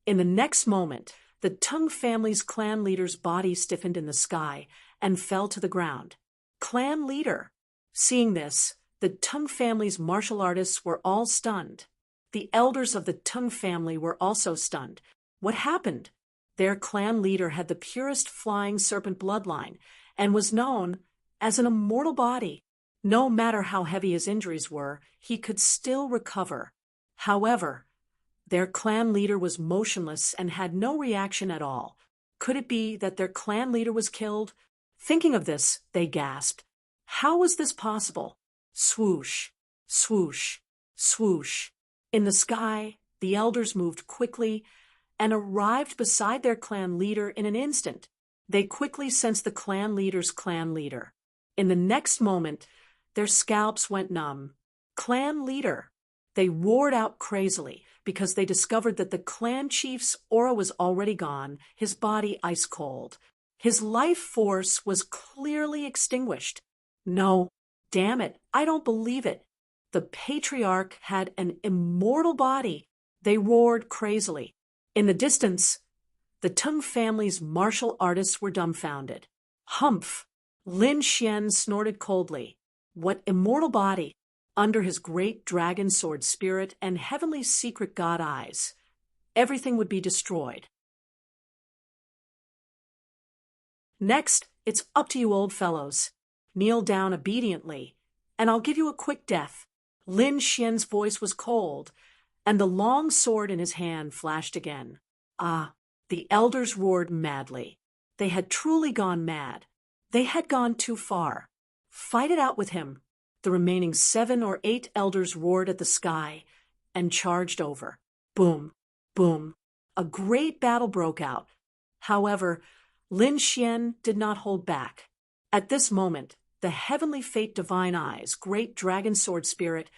in the next moment, the Tung family's clan leader's body stiffened in the sky and fell to the ground. Clan leader! Seeing this, the Tung family's martial artists were all stunned. The elders of the Tung family were also stunned. What happened? Their clan leader had the purest flying serpent bloodline and was known as an immortal body. No matter how heavy his injuries were, he could still recover. However, their clan leader was motionless and had no reaction at all. Could it be that their clan leader was killed? Thinking of this, they gasped. How was this possible? Swoosh, swoosh, swoosh. In the sky, the elders moved quickly and arrived beside their clan leader in an instant. They quickly sensed the clan leader's clan leader. In the next moment, their scalps went numb. Clan leader! They roared out crazily because they discovered that the clan chief's aura was already gone, his body ice cold. His life force was clearly extinguished. No, damn it, I don't believe it. The patriarch had an immortal body. They roared crazily. In the distance, the Tung family's martial artists were dumbfounded. Humph! Lin Xian snorted coldly. What immortal body! Under his great dragon sword spirit and heavenly secret god eyes, everything would be destroyed. Next, it's up to you old fellows. Kneel down obediently, and I'll give you a quick death. Lin Xian's voice was cold, and the long sword in his hand flashed again. Ah, the elders roared madly. They had truly gone mad. They had gone too far. Fight it out with him. The remaining 7 or 8 elders roared at the sky and charged over. Boom, boom. A great battle broke out. However, Lin Xian did not hold back. At this moment, the heavenly fate divine eyes, great dragon sword spirit,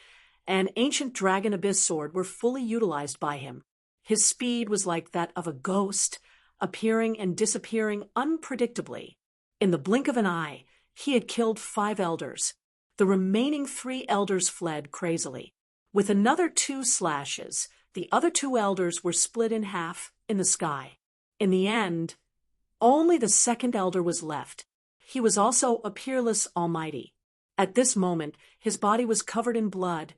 and ancient dragon abyss sword were fully utilized by him. His speed was like that of a ghost, appearing and disappearing unpredictably. In the blink of an eye, he had killed 5 elders. The remaining 3 elders fled crazily. With another 2 slashes, the other 2 elders were split in half in the sky. In the end, only the 2nd elder was left. He was also a peerless almighty. At this moment, his body was covered in blood,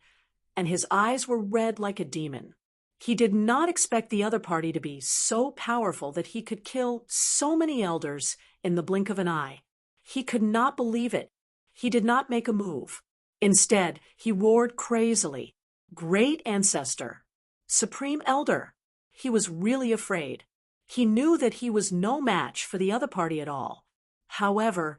and his eyes were red like a demon. He did not expect the other party to be so powerful that he could kill so many elders in the blink of an eye. He could not believe it. He did not make a move. Instead, he roared crazily, "Great ancestor! Supreme elder!" He was really afraid. He knew that he was no match for the other party at all. However,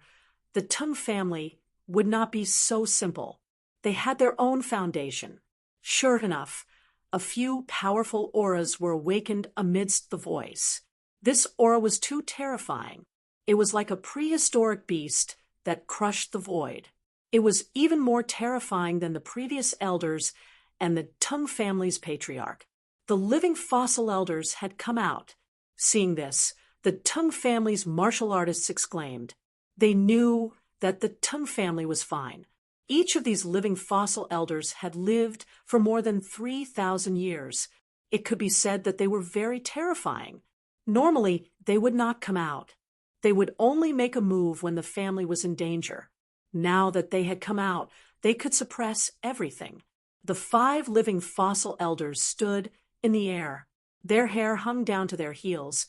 the Tung family would not be so simple. They had their own foundation. Sure enough, a few powerful auras were awakened amidst the voice. This aura was too terrifying. It was like a prehistoric beast that crushed the void. It was even more terrifying than the previous elders and the Tung family's patriarch. The living fossil elders had come out. Seeing this, the Tung family's martial artists exclaimed. They knew that the Tung family was fine. Each of these living fossil elders had lived for more than 3,000 years. It could be said that they were very terrifying. Normally, they would not come out. They would only make a move when the family was in danger. Now that they had come out, they could suppress everything. The 5 living fossil elders stood in the air. Their hair hung down to their heels,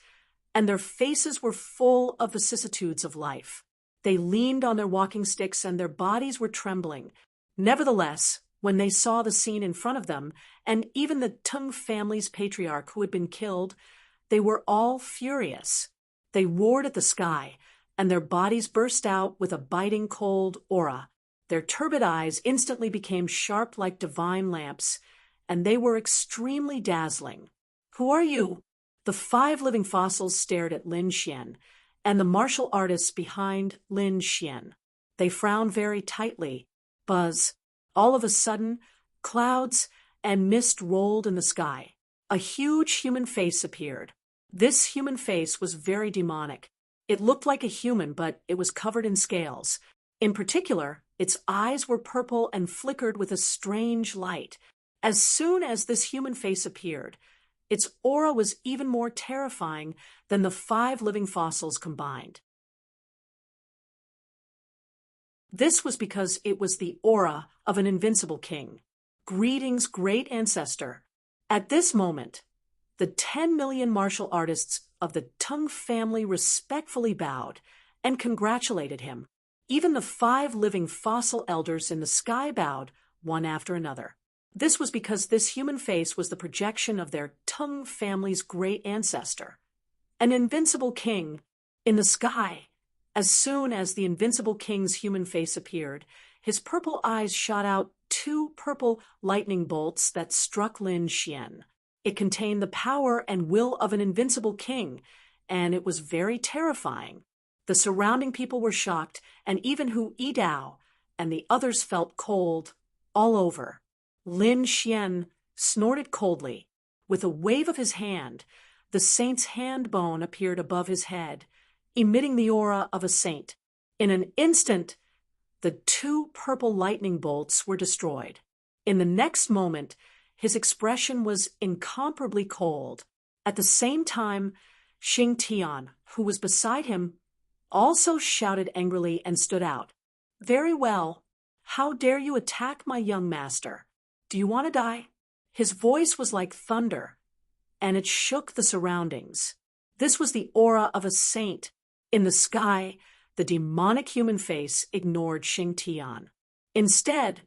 and their faces were full of vicissitudes of life. They leaned on their walking sticks, and their bodies were trembling. Nevertheless, When they saw the scene in front of them, and even the Tung family's patriarch who had been killed, they were all furious. They roared at the sky, and their bodies burst out with a biting cold aura. Their turbid eyes instantly became sharp like divine lamps, and they were extremely dazzling. "Who are you?" The 5 living fossils stared at Lin Xian and the martial artists behind Lin Xian. They frowned very tightly. Buzz. All of a sudden, clouds and mist rolled in the sky. A huge human face appeared. This human face was very demonic. It looked like a human, but it was covered in scales. In particular, its eyes were purple and flickered with a strange light. As soon as this human face appeared, its aura was even more terrifying than the 5 living fossils combined. This was because it was the aura of an invincible king. Greetings, great ancestor. At this moment, the 10 million martial artists of the Tung family respectfully bowed and congratulated him. Even the 5 living fossil elders in the sky bowed, one after another. This was because this human face was the projection of their Tung family's great ancestor, an invincible king in the sky. As soon as the invincible king's human face appeared, his purple eyes shot out 2 purple lightning bolts that struck Lin Xian. It contained the power and will of an invincible king, and it was very terrifying. The surrounding people were shocked, and even Hu Yidao and the others felt cold all over. Lin Xian snorted coldly. With a wave of his hand, the saint's hand bone appeared above his head, emitting the aura of a saint. In an instant, the 2 purple lightning bolts were destroyed. In the next moment, his expression was incomparably cold. At the same time, Xing Tian, who was beside him, also shouted angrily and stood out. "Very well. How dare you attack my young master? Do you want to die?" His voice was like thunder, and it shook the surroundings. This was the aura of a saint. In the sky, the demonic human face ignored Xing Tian. Instead,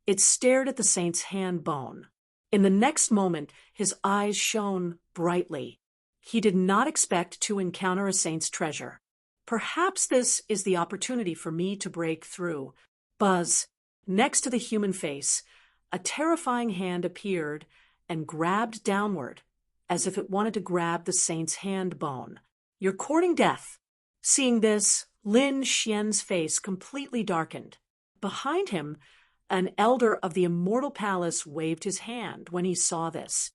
it stared at the saint's hand bone. In the next moment, his eyes shone brightly. He did not expect to encounter a saint's treasure. Perhaps this is the opportunity for me to break through. Buzz. Next to the human face, a terrifying hand appeared and grabbed downward, as if it wanted to grab the saint's hand bone. "You're courting death." Seeing this, Lin Xian's face completely darkened. Behind him, an elder of the immortal palace waved his hand when he saw this.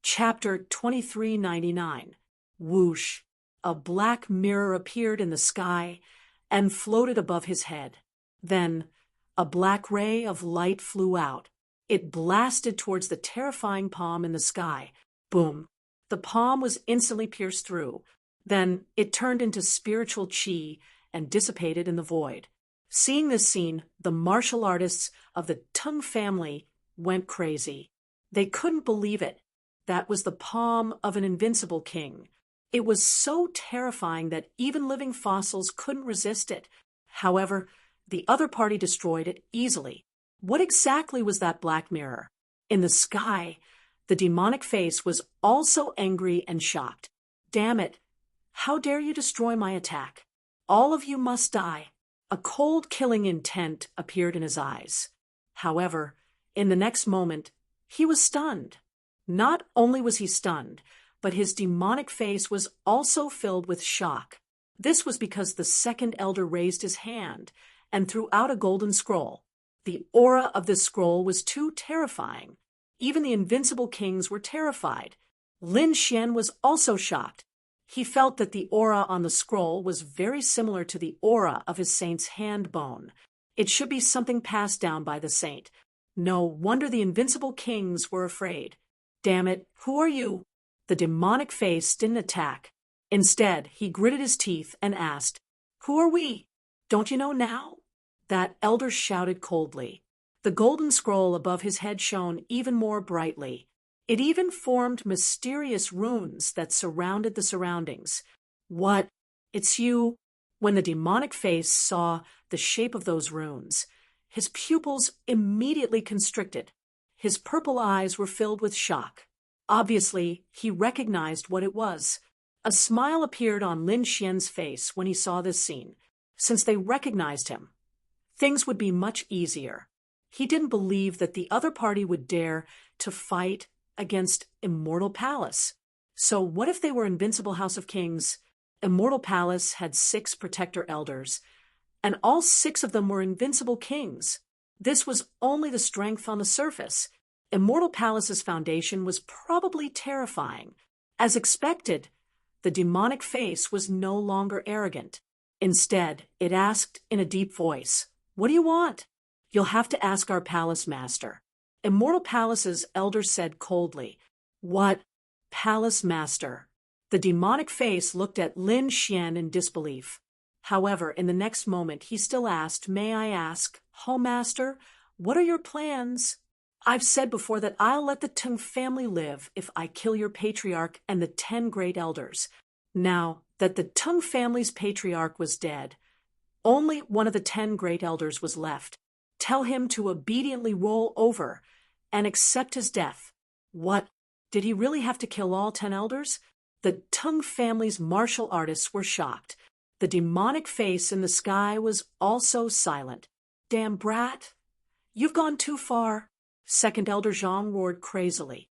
Chapter 2399. Whoosh! A black mirror appeared in the sky and floated above his head. Then, a black ray of light flew out. It blasted towards the terrifying palm in the sky. Boom! The palm was instantly pierced through. Then it turned into spiritual qi and dissipated in the void. Seeing this scene, the martial artists of the Tung family went crazy. They couldn't believe it. That was the palm of an invincible king. It was so terrifying that even living fossils couldn't resist it. However, the other party destroyed it easily. What exactly was that black mirror? In the sky, the demonic face was also angry and shocked. "Damn it! How dare you destroy my attack? All of you must die." A cold killing intent appeared in his eyes. However, in the next moment, he was stunned. Not only was he stunned, but his demonic face was also filled with shock. This was because the second elder raised his hand and threw out a golden scroll. The aura of this scroll was too terrifying. Even the invincible kings were terrified. Lin Xian was also shocked. He felt that the aura on the scroll was very similar to the aura of his saint's hand bone. It should be something passed down by the saint. No wonder the invincible kings were afraid. "Damn it, who are you?" The demonic face didn't attack. Instead, he gritted his teeth and asked, "Who are we? Don't you know now?" That elder shouted coldly. The golden scroll above his head shone even more brightly. It even formed mysterious runes that surrounded the surroundings. "What? It's you? When the demonic face saw the shape of those runes, his pupils immediately constricted. His purple eyes were filled with shock. Obviously, he recognized what it was. A smile appeared on Lin Xian's face when he saw this scene. Since they recognized him, things would be much easier. He didn't believe that the other party would dare to fight against Immortal Palace. So what if they were Invincible House of Kings? Immortal Palace had 6 protector elders, and all 6 of them were invincible kings. This was only the strength on the surface. Immortal Palace's foundation was probably terrifying. As expected, the demonic face was no longer arrogant. Instead, it asked in a deep voice, "What do you want?" "You'll have to ask our palace master." Immortal Palace's elder said coldly. "What? Palace master?" The demonic face looked at Lin Xian in disbelief. However, in the next moment, he still asked, "May I ask, Hall Master, what are your plans?" "I've said before that I'll let the Teng family live if I kill your patriarch and the 10 great elders." Now that the Teng family's patriarch was dead, only one of the 10 great elders was left. Tell him to obediently roll over and accept his death. What? Did he really have to kill all 10 elders? The Teng family's martial artists were shocked. The demonic face in the sky was also silent. "Damn brat! You've gone too far," Second Elder Zhang roared crazily.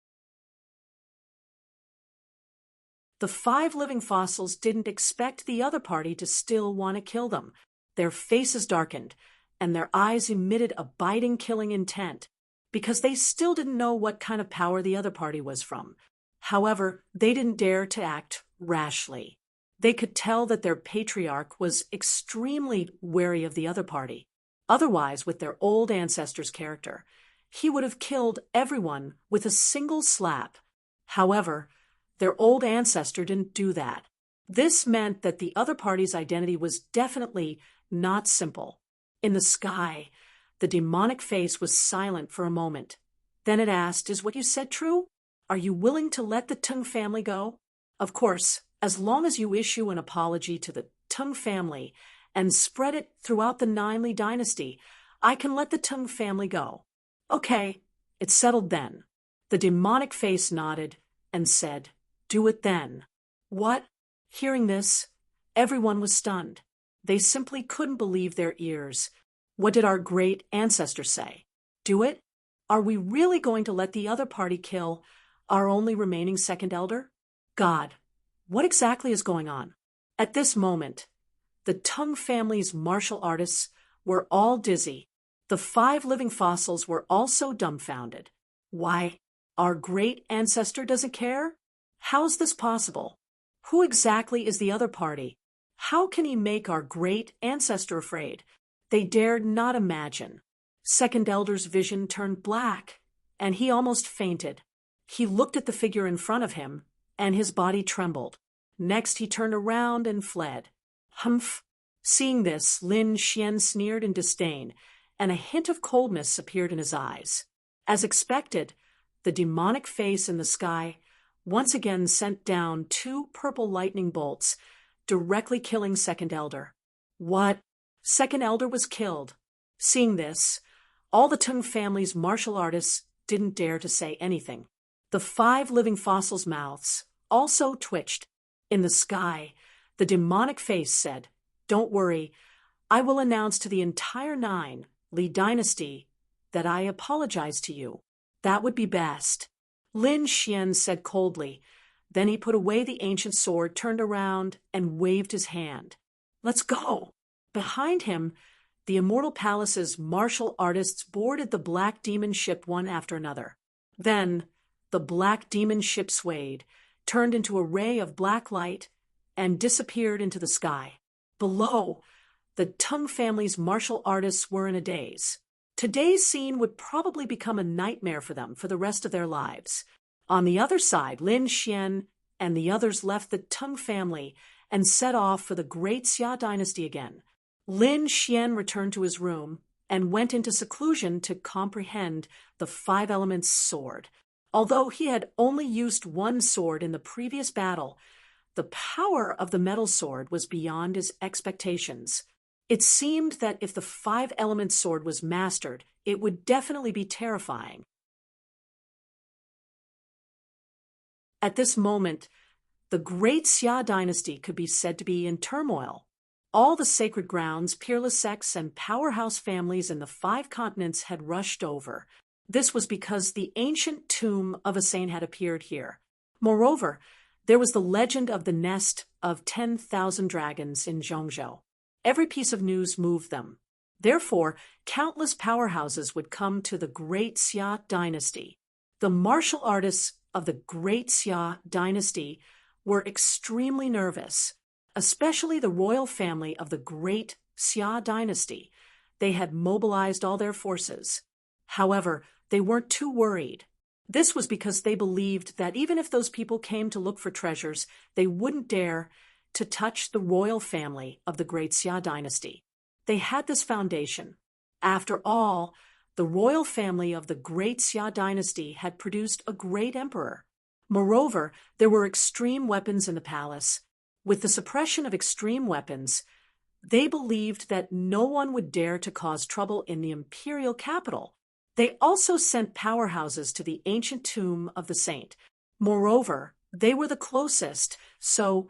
The 5 living fossils didn't expect the other party to still want to kill them. Their faces darkened, and their eyes emitted a biting killing intent, because they still didn't know what kind of power the other party was from. However, they didn't dare to act rashly. They could tell that their patriarch was extremely wary of the other party. Otherwise, with their old ancestor's character, he would have killed everyone with a single slap. However, their old ancestor didn't do that. This meant that the other party's identity was definitely not simple. In the sky, the demonic face was silent for a moment. Then it asked, "Is what you said true? Are you willing to let the Teng family go?" "Of course, as long as you issue an apology to the Teng family and spread it throughout the Ninely dynasty, I can let the Teng family go." "Okay, it's settled then." The demonic face nodded and said, "Do it then." What? Hearing this, everyone was stunned. They simply couldn't believe their ears. What did our great ancestor say? Do it? Are we really going to let the other party kill our only remaining second elder? God, what exactly is going on? At this moment, the Teng family's martial artists were all dizzy. The 5 living fossils were also dumbfounded. Why, our great ancestor doesn't care? How's this possible? Who exactly is the other party? How can he make our great ancestor afraid? They dared not imagine. Second Elder's vision turned black, and he almost fainted. He looked at the figure in front of him, and his body trembled. Next he turned around and fled. Humph! Seeing this, Lin Xian sneered in disdain, and a hint of coldness appeared in his eyes. As expected, the demonic face in the sky once again sent down 2 purple lightning bolts, directly killing Second Elder. What? Second Elder was killed. Seeing this, all the Teng family's martial artists didn't dare to say anything. The 5 living fossils' mouths also twitched. In the sky, the demonic face said, "Don't worry, I will announce to the entire Li dynasty that I apologize to you. That would be best." Lin Xian said coldly. Then he put away the ancient sword, turned around, and waved his hand. "Let's go." Behind him, the Immortal Palace's martial artists boarded the black demon ship one after another. Then the black demon ship swayed, turned into a ray of black light, and disappeared into the sky. Below, the Teng family's martial artists were in a daze. Today's scene would probably become a nightmare for them for the rest of their lives. On the other side, Lin Xian and the others left the Teng family and set off for the great Xia dynasty again. Lin Xian returned to his room and went into seclusion to comprehend the 5 elements sword. Although he had only used one sword in the previous battle, The power of the metal sword was beyond his expectations. It seemed that if the five-element sword was mastered, it would definitely be terrifying. At this moment, the great Xia dynasty could be said to be in turmoil. All the sacred grounds, peerless sects, and powerhouse families in the 5 continents had rushed over. This was because the ancient tomb of a saint had appeared here. Moreover, there was the legend of the nest of 10,000 dragons in Zhongzhou. Every piece of news moved them. Therefore, countless powerhouses would come to the great Xia dynasty. The martial artists of the great Xia dynasty were extremely nervous, especially the royal family of the great Xia dynasty. They had mobilized all their forces. However, they weren't too worried. This was because they believed that even if those people came to look for treasures, they wouldn't dare to touch the royal family of the great Xia dynasty. They had this foundation. After all, the royal family of the great Xia dynasty had produced a great emperor. Moreover, there were extreme weapons in the palace. With the suppression of extreme weapons, they believed that no one would dare to cause trouble in the imperial capital. They also sent powerhouses to the ancient tomb of the saint. Moreover, they were the closest, so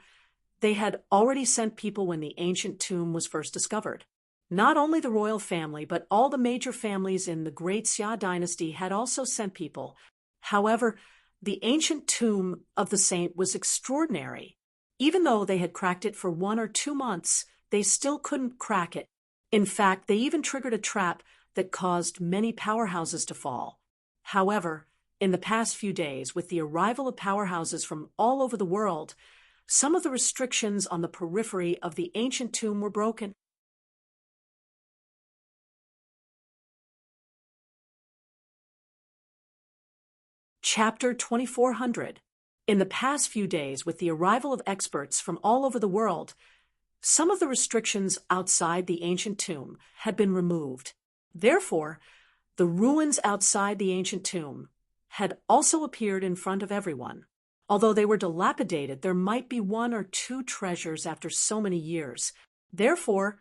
they had already sent people when the ancient tomb was first discovered. Not only the royal family, but all the major families in the great Xia dynasty had also sent people. However, the ancient tomb of the saint was extraordinary. Even though they had cracked it for 1 or 2 months, they still couldn't crack it. In fact, they even triggered a trap that caused many powerhouses to fall. However, in the past few days, with the arrival of powerhouses from all over the world, some of the restrictions on the periphery of the ancient tomb were broken. Chapter 2400. In the past few days, with the arrival of experts from all over the world, some of the restrictions outside the ancient tomb had been removed. Therefore, the ruins outside the ancient tomb had also appeared in front of everyone. Although they were dilapidated, there might be 1 or 2 treasures after so many years. Therefore,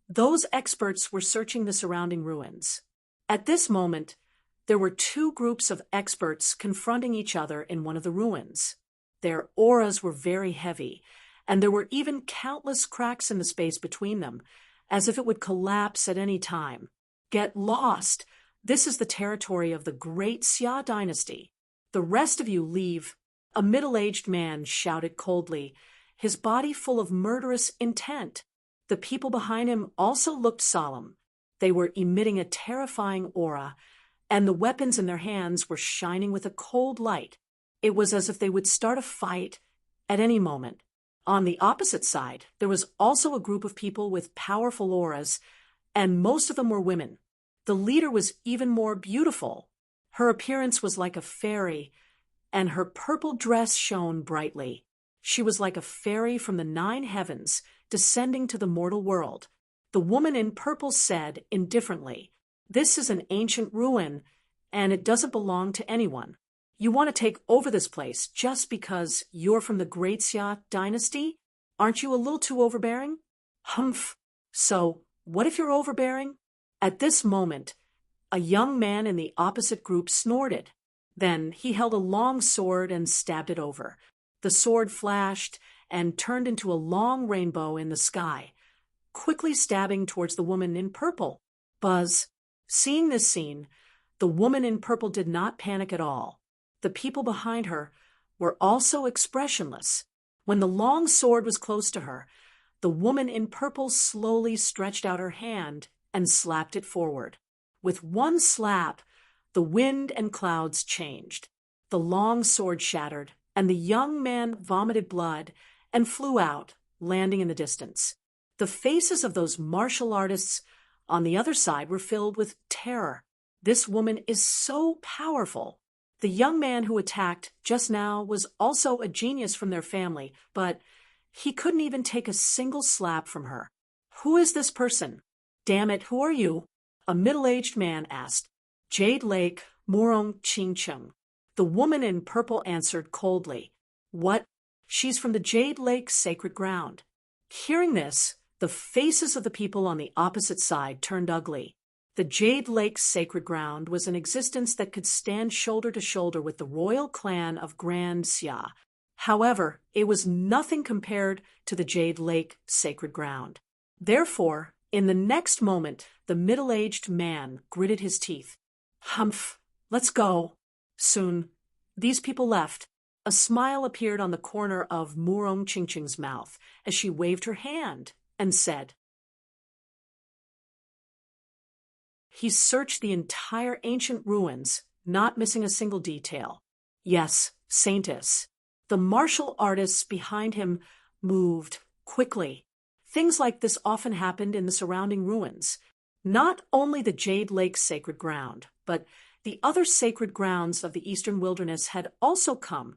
those experts were searching the surrounding ruins. At this moment, there were 2 groups of experts confronting each other in one of the ruins. Their auras were very heavy, and there were even countless cracks in the space between them, as if it would collapse at any time. Get lost! This is the territory of the great Xia dynasty. The rest of you leave. A middle-aged man shouted coldly, his body full of murderous intent. The people behind him also looked solemn. They were emitting a terrifying aura, and the weapons in their hands were shining with a cold light. It was as if they would start a fight at any moment. On the opposite side, there was also a group of people with powerful auras, and most of them were women. The leader was even more beautiful. Her appearance was like a fairy, and her purple dress shone brightly. She was like a fairy from the 9 heavens, descending to the mortal world. The woman in purple said, indifferently, "This is an ancient ruin, and it doesn't belong to anyone. You want to take over this place just because you're from the great Xia dynasty? Aren't you a little too overbearing?" "Humph. So, what if you're overbearing?" At this moment, a young man in the opposite group snorted. Then he held a long sword and stabbed it over. The sword flashed and turned into a long rainbow in the sky, quickly stabbing towards the woman in purple. Buzz. Seeing this scene, the woman in purple did not panic at all. The people behind her were also expressionless. When the long sword was close to her, the woman in purple slowly stretched out her hand and slapped it forward. With one slap, the wind and clouds changed. The long sword shattered, and the young man vomited blood and flew out, landing in the distance. The faces of those martial artists on the other side were filled with terror. This woman is so powerful. The young man who attacked just now was also a genius from their family, but he couldn't even take a single slap from her. "Who is this person?" "Damn it, who are you?" a middle-aged man asked. "Jade Lake, Murong Chingcheng." The woman in purple answered coldly. "What? She's from the Jade Lake sacred ground. Hearing this, the faces of the people on the opposite side turned ugly. The Jade Lake sacred ground was an existence that could stand shoulder to shoulder with the royal clan of Grand Xia. However, it was nothing compared to the Jade Lake sacred ground. Therefore, in the next moment, the middle-aged man gritted his teeth. Humph, let's go. Soon, these people left. A smile appeared on the corner of Murong Qingqing's mouth as she waved her hand and said, He searched the entire ancient ruins, not missing a single detail. Yes, Saintess. The martial artists behind him moved quickly. Things like this often happened in the surrounding ruins. Not only the Jade Lake sacred ground, but the other sacred grounds of the eastern wilderness had also come,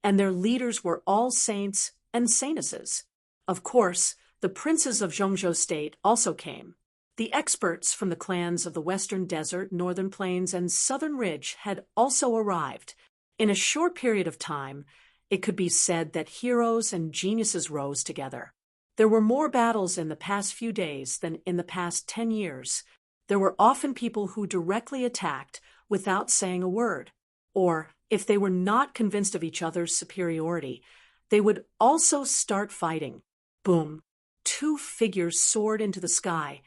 and their leaders were all saints and saintesses. Of course, the princes of Zhongzhou State also came. The experts from the clans of the Western Desert, Northern Plains, and Southern Ridge had also arrived. In a short period of time, it could be said that heroes and geniuses rose together. There were more battles in the past few days than in the past 10 years. There were often people who directly attacked without saying a word, or if they were not convinced of each other's superiority, they would also start fighting. Boom! Two figures soared into the sky,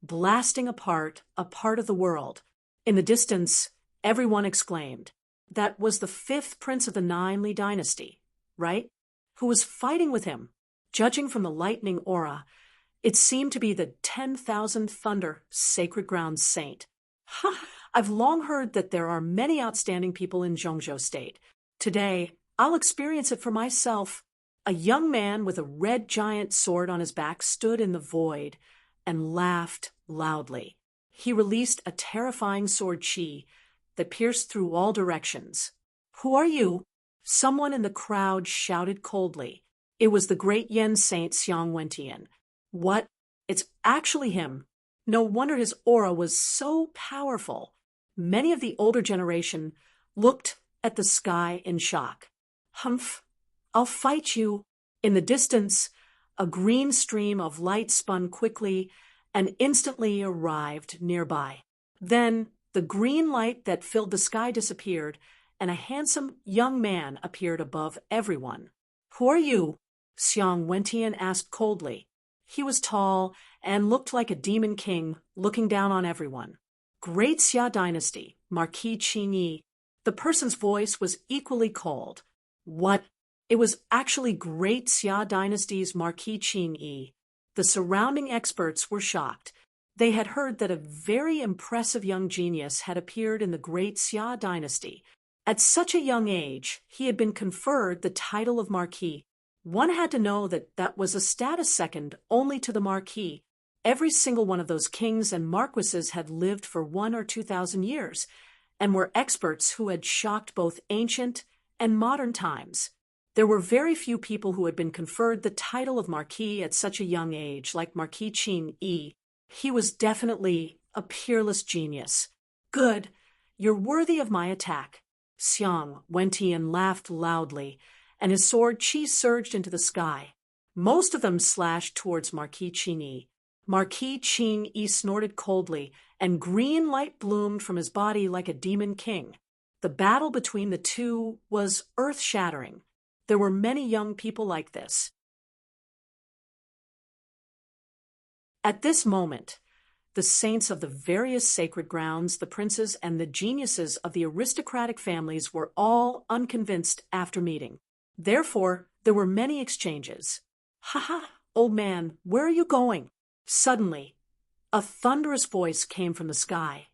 blasting apart a part of the world. In the distance, everyone exclaimed, That was the 5th prince of the Nine Li dynasty, right? Who was fighting with him? Judging from the lightning aura, it seemed to be the 10,000 Thunder Sacred Ground Saint. Ha! I've long heard that there are many outstanding people in Zhongzhou State. Today, I'll experience it for myself. A young man with a red giant sword on his back stood in the void and laughed loudly. He released a terrifying sword chi that pierced through all directions. Who are you? Someone in the crowd shouted coldly. It was the great Yen Saint Xiang Wentian. What? It's actually him. No wonder his aura was so powerful. Many of the older generation looked at the sky in shock. Humph, I'll fight you. In the distance, a green stream of light spun quickly and instantly arrived nearby. Then the green light that filled the sky disappeared, and a handsome young man appeared above everyone. Who are you? Xiang Wentian asked coldly. He was tall and looked like a demon king looking down on everyone. Great Xia Dynasty, Marquis Qingyi. The person's voice was equally cold. What? It was actually Great Xia Dynasty's Marquis Qingyi. The surrounding experts were shocked. They had heard that a very impressive young genius had appeared in the Great Xia Dynasty. At such a young age, he had been conferred the title of Marquis. One had to know that that was a status second only to the Marquis. Every single one of those kings and marquises had lived for 1,000 or 2,000 years, and were experts who had shocked both ancient and modern times. There were very few people who had been conferred the title of Marquis at such a young age, like Marquis Qingyi. He was definitely a peerless genius. Good, you're worthy of my attack. Xiang Wentian laughed loudly, and his sword chi surged into the sky. Most of them slashed towards Marquis Qingyi. Marquis Qingyi snorted coldly, and green light bloomed from his body like a demon king. The battle between the two was earth-shattering. There were many young people like this. At this moment, the saints of the various sacred grounds, the princes, and the geniuses of the aristocratic families were all unconvinced after meeting. Therefore, there were many exchanges. Ha ha, old man, where are you going? Suddenly, a thunderous voice came from the sky,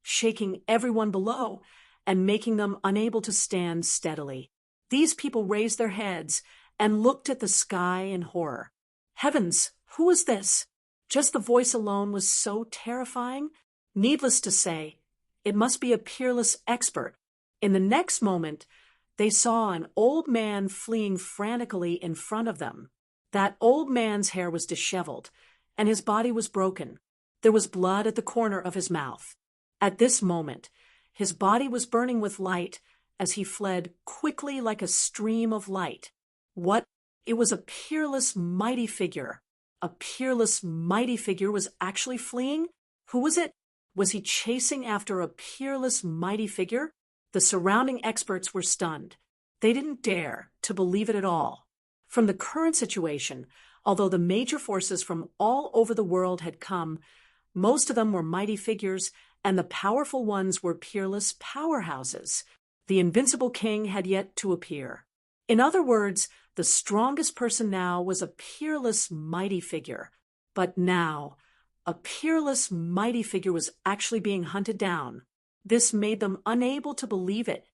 shaking everyone below and making them unable to stand steadily. These people raised their heads and looked at the sky in horror. Heavens, who was this? Just the voice alone was so terrifying. Needless to say, it must be a peerless expert. In the next moment, they saw an old man fleeing frantically in front of them. That old man's hair was disheveled, and his body was broken. There was blood at the corner of his mouth. At this moment, his body was burning with light as he fled quickly like a stream of light. What? It was a peerless, mighty figure. A peerless, mighty figure was actually fleeing? Who was it? Was he chasing after a peerless, mighty figure? The surrounding experts were stunned. They didn't dare to believe it at all. From the current situation, although the major forces from all over the world had come, most of them were mighty figures, and the powerful ones were peerless powerhouses. The invincible king had yet to appear. In other words, the strongest person now was a peerless, mighty figure. But now, a peerless, mighty figure was actually being hunted down. This made them unable to believe it.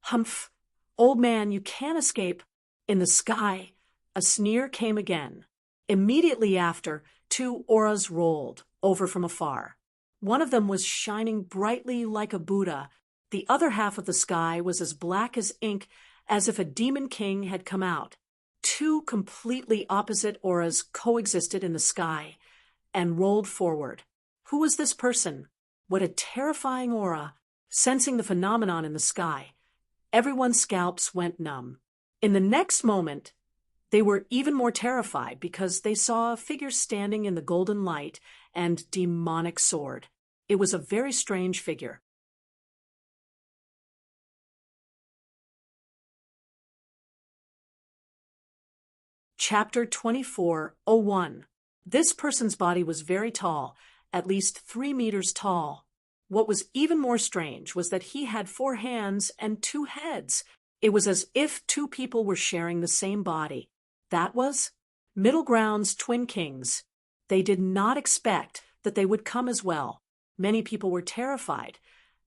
Humph! Old man, you can't escape. In the sky, a sneer came again. Immediately after, two auras rolled over from afar. One of them was shining brightly like a Buddha. The other half of the sky was as black as ink, as if a demon king had come out. Two completely opposite auras coexisted in the sky and rolled forward. Who was this person? What a terrifying aura! Sensing the phenomenon in the sky, everyone's scalps went numb. In the next moment, they were even more terrified because they saw a figure standing in the golden light and demonic sword. It was a very strange figure. Chapter 24:01. This person's body was very tall, at least 3 meters tall. What was even more strange was that he had 4 hands and 2 heads. It was as if 2 people were sharing the same body. That was Middle Ground's twin kings. They did not expect that they would come as well. Many people were terrified,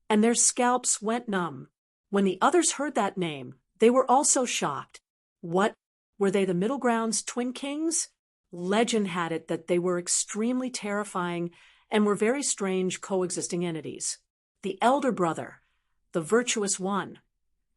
and their scalps went numb. When the others heard that name, they were also shocked. What? Were they the Middle Ground's twin kings? Legend had it that they were extremely terrifying and were very strange coexisting entities. The elder brother, the virtuous one,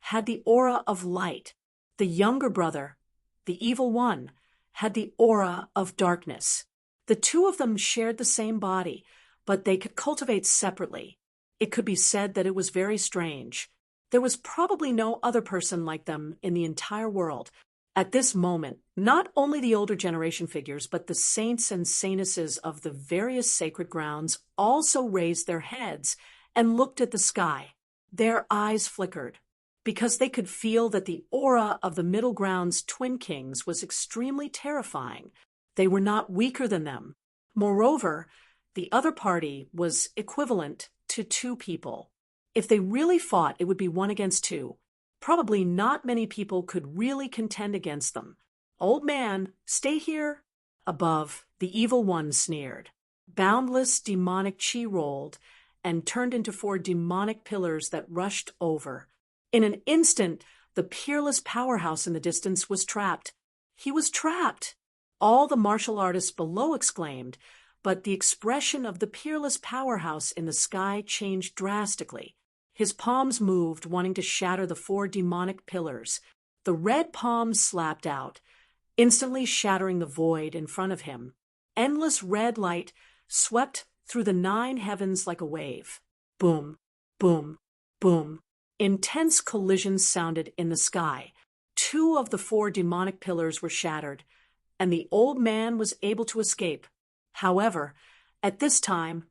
had the aura of light. The younger brother, the evil one, had the aura of darkness. The two of them shared the same body, but they could cultivate separately. It could be said that it was very strange. There was probably no other person like them in the entire world. At this moment, not only the older generation figures, but the saints and saintesses of the various sacred grounds also raised their heads and looked at the sky. Their eyes flickered, because they could feel that the aura of the Middle Ground's twin kings was extremely terrifying. They were not weaker than them. Moreover, the other party was equivalent to 2 people. If they really fought, it would be 1 against 2. Probably not many people could really contend against them. Old man, stay here. Above, the evil one sneered. Boundless demonic chi rolled and turned into 4 demonic pillars that rushed over. In an instant, the peerless powerhouse in the distance was trapped. He was trapped! All the martial artists below exclaimed, but the expression of the peerless powerhouse in the sky changed drastically. His palms moved, wanting to shatter the 4 demonic pillars. The red palms slapped out, instantly shattering the void in front of him. Endless red light swept through the 9 heavens like a wave. Boom, boom, boom. Intense collisions sounded in the sky. 2 of the 4 demonic pillars were shattered, and the old man was able to escape. However, at this time,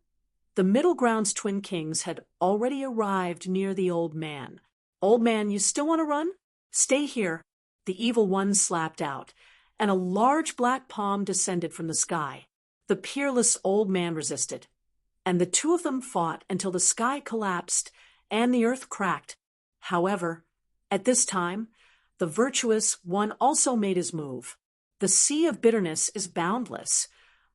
the Middle Ground's twin kings had already arrived near the old man. Old man, you still want to run? Stay here. The evil one slapped out, and a large black palm descended from the sky. The peerless old man resisted, and the 2 of them fought until the sky collapsed and the earth cracked. However, at this time, the virtuous one also made his move. The sea of bitterness is boundless.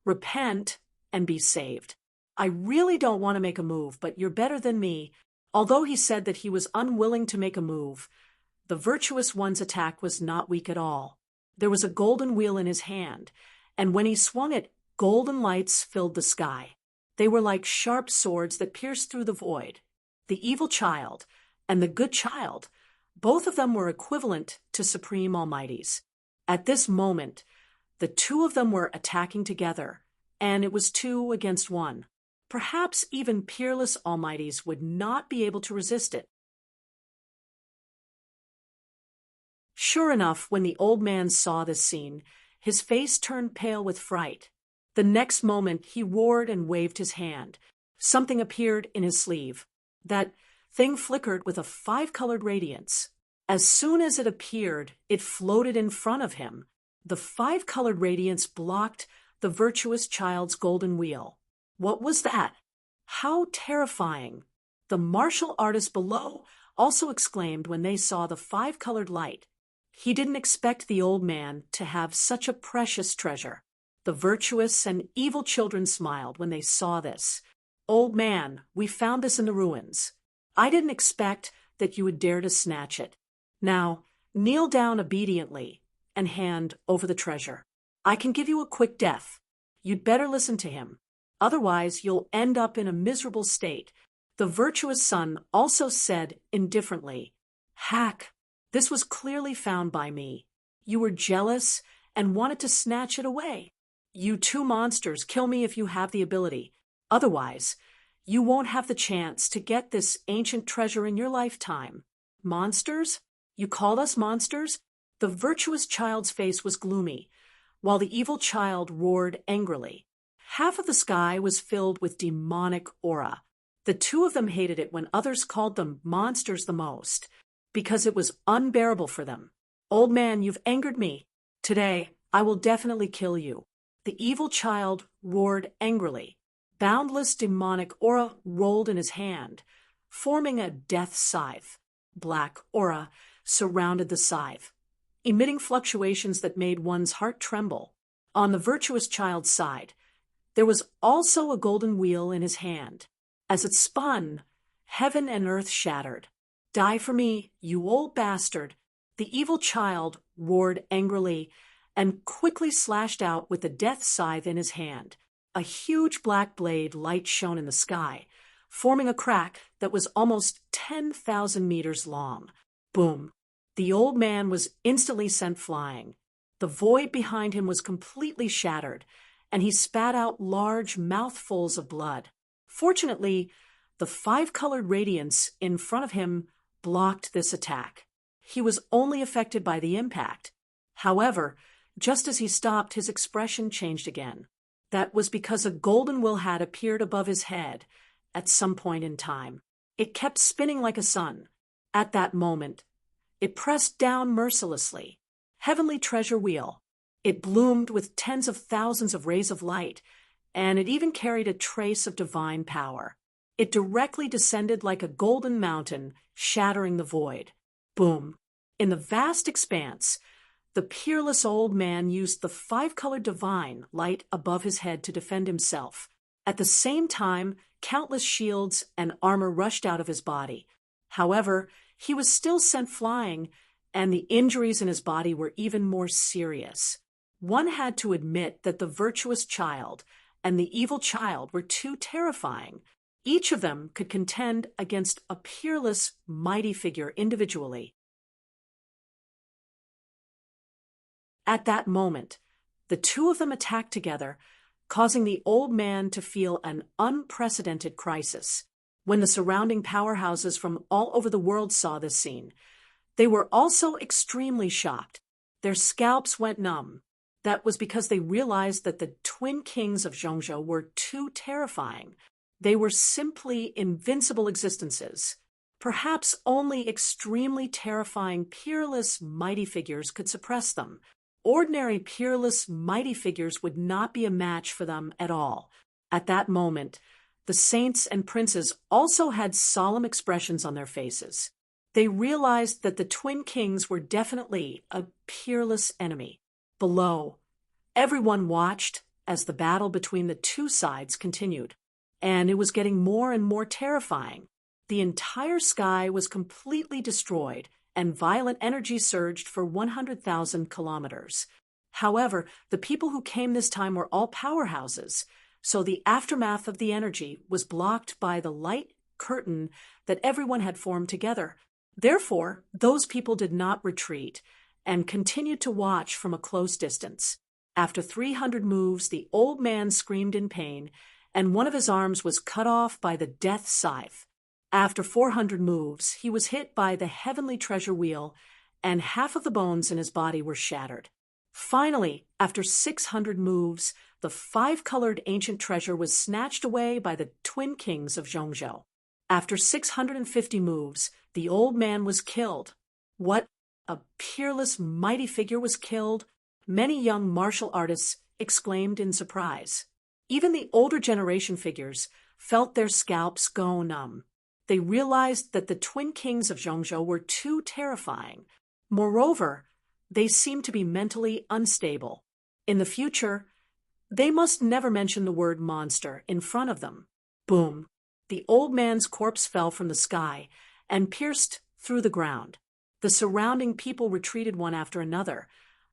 Repent and be saved. I really don't want to make a move, but you're better than me. Although he said that he was unwilling to make a move, the virtuous one's attack was not weak at all. There was a golden wheel in his hand, and when he swung it, golden lights filled the sky. They were like sharp swords that pierced through the void. The evil child and the good child, both of them were equivalent to supreme almighties. At this moment, the 2 of them were attacking together, and it was 2 against 1. Perhaps even peerless almighties would not be able to resist it. Sure enough, when the old man saw this scene, his face turned pale with fright. The next moment, he roared and waved his hand. Something appeared in his sleeve. That thing flickered with a five-colored radiance. As soon as it appeared, it floated in front of him. The five-colored radiance blocked the virtuous child's golden wheel. What was that? How terrifying! The martial artist below also exclaimed when they saw the five-colored light. He didn't expect the old man to have such a precious treasure. The virtuous and evil children smiled when they saw this. "Old man, we found this in the ruins. I didn't expect that you would dare to snatch it. Now, kneel down obediently and hand over the treasure. I can give you a quick death. You'd better listen to him. Otherwise, you'll end up in a miserable state." The virtuous son also said indifferently, "Hack, this was clearly found by me. You were jealous and wanted to snatch it away. You two monsters, kill me if you have the ability. Otherwise, you won't have the chance to get this ancient treasure in your lifetime." "Monsters? You called us monsters?" The virtuous child's face was gloomy, while the evil child roared angrily. Half of the sky was filled with demonic aura. The two of them hated it when others called them monsters the most, because it was unbearable for them. "Old man, you've angered me. Today, I will definitely kill you." The evil child roared angrily. Boundless demonic aura rolled in his hand, forming a death scythe. Black aura surrounded the scythe, emitting fluctuations that made one's heart tremble. On the virtuous child's side, there was also a golden wheel in his hand. As it spun, heaven and earth shattered. "Die for me, you old bastard!" The evil child roared angrily and quickly slashed out with the death scythe in his hand. A huge black blade light shone in the sky, forming a crack that was almost 10,000 meters long. Boom! The old man was instantly sent flying. The void behind him was completely shattered, and he spat out large mouthfuls of blood. Fortunately, the five-colored radiance in front of him blocked this attack. He was only affected by the impact. However, just as he stopped, his expression changed again. That was because a golden wheel had appeared above his head at some point in time. It kept spinning like a sun. At that moment, it pressed down mercilessly. Heavenly treasure wheel. It bloomed with tens of thousands of rays of light, and it even carried a trace of divine power. It directly descended like a golden mountain, shattering the void. Boom! In the vast expanse, the peerless old man used the five-colored divine light above his head to defend himself. At the same time, countless shields and armor rushed out of his body. However, he was still sent flying, and the injuries in his body were even more serious. One had to admit that the virtuous child and the evil child were too terrifying. Each of them could contend against a peerless, mighty figure individually. At that moment, the two of them attacked together, causing the old man to feel an unprecedented crisis. When the surrounding powerhouses from all over the world saw this scene, they were also extremely shocked. Their scalps went numb. That was because they realized that the twin kings of Zhongzhou were too terrifying. They were simply invincible existences. Perhaps only extremely terrifying, peerless, mighty figures could suppress them. Ordinary, peerless, mighty figures would not be a match for them at all. At that moment, the saints and princes also had solemn expressions on their faces. They realized that the twin kings were definitely a peerless enemy. Below, everyone watched as the battle between the two sides continued, and it was getting more and more terrifying. The entire sky was completely destroyed, and violent energy surged for 100,000 kilometers. However, the people who came this time were all powerhouses, so the aftermath of the energy was blocked by the light curtain that everyone had formed together. Therefore, those people did not retreat and continued to watch from a close distance. After 300 moves, the old man screamed in pain, and one of his arms was cut off by the death scythe. After 400 moves, he was hit by the heavenly treasure wheel and half of the bones in his body were shattered. Finally, after 600 moves, the five-colored ancient treasure was snatched away by the twin kings of Zhongzhou. After 650 moves, the old man was killed. What? A peerless, mighty figure was killed? Many young martial artists exclaimed in surprise. Even the older generation figures felt their scalps go numb. They realized that the twin kings of Zhongzhou were too terrifying. Moreover, they seemed to be mentally unstable. In the future, they must never mention the word monster in front of them. Boom! The old man's corpse fell from the sky and pierced through the ground. The surrounding people retreated one after another,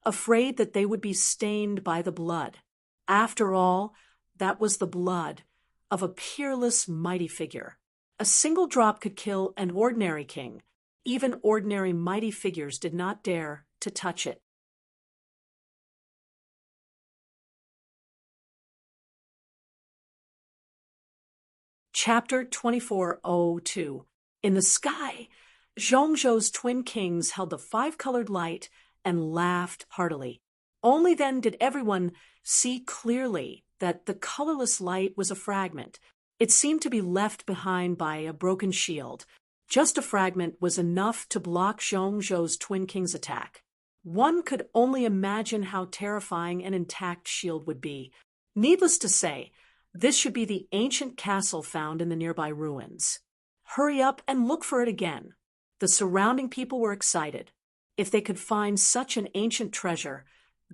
afraid that they would be stained by the blood. After all, that was the blood of a peerless, mighty figure. A single drop could kill an ordinary king. Even ordinary mighty figures did not dare to touch it. Chapter 2402. In the sky, Zhongzhou's twin kings held the five-colored light and laughed heartily. Only then did everyone see clearly that the colorless light was a fragment. It seemed to be left behind by a broken shield. Just a fragment was enough to block Zhongzhou's twin kings' attack. One could only imagine how terrifying an intact shield would be. Needless to say, this should be the ancient castle found in the nearby ruins. Hurry up and look for it again. The surrounding people were excited. If they could find such an ancient treasure,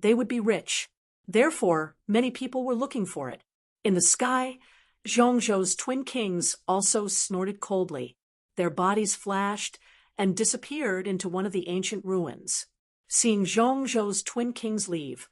they would be rich. Therefore, many people were looking for it. In the sky, Zhongzhou's twin kings also snorted coldly. Their bodies flashed and disappeared into one of the ancient ruins. Seeing Zhongzhou's twin kings leave,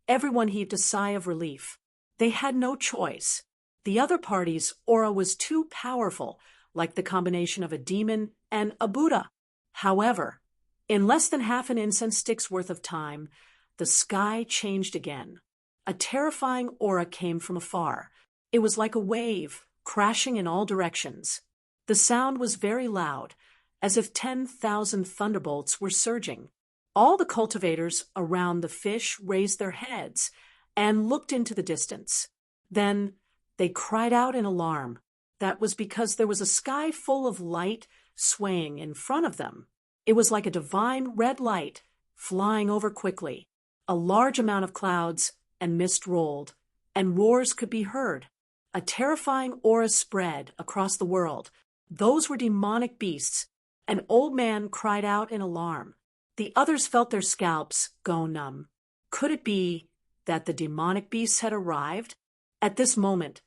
everyone heaved a sigh of relief. They had no choice. The other party's aura was too powerful, like the combination of a demon and a Buddha. However, in less than half an incense stick's worth of time, the sky changed again. A terrifying aura came from afar. It was like a wave, crashing in all directions. The sound was very loud, as if 10,000 thunderbolts were surging. All the cultivators around the fish raised their heads and looked into the distance. Then they cried out in alarm. That was because there was a sky full of light swaying in front of them. It was like a divine red light flying over quickly. A large amount of clouds and mist rolled, and roars could be heard. A terrifying aura spread across the world. Those were demonic beasts. An old man cried out in alarm. The others felt their scalps go numb. Could it be that the demonic beasts had arrived? At this moment,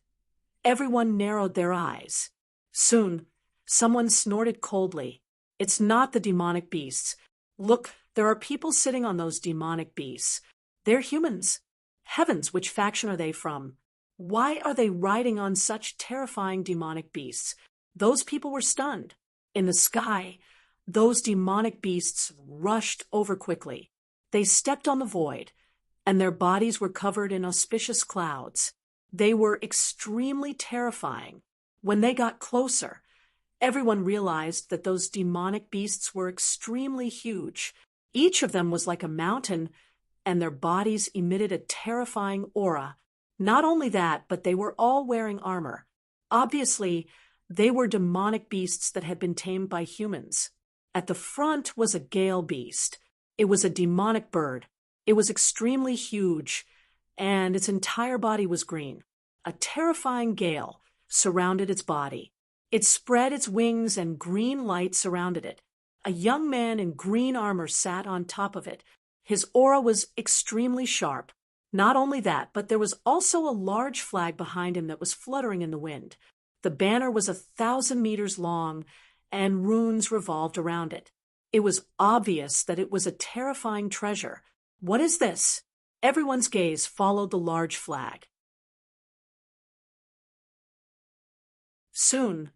everyone narrowed their eyes. Soon, someone snorted coldly. It's not the demonic beasts. Look, there are people sitting on those demonic beasts. They're humans. Heavens, which faction are they from? Why are they riding on such terrifying demonic beasts? Those people were stunned. In the sky, those demonic beasts rushed over quickly. They stepped on the void, and their bodies were covered in auspicious clouds. They were extremely terrifying. When they got closer, everyone realized that those demonic beasts were extremely huge. Each of them was like a mountain, and their bodies emitted a terrifying aura. Not only that, but they were all wearing armor. Obviously, they were demonic beasts that had been tamed by humans. At the front was a gale beast. It was a demonic bird. It was extremely huge, and its entire body was green. A terrifying gale surrounded its body. It spread its wings and green light surrounded it. A young man in green armor sat on top of it. His aura was extremely sharp. Not only that, but there was also a large flag behind him that was fluttering in the wind. The banner was 1,000 meters long, and runes revolved around it. It was obvious that it was a terrifying treasure. What is this? Everyone's gaze followed the large flag. Soon,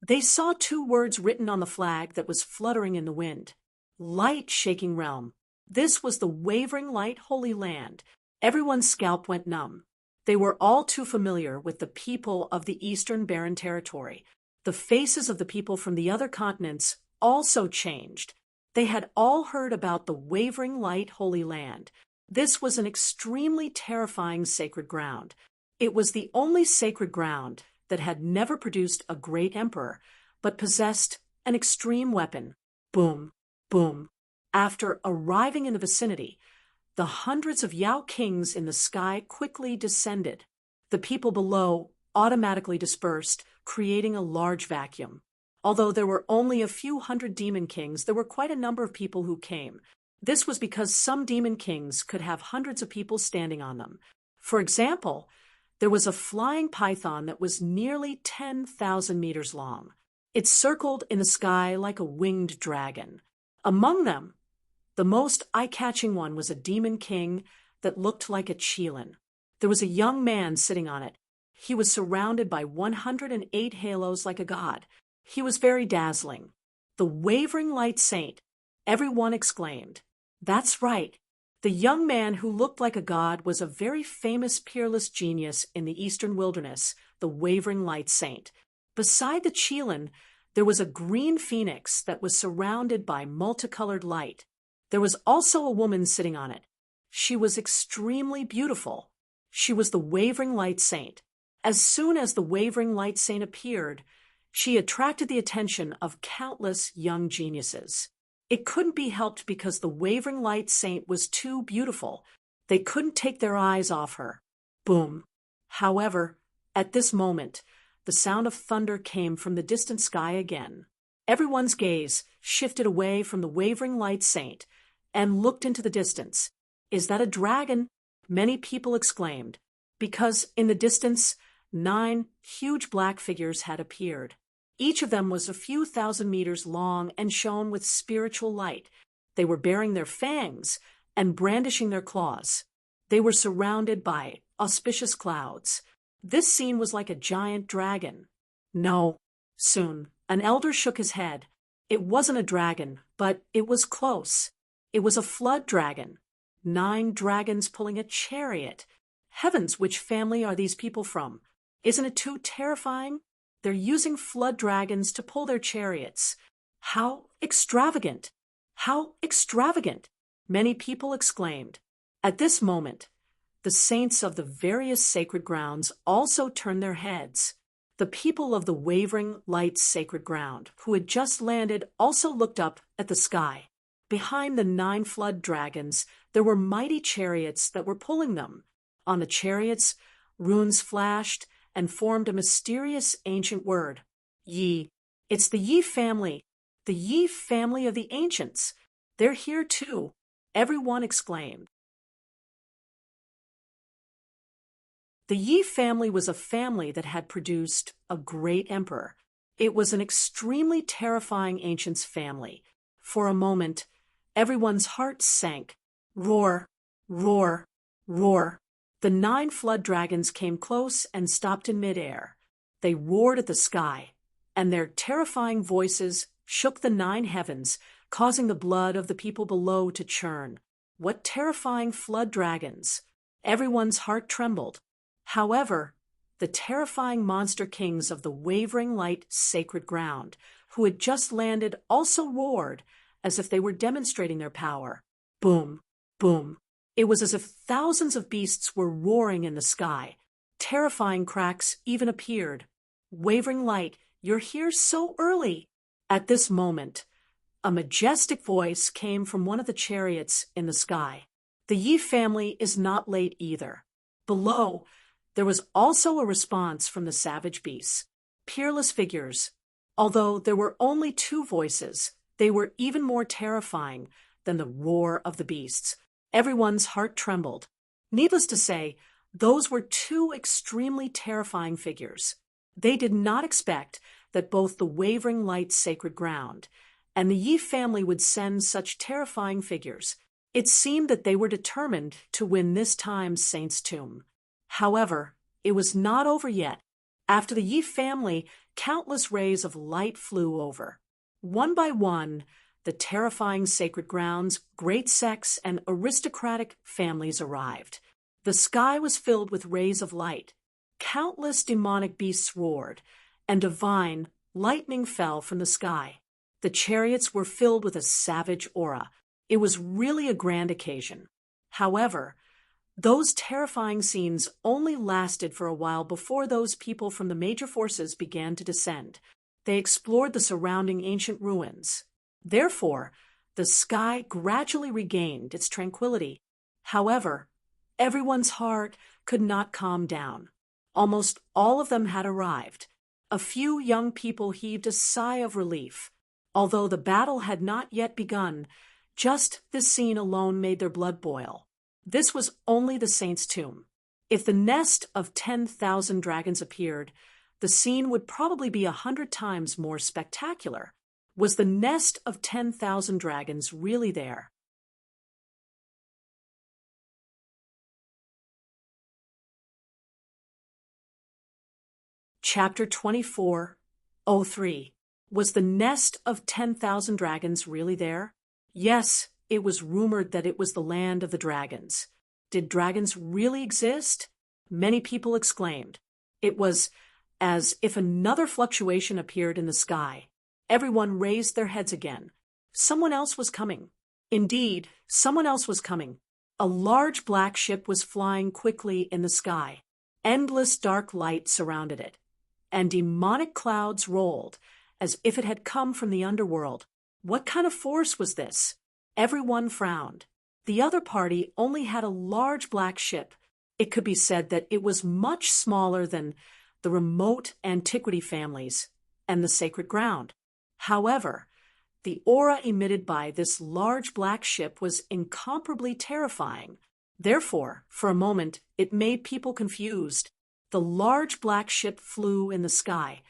they saw two words written on the flag that was fluttering in the wind. Light-shaking realm. This was the wavering light holy land. Everyone's scalp went numb. They were all too familiar with the people of the Eastern Barren Territory. The faces of the people from the other continents also changed. They had all heard about the Wavering Light Holy Land. This was an extremely terrifying sacred ground. It was the only sacred ground that had never produced a great emperor, but possessed an extreme weapon. Boom, boom. After arriving in the vicinity, the hundreds of Yao kings in the sky quickly descended. The people below automatically dispersed, creating a large vacuum. Although there were only a few hundred demon kings, there were quite a number of people who came. This was because some demon kings could have hundreds of people standing on them. For example, there was a flying python that was nearly 10,000 meters long. It circled in the sky like a winged dragon. Among them, the most eye-catching one was a demon king that looked like a Qilin. There was a young man sitting on it. He was surrounded by 108 halos like a god. He was very dazzling. The Wavering Light Saint, everyone exclaimed. That's right. The young man who looked like a god was a very famous peerless genius in the eastern wilderness, the Wavering Light Saint. Beside the Qilin, there was a green phoenix that was surrounded by multicolored light. There was also a woman sitting on it. She was extremely beautiful. She was the Wavering Light Saint. As soon as the Wavering Light Saint appeared, she attracted the attention of countless young geniuses. It couldn't be helped because the Wavering Light Saint was too beautiful. They couldn't take their eyes off her. Boom. However, at this moment, the sound of thunder came from the distant sky again. Everyone's gaze shifted away from the Wavering Light Saint and looked into the distance. Is that a dragon? Many people exclaimed, because in the distance, 9 huge black figures had appeared. Each of them was a few thousand meters long and shone with spiritual light. They were bearing their fangs and brandishing their claws. They were surrounded by auspicious clouds. This scene was like a giant dragon. No. Soon, an elder shook his head. It wasn't a dragon, but it was close. It was a flood dragon. 9 dragons pulling a chariot. Heavens, which family are these people from? Isn't it too terrifying? They're using flood dragons to pull their chariots. How extravagant! How extravagant! Many people exclaimed. At this moment, the saints of the various sacred grounds also turned their heads. The people of the Wavering Light Sacred Ground, who had just landed, also looked up at the sky. Behind the 9 flood dragons, there were mighty chariots that were pulling them. On the chariots, runes flashed and formed a mysterious ancient word. Yi. It's the Yi family. The Yi family of the ancients. They're here too. Everyone exclaimed. The Yi family was a family that had produced a great emperor. It was an extremely terrifying ancient's family. For a moment, everyone's heart sank. Roar, roar, roar. The 9 flood dragons came close and stopped in midair. They roared at the sky, and their terrifying voices shook the 9 heavens, causing the blood of the people below to churn. What terrifying flood dragons! Everyone's heart trembled. However, the terrifying monster kings of the Wavering Light Sacred Ground, who had just landed, also roared as if they were demonstrating their power. Boom, boom. It was as if thousands of beasts were roaring in the sky. Terrifying cracks even appeared. Wavering Light, you're here so early. At this moment, a majestic voice came from one of the chariots in the sky. The Yi family is not late either. Below, there was also a response from the savage beasts. Peerless figures. Although there were only 2 voices, they were even more terrifying than the roar of the beasts. Everyone's heart trembled. Needless to say, those were 2 extremely terrifying figures. They did not expect that both the Wavering Light Sacred Ground and the Yi family would send such terrifying figures. It seemed that they were determined to win this time's saint's tomb. However, it was not over yet. After the Yi family, countless rays of light flew over. One by one, the terrifying sacred grounds, great sects, and aristocratic families arrived. The sky was filled with rays of light. Countless demonic beasts roared, and divine lightning fell from the sky. The chariots were filled with a savage aura. It was really a grand occasion. However, those terrifying scenes only lasted for a while before those people from the major forces began to descend. They explored the surrounding ancient ruins. Therefore, the sky gradually regained its tranquility. However, everyone's heart could not calm down. Almost all of them had arrived. A few young people heaved a sigh of relief. Although the battle had not yet begun, just this scene alone made their blood boil. This was only the saint's tomb. If the nest of 10,000 dragons appeared, the scene would probably be 100 times more spectacular. Was the nest of 10,000 dragons really there? Chapter 24:03. Was the nest of 10,000 dragons really there? Yes, it was rumored that it was the land of the dragons. Did dragons really exist? Many people exclaimed. It was as if another fluctuation appeared in the sky. Everyone raised their heads again. Someone else was coming. Indeed, someone else was coming. A large black ship was flying quickly in the sky. Endless dark light surrounded it, and demonic clouds rolled, as if it had come from the underworld. What kind of force was this? Everyone frowned. The other party only had a large black ship. It could be said that it was much smaller than the remote antiquity families and the sacred ground. However, the aura emitted by this large black ship was incomparably terrifying. Therefore, for a moment, it made people confused. The large black ship flew in the sky,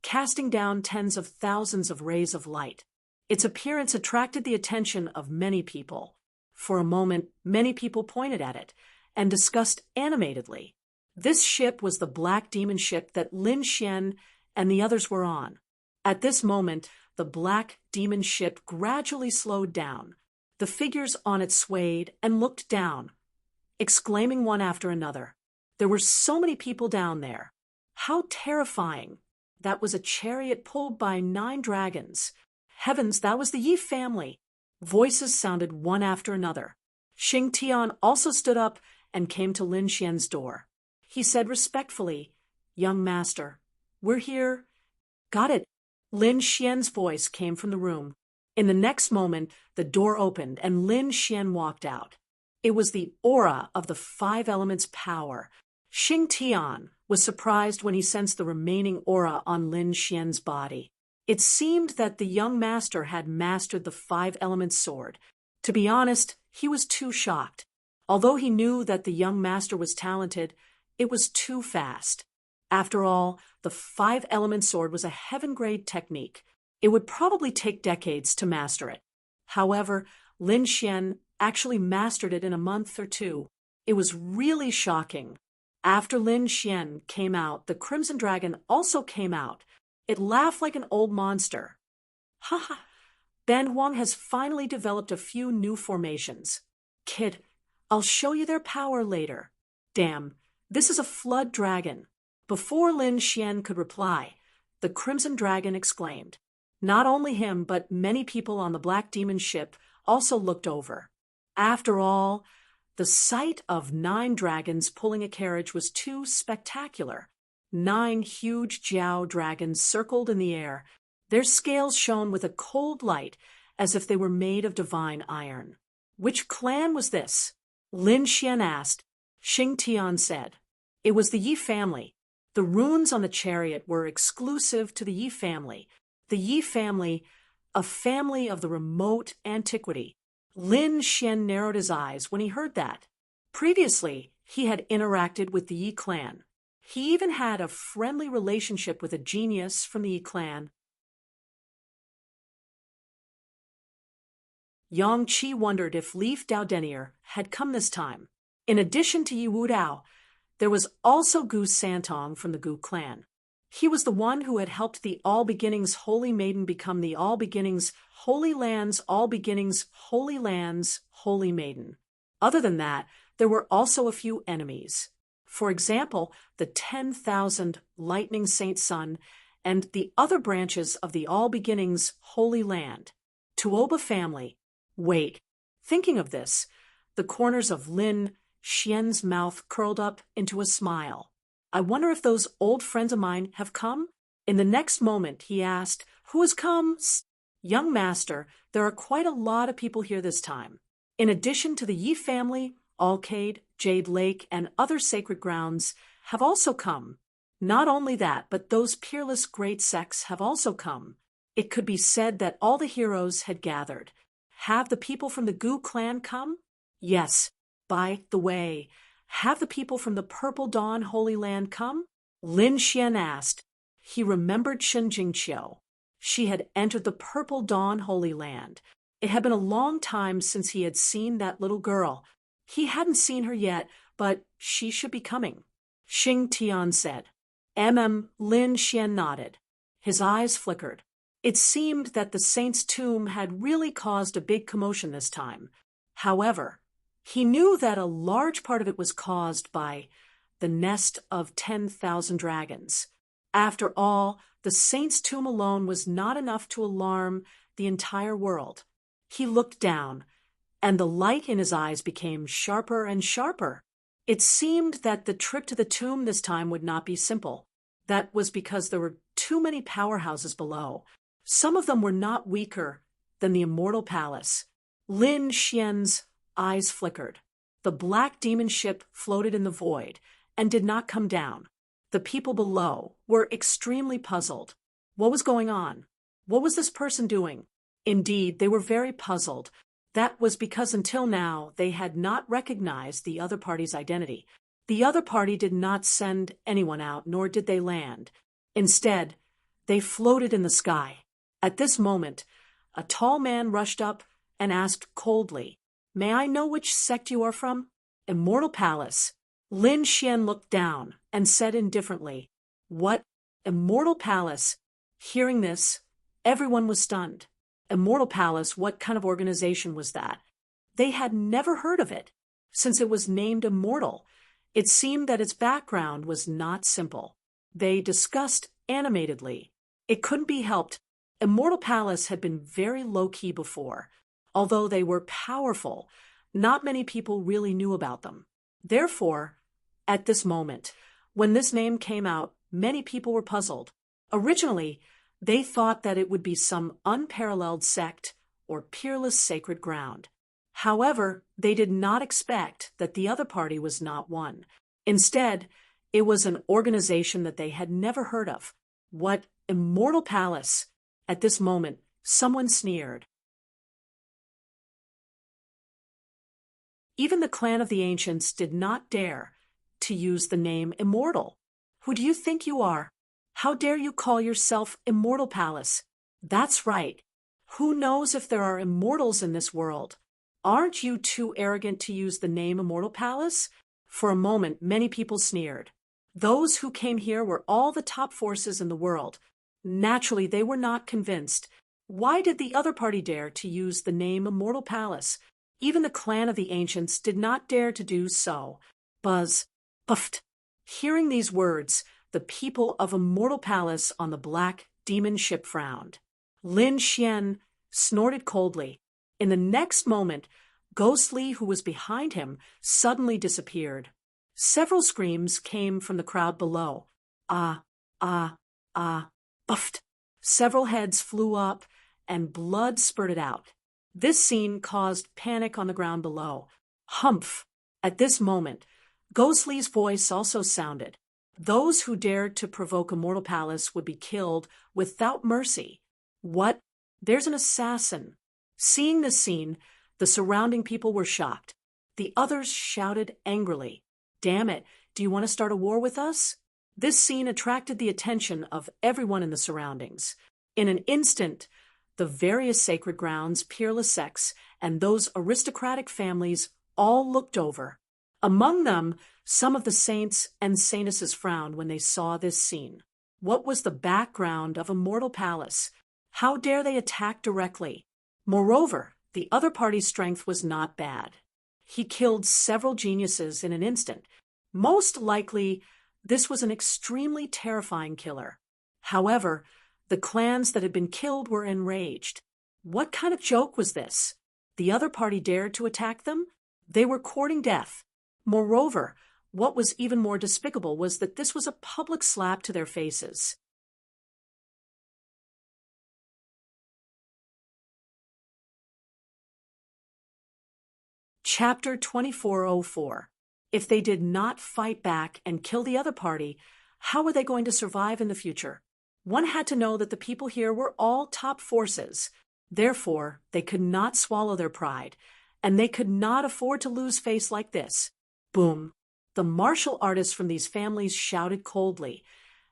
casting down tens of thousands of rays of light. Its appearance attracted the attention of many people. For a moment, many people pointed at it and discussed animatedly. This ship was the black demon ship that Lin Xian and the others were on. At this moment, the black demon ship gradually slowed down. The figures on it swayed and looked down, exclaiming one after another. There were so many people down there. How terrifying! That was a chariot pulled by 9 dragons. Heavens, that was the Yi family. Voices sounded one after another. Xing Tian also stood up and came to Lin Xian's door. He said respectfully, "Young master, we're here." "Got it." Lin Xian's voice came from the room. In the next moment, the door opened and Lin Xian walked out. It was the aura of the 5 elements' power. Xing Tian was surprised when he sensed the remaining aura on Lin Xian's body. It seemed that the young master had mastered the 5 elements sword. To be honest, he was too shocked. Although he knew that the young master was talented, it was too fast. After all, the 5 element sword was a heaven-grade technique. It would probably take decades to master it. However, Lin Xian actually mastered it in a month or 2. It was really shocking. After Lin Xian came out, the Crimson Dragon also came out. It laughed like an old monster. "Ha ha! Ban Huang has finally developed a few new formations. Kid, I'll show you their power later. Damn, this is a flood dragon." Before Lin Xian could reply, the Crimson Dragon exclaimed. Not only him, but many people on the Black Demon ship also looked over. After all, the sight of 9 dragons pulling a carriage was too spectacular. 9 huge Jiao dragons circled in the air. Their scales shone with a cold light as if they were made of divine iron. Which clan was this? Lin Xian asked. Xing Tian said. It was the Yi family. The runes on the chariot were exclusive to the Yi family. The Yi family, a family of the remote antiquity. Lin Xian narrowed his eyes when he heard that. Previously, he had interacted with the Yi clan. He even had a friendly relationship with a genius from the Yi clan. Yang Qi wondered if Leaf Dao Denier had come this time. In addition to Yi Wudao, there was also Gu Santong from the Gu clan. He was the one who had helped the All Beginnings Holy Maiden become the All Beginnings Holy Lands All Beginnings Holy Lands Holy Maiden. Other than that, there were also a few enemies. For example, the 10,000 Lightning Saint Sun and the other branches of the All Beginnings Holy Land. Tuoba family. Wait. Thinking of this, the corners of Lin Xian's mouth curled up into a smile. I wonder if those old friends of mine have come? In the next moment, he asked, Who has come? Young master, there are quite a lot of people here this time. In addition to the Yi family, Alcade, Jade Lake, and other sacred grounds have also come. Not only that, but those peerless great sects have also come. It could be said that all the heroes had gathered. Have the people from the Gu clan come? Yes. By the way, have the people from the Purple Dawn Holy Land come? Lin Xian asked. He remembered Shen Jingqiu. She had entered the Purple Dawn Holy Land. It had been a long time since he had seen that little girl. He hadn't seen her yet, but she should be coming. Xing Tian said. Lin Xian nodded. His eyes flickered. It seemed that the saint's tomb had really caused a big commotion this time. However, he knew that a large part of it was caused by the nest of 10,000 dragons. After all, the saint's tomb alone was not enough to alarm the entire world. He looked down, and the light in his eyes became sharper and sharper. It seemed that the trip to the tomb this time would not be simple. That was because there were too many powerhouses below. Some of them were not weaker than the Immortal Palace. Lin Xian's eyes flickered. The black demon ship floated in the void and did not come down. The people below were extremely puzzled. What was going on? What was this person doing? Indeed, they were very puzzled. That was because until now they had not recognized the other party's identity. The other party did not send anyone out, nor did they land. Instead, they floated in the sky. At this moment, a tall man rushed up and asked coldly, May I know which sect you are from? Immortal Palace. Lin Xian looked down and said indifferently, What? Immortal Palace? Hearing this, everyone was stunned. Immortal Palace, what kind of organization was that? They had never heard of it. Since it was named Immortal, it seemed that its background was not simple. They discussed animatedly. It couldn't be helped. Immortal Palace had been very low-key before. Although they were powerful, not many people really knew about them. Therefore, at this moment, when this name came out, many people were puzzled. Originally, they thought that it would be some unparalleled sect or peerless sacred ground. However, they did not expect that the other party was not one. Instead, it was an organization that they had never heard of. What Immortal Palace? At this moment, someone sneered. Even the clan of the ancients did not dare to use the name Immortal. Who do you think you are? How dare you call yourself Immortal Palace? That's right. Who knows if there are immortals in this world? Aren't you too arrogant to use the name Immortal Palace? For a moment, many people sneered. Those who came here were all the top forces in the world. Naturally, they were not convinced. Why did the other party dare to use the name Immortal Palace? Even the clan of the ancients did not dare to do so. Buzz, puffed. Hearing these words, the people of Immortal Palace on the black demon ship frowned. Lin Xian snorted coldly. In the next moment, Ghostly, who was behind him, suddenly disappeared. Several screams came from the crowd below. Ah, ah, ah, puffed. Several heads flew up, and blood spurted out. This scene caused panic on the ground below. Humph! At this moment, Ghostly's voice also sounded. Those who dared to provoke Immortal Palace would be killed without mercy. What? There's an assassin. Seeing this scene, the surrounding people were shocked. The others shouted angrily, Damn it, do you want to start a war with us? This scene attracted the attention of everyone in the surroundings. In an instant, the various sacred grounds, peerless sects, and those aristocratic families all looked over. Among them, some of the saints and saintesses frowned when they saw this scene. What was the background of Immortal Palace? How dare they attack directly? Moreover, the other party's strength was not bad. He killed several geniuses in an instant. Most likely, this was an extremely terrifying killer. However, the clans that had been killed were enraged. What kind of joke was this? The other party dared to attack them? They were courting death. Moreover, what was even more despicable was that this was a public slap to their faces. Chapter 2404. If they did not fight back and kill the other party, how were they going to survive in the future? One had to know that the people here were all top forces. Therefore, they could not swallow their pride, and they could not afford to lose face like this. Boom! The martial artists from these families shouted coldly,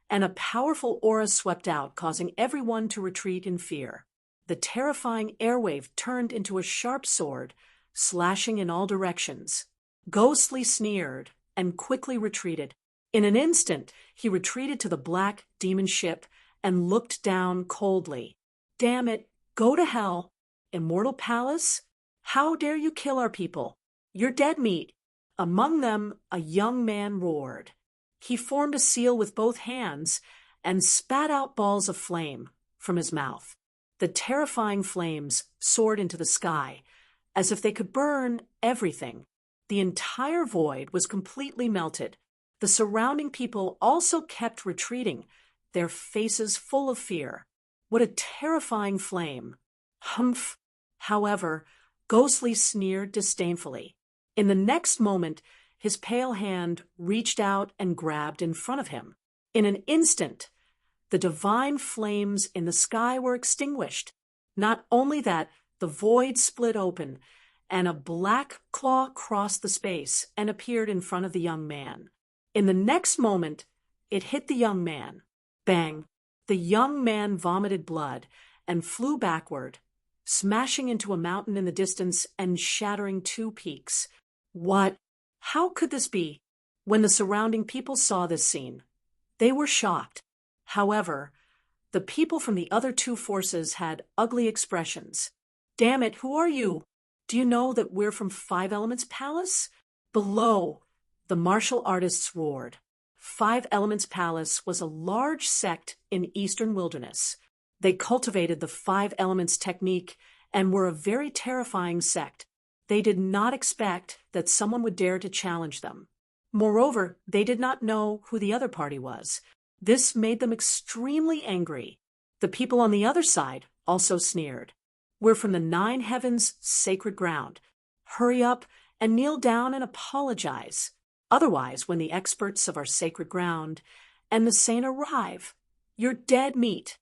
and a powerful aura swept out, causing everyone to retreat in fear. The terrifying airwave turned into a sharp sword, slashing in all directions. Ghostly sneered and quickly retreated. In an instant, he retreated to the black demon ship and looked down coldly. Damn it, go to hell. Immortal Palace? How dare you kill our people? You're dead meat. Among them, a young man roared. He formed a seal with both hands and spat out balls of flame from his mouth. The terrifying flames soared into the sky, as if they could burn everything. The entire void was completely melted. The surrounding people also kept retreating, their faces full of fear. What a terrifying flame! Humph! However, Ghostly sneered disdainfully. In the next moment, his pale hand reached out and grabbed in front of him. In an instant, the divine flames in the sky were extinguished. Not only that, the void split open, and a black claw crossed the space and appeared in front of the young man. In the next moment, it hit the young man. Bang! The young man vomited blood and flew backward, smashing into a mountain in the distance and shattering 2 peaks. What? How could this be? When the surrounding people saw this scene, they were shocked. However, the people from the other 2 forces had ugly expressions. Damn it, who are you? Do you know that we're from 5 Elements Palace? Below, the martial artists roared. 5 Elements Palace was a large sect in Eastern Wilderness. They cultivated the 5 Elements technique and were a very terrifying sect. They did not expect that someone would dare to challenge them. Moreover, they did not know who the other party was. This made them extremely angry. The people on the other side also sneered. We're from the 9 Heavens' sacred ground. Hurry up and kneel down and apologize. Otherwise, when the experts of our sacred ground and the saint arrive, you're dead meat.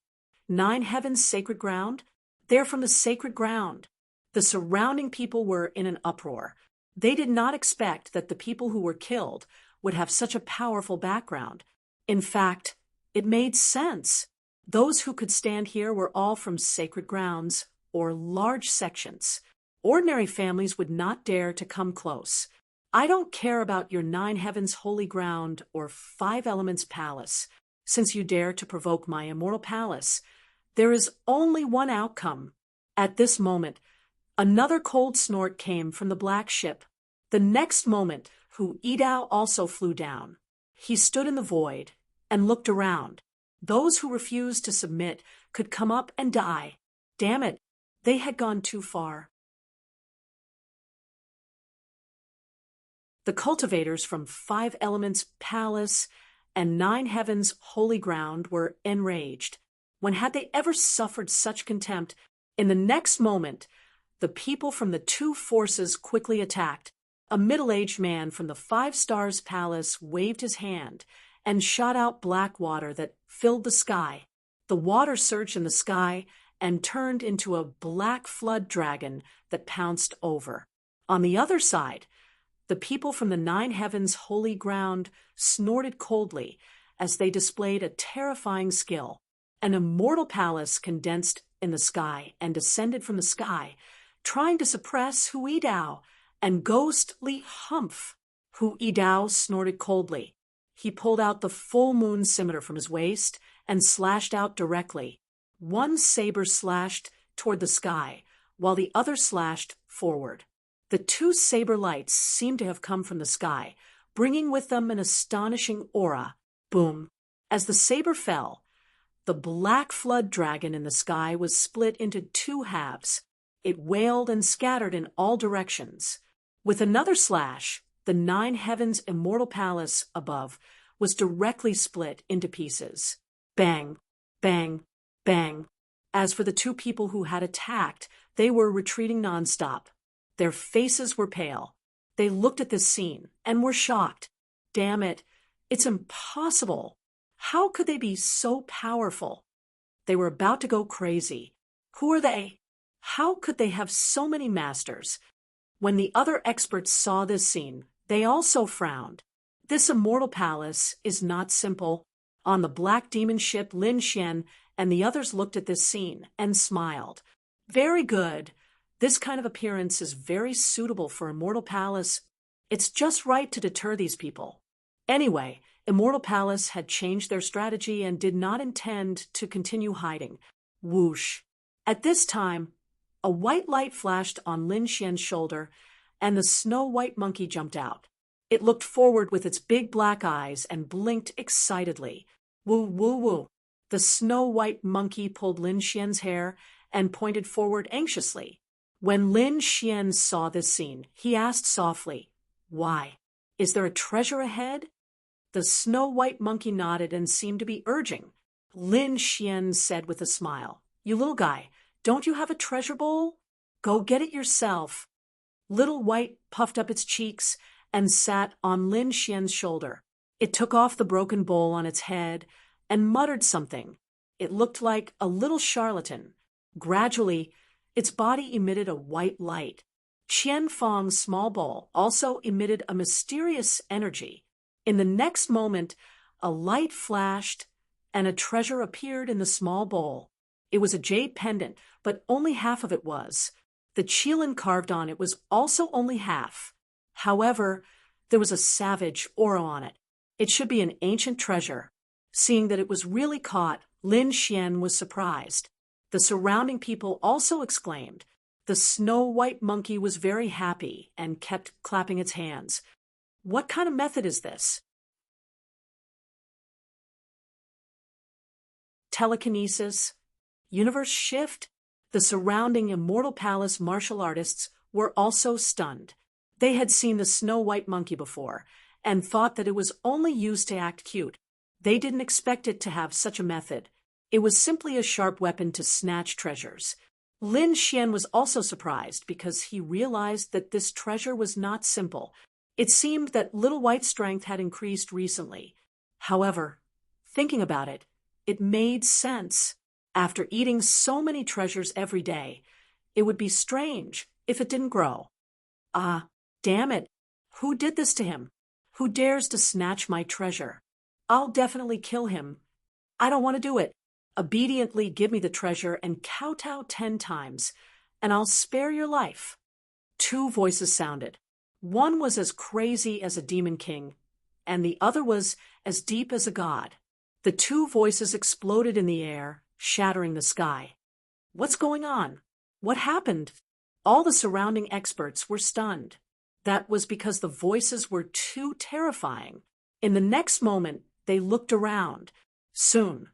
9 Heavens' sacred ground? They're from the sacred ground. The surrounding people were in an uproar. They did not expect that the people who were killed would have such a powerful background. In fact, it made sense. Those who could stand here were all from sacred grounds or large sections. Ordinary families would not dare to come close. I don't care about your 9 Heavens holy ground or 5 Elements Palace. Since you dare to provoke my immortal palace, there is only one outcome. At this moment, another cold snort came from the black ship. The next moment, Hu Yidao also flew down. He stood in the void and looked around. Those who refused to submit could come up and die. Damn it, they had gone too far. The cultivators from 5 Elements Palace and 9 Heavens holy ground were enraged. When had they ever suffered such contempt? In the next moment, the people from the 2 forces quickly attacked. A middle-aged man from the 5 Stars Palace waved his hand and shot out black water that filled the sky. The water surged in the sky and turned into a black flood dragon that pounced over. On the other side, the people from the 9 Heavens holy ground snorted coldly as they displayed a terrifying skill. An immortal palace condensed in the sky and descended from the sky, trying to suppress Hu Yidao and ghostly Humph. Hu Yidao snorted coldly. He pulled out the full moon scimitar from his waist and slashed out directly. One saber slashed toward the sky, while the other slashed forward. The 2 saber lights seemed to have come from the sky, bringing with them an astonishing aura. Boom! As the saber fell, The black flood dragon in the sky was split into two halves. It wailed and scattered in all directions. With another slash, the nine heavens immortal palace above was directly split into pieces. Bang, bang, bang. As for the two people who had attacked, they were retreating nonstop. Their faces were pale. They looked at this scene and were shocked. Damn it, it's impossible. How could they be so powerful? They were about to go crazy. Who are they? How could they have so many masters? When the other experts saw this scene, they also frowned. This immortal palace is not simple. On the black demon ship, Lin Xian and the others looked at this scene and smiled. Very good. This kind of appearance is very suitable for Immortal Palace. It's just right to deter these people. Anyway, Immortal Palace had changed their strategy and did not intend to continue hiding. Whoosh. At this time, a white light flashed on Lin Xian's shoulder, and the snow-white monkey jumped out. It looked forward with its big black eyes and blinked excitedly. Woo, woo, woo. The snow-white monkey pulled Lin Xian's hair and pointed forward anxiously. When Lin Xian saw this scene, he asked softly, "Why? Is there a treasure ahead?" The snow-white monkey nodded and seemed to be urging. Lin Xian said with a smile, "You little guy, don't you have a treasure bowl? Go get it yourself." Little White puffed up its cheeks and sat on Lin Xian's shoulder. It took off the broken bowl on its head and muttered something. It looked like a little charlatan. Gradually, its body emitted a white light. Qian Feng's small bowl also emitted a mysterious energy. In the next moment, a light flashed and a treasure appeared in the small bowl. It was a jade pendant, but only half of it was. The qilin carved on it was also only half. However, there was a savage aura on it. It should be an ancient treasure. Seeing that it was really caught, Lin Xian was surprised. The surrounding people also exclaimed. The snow-white monkey was very happy and kept clapping its hands. What kind of method is this? Telekinesis? Universe shift? The surrounding Immortal Palace martial artists were also stunned. They had seen the snow-white monkey before and thought that it was only used to act cute. They didn't expect it to have such a method. It was simply a sharp weapon to snatch treasures. Lin Xian was also surprised because he realized that this treasure was not simple. It seemed that Little White's strength had increased recently. However, thinking about it, it made sense. After eating so many treasures every day, it would be strange if it didn't grow. Ah, damn it! Who did this to him? Who dares to snatch my treasure? I'll definitely kill him. I don't want to do it. Obediently give me the treasure and kowtow 10 times, and I'll spare your life. Two voices sounded. One was as crazy as a demon king, and the other was as deep as a god. The two voices exploded in the air, shattering the sky. What's going on? What happened? All the surrounding experts were stunned. That was because the voices were too terrifying. In the next moment, they looked around. Soon,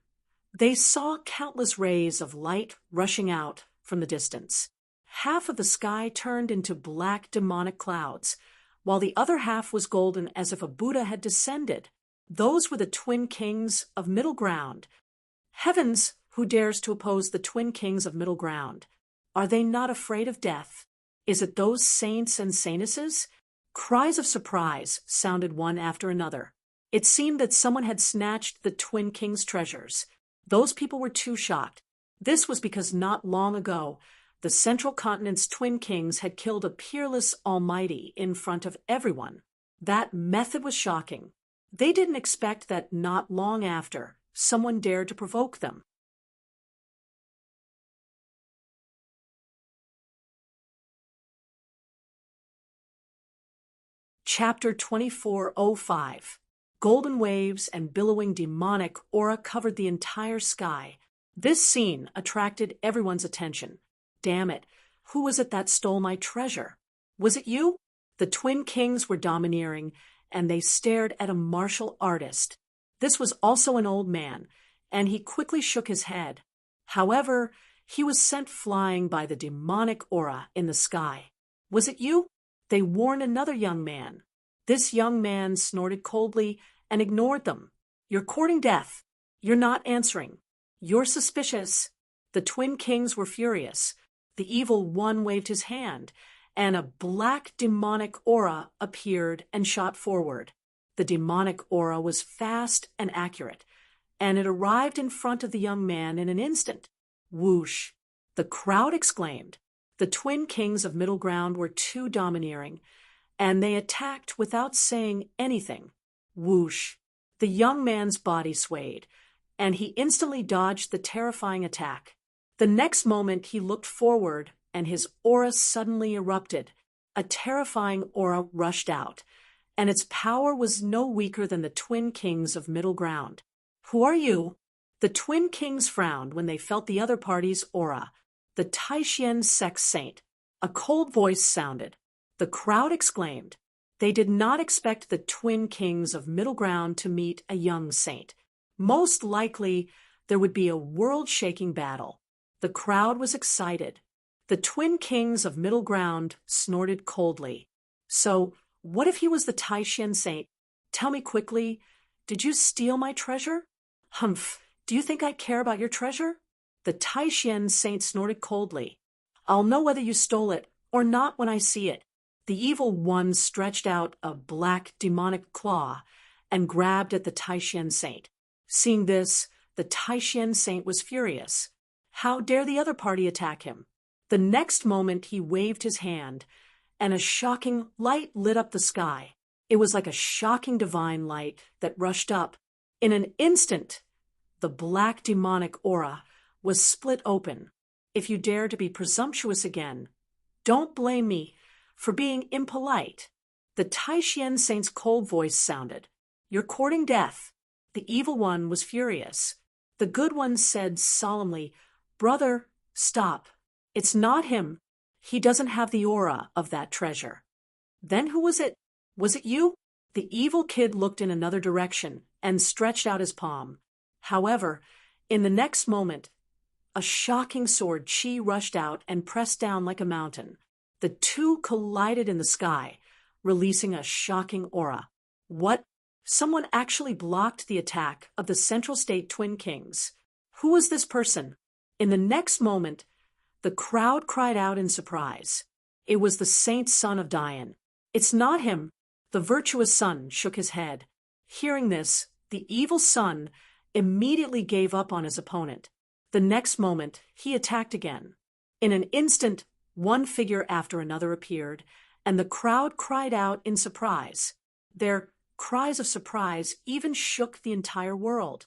they saw countless rays of light rushing out from the distance. Half of the sky turned into black demonic clouds, while the other half was golden as if a Buddha had descended. Those were the twin kings of Middle Ground. Heavens, who dares to oppose the twin kings of Middle Ground? Are they not afraid of death? Is it those saints and saintesses? Cries of surprise sounded one after another. It seemed that someone had snatched the twin kings' treasures. Those people were too shocked. This was because not long ago, the Central Continent's twin kings had killed a peerless almighty in front of everyone. That method was shocking. They didn't expect that not long after, someone dared to provoke them. Chapter 2405. Golden waves and billowing demonic aura covered the entire sky. This scene attracted everyone's attention. Damn it, who was it that stole my treasure? Was it you? The twin kings were domineering, and they stared at a martial artist. This was also an old man, and he quickly shook his head. However, he was sent flying by the demonic aura in the sky. Was it you? They warned another young man. This young man snorted coldly and ignored them. You're courting death. You're not answering. You're suspicious. The twin kings were furious. The evil one waved his hand, and a black demonic aura appeared and shot forward. The demonic aura was fast and accurate, and it arrived in front of the young man in an instant. Whoosh! The crowd exclaimed. The twin kings of Middle Ground were too domineering, and they attacked without saying anything. Whoosh! The young man's body swayed, and he instantly dodged the terrifying attack. The next moment he looked forward, and his aura suddenly erupted. A terrifying aura rushed out, and its power was no weaker than the twin kings of Middle Ground. Who are you? The twin kings frowned when they felt the other party's aura. The Taishan sex saint. A cold voice sounded. The crowd exclaimed. They did not expect the twin kings of Middle Ground to meet a young saint. Most likely, there would be a world-shaking battle. The crowd was excited. The twin kings of Middle Ground snorted coldly. So, what if he was the Taishan saint? Tell me quickly, did you steal my treasure? Humph, do you think I care about your treasure? The Taishan saint snorted coldly. I'll know whether you stole it or not when I see it. The evil one stretched out a black demonic claw and grabbed at the Taishan saint. Seeing this, the Taishan saint was furious. How dare the other party attack him? The next moment he waved his hand, and a shocking light lit up the sky. It was like a shocking divine light that rushed up. In an instant, the black demonic aura was split open. If you dare to be presumptuous again, don't blame me for being impolite. The Taishan saint's cold voice sounded. You're courting death. The evil one was furious. The good one said solemnly, Brother, stop. It's not him. He doesn't have the aura of that treasure. Then who was it? Was it you? The evil kid looked in another direction and stretched out his palm. However, in the next moment, a shocking sword chi rushed out and pressed down like a mountain. The two collided in the sky, releasing a shocking aura. What? Someone actually blocked the attack of the Central State Twin Kings. Who was this person? In the next moment, the crowd cried out in surprise. It was the saint son of Dian. It's not him. The virtuous son shook his head. Hearing this, the evil son immediately gave up on his opponent. The next moment, he attacked again. In an instant, one figure after another appeared, and the crowd cried out in surprise. Their cries of surprise even shook the entire world.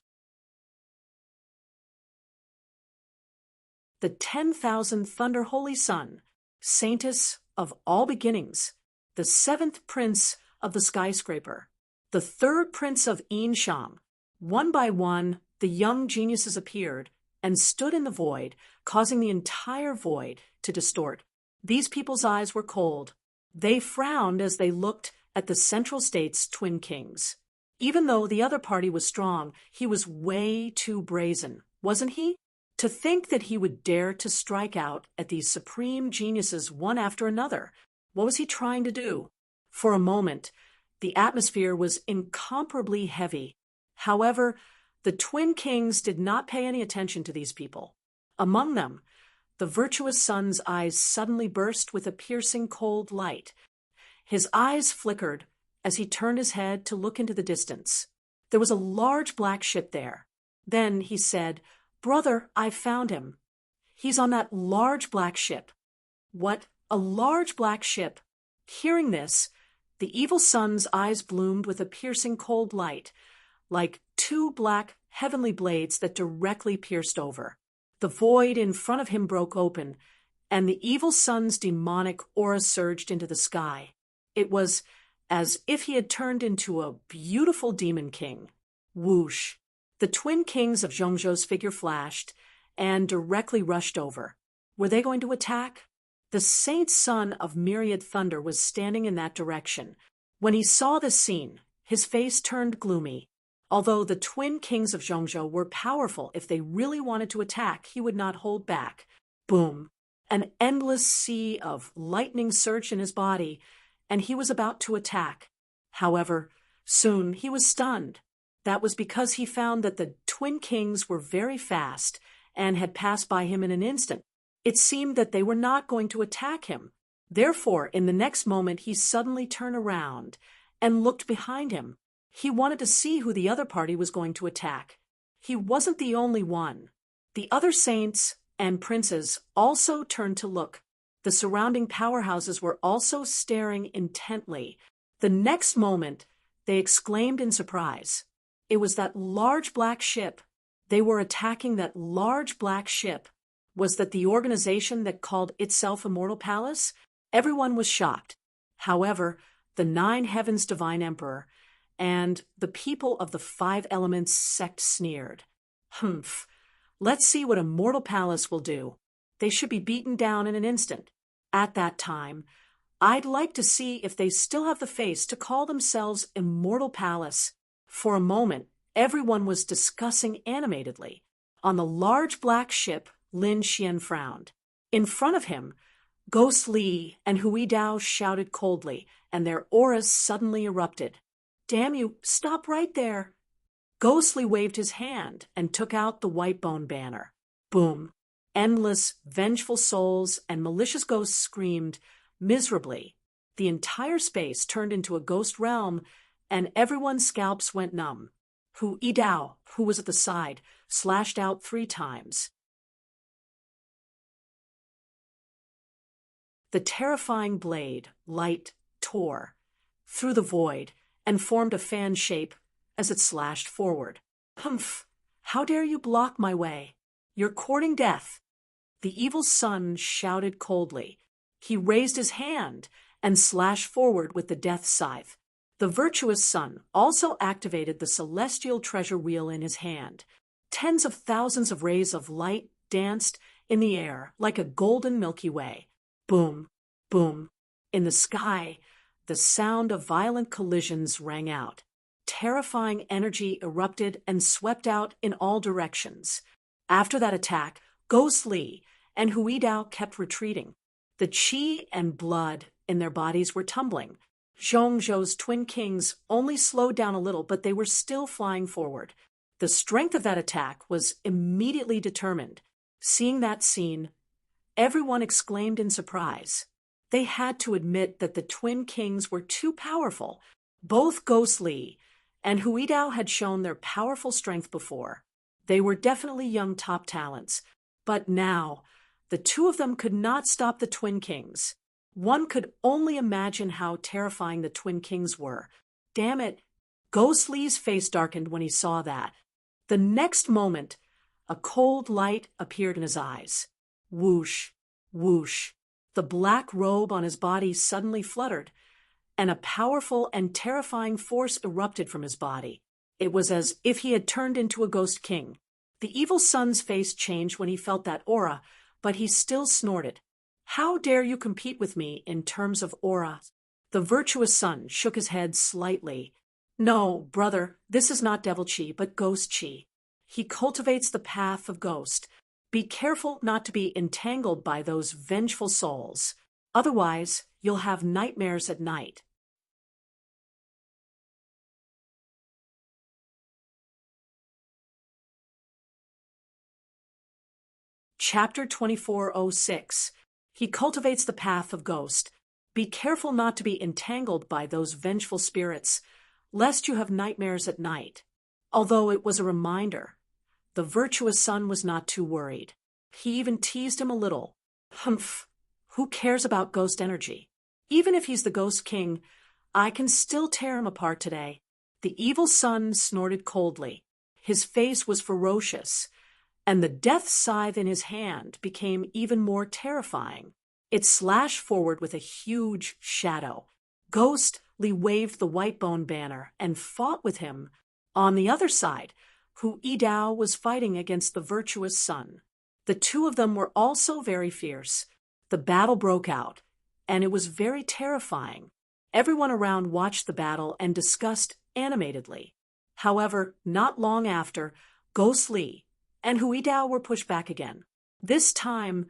The 10,000 Thunder Holy Sun, saintess of all beginnings, the 7th prince of the skyscraper, the 3rd prince of Insham. One by one, the young geniuses appeared and stood in the void, causing the entire void to distort. These people's eyes were cold. They frowned as they looked at the Central State's Twin Kings. Even though the other party was strong, he was way too brazen, wasn't he? To think that he would dare to strike out at these supreme geniuses one after another. What was he trying to do? For a moment, the atmosphere was incomparably heavy. However, the Twin Kings did not pay any attention to these people. Among them, the virtuous son's eyes suddenly burst with a piercing cold light. His eyes flickered as he turned his head to look into the distance. There was a large black ship there. Then he said, Brother, I've found him. He's on that large black ship. What? A large black ship? Hearing this, the evil son's eyes bloomed with a piercing cold light, like two black heavenly blades that directly pierced over. The void in front of him broke open, and the evil son's demonic aura surged into the sky. It was as if he had turned into a beautiful demon king. Whoosh! The twin kings of Zhongzhou's figure flashed and directly rushed over. Were they going to attack? The saint son of Myriad Thunder was standing in that direction. When he saw the scene, his face turned gloomy. Although the twin kings of Zhongzhou were powerful, if they really wanted to attack, he would not hold back. Boom! An endless sea of lightning surged in his body, and he was about to attack. However, soon he was stunned. That was because he found that the twin kings were very fast and had passed by him in an instant. It seemed that they were not going to attack him. Therefore, in the next moment, he suddenly turned around and looked behind him. He wanted to see who the other party was going to attack. He wasn't the only one. The other saints and princes also turned to look. The surrounding powerhouses were also staring intently. The next moment, they exclaimed in surprise. It was that large black ship. They were attacking that large black ship. Was that the organization that called itself Immortal Palace? Everyone was shocked. However, the Nine Heavens Divine Emperor and the people of the Five Elements sect sneered. Humph. Let's see what Immortal Palace will do. They should be beaten down in an instant. At that time, I'd like to see if they still have the face to call themselves Immortal Palace. For a moment, everyone was discussing animatedly. On the large black ship, Lin Xian frowned. In front of him, Ghost Li and Hui Dao shouted coldly, and their auras suddenly erupted. Damn you, stop right there. Ghost Li waved his hand and took out the white bone banner. Boom. Endless, vengeful souls and malicious ghosts screamed miserably. The entire space turned into a ghost realm, and everyone's scalps went numb. Hu Dao, who was at the side, slashed out 3 times. The terrifying blade, light, tore through the void and formed a fan shape as it slashed forward. Humph! How dare you block my way? You're courting death. The evil son shouted coldly. He raised his hand and slashed forward with the death scythe. The virtuous son also activated the celestial treasure wheel in his hand. Tens of thousands of rays of light danced in the air like a golden Milky Way. Boom, boom. In the sky, the sound of violent collisions rang out. Terrifying energy erupted and swept out in all directions. After that attack, Ghost Li and Hui Dao kept retreating. The qi and blood in their bodies were tumbling. Zhongzhou's twin kings only slowed down a little, but they were still flying forward. The strength of that attack was immediately determined. Seeing that scene, everyone exclaimed in surprise. They had to admit that the twin kings were too powerful. Both Ghost Li and Hui Dao had shown their powerful strength before. They were definitely young top talents, but now the two of them could not stop the twin kings. One could only imagine how terrifying the twin kings were. Damn it! Ghost Li's face darkened when he saw that. The next moment, a cold light appeared in his eyes. Whoosh, whoosh. The black robe on his body suddenly fluttered, and a powerful and terrifying force erupted from his body. It was as if he had turned into a ghost king. The evil son's face changed when he felt that aura, but he still snorted. How dare you compete with me in terms of aura? The virtuous son shook his head slightly. No, brother, this is not devil chi, but ghost chi. He cultivates the path of ghost. Be careful not to be entangled by those vengeful souls. Otherwise, you'll have nightmares at night. Chapter 2406. He cultivates the path of ghost. Be careful not to be entangled by those vengeful spirits, lest you have nightmares at night. Although it was a reminder, the virtuous son was not too worried. He even teased him a little. Humph! Who cares about ghost energy? Even if he's the ghost king, I can still tear him apart today. The evil son snorted coldly. His face was ferocious, and the death scythe in his hand became even more terrifying. It slashed forward with a huge shadow. Ghost Li waved the white bone banner and fought with him. On the other side, Hu Dao was fighting against the virtuous son. The two of them were also very fierce. The battle broke out, and it was very terrifying. Everyone around watched the battle and discussed animatedly. However, not long after, Ghost Li and Hui Dao were pushed back again. This time,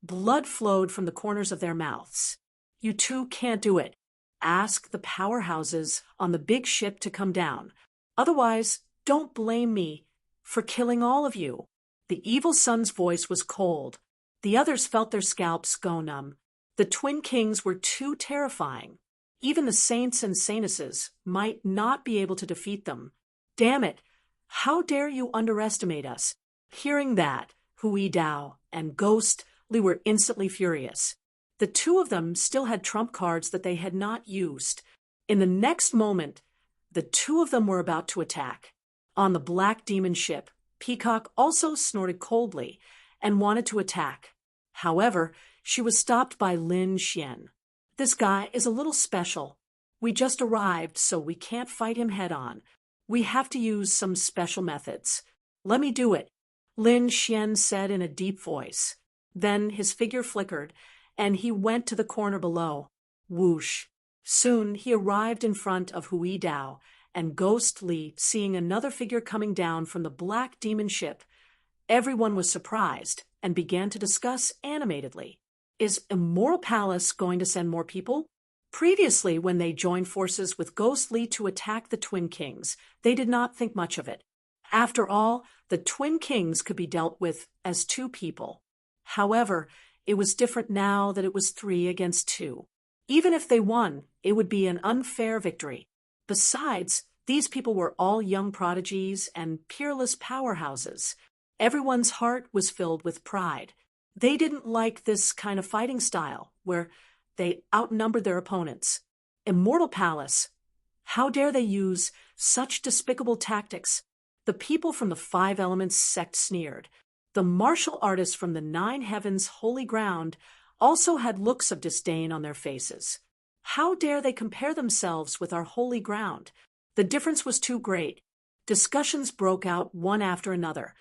blood flowed from the corners of their mouths. You two can't do it. Ask the powerhouses on the big ship to come down. Otherwise, don't blame me for killing all of you. The evil son's voice was cold. The others felt their scalps go numb. The twin kings were too terrifying. Even the saints and saintesses might not be able to defeat them. Damn it! How dare you underestimate us? Hearing that, Hui Dao and Ghost Li were instantly furious. The two of them still had trump cards that they had not used. In the next moment, the two of them were about to attack. On the black demon ship, Peacock also snorted coldly and wanted to attack. However, she was stopped by Lin Xian. This guy is a little special. We just arrived, so we can't fight him head-on. We have to use some special methods. Let me do it, Lin Xian said in a deep voice. Then his figure flickered, and he went to the corner below. Whoosh! Soon he arrived in front of Hui Dao and Ghost Li, seeing another figure coming down from the black demon ship. Everyone was surprised and began to discuss animatedly. Is Immortal Palace going to send more people? Previously, when they joined forces with Ghost Li to attack the Twin Kings, they did not think much of it. After all, the Twin Kings could be dealt with as two people. However, it was different now that it was 3 against 2. Even if they won, it would be an unfair victory. Besides, these people were all young prodigies and peerless powerhouses. Everyone's heart was filled with pride. They didn't like this kind of fighting style, where they outnumbered their opponents. Immortal Palace, how dare they use such despicable tactics? The people from the 5 Elements sect sneered. The martial artists from the 9 Heavens' holy ground also had looks of disdain on their faces. How dare they compare themselves with our holy ground? The difference was too great. Discussions broke out one after another.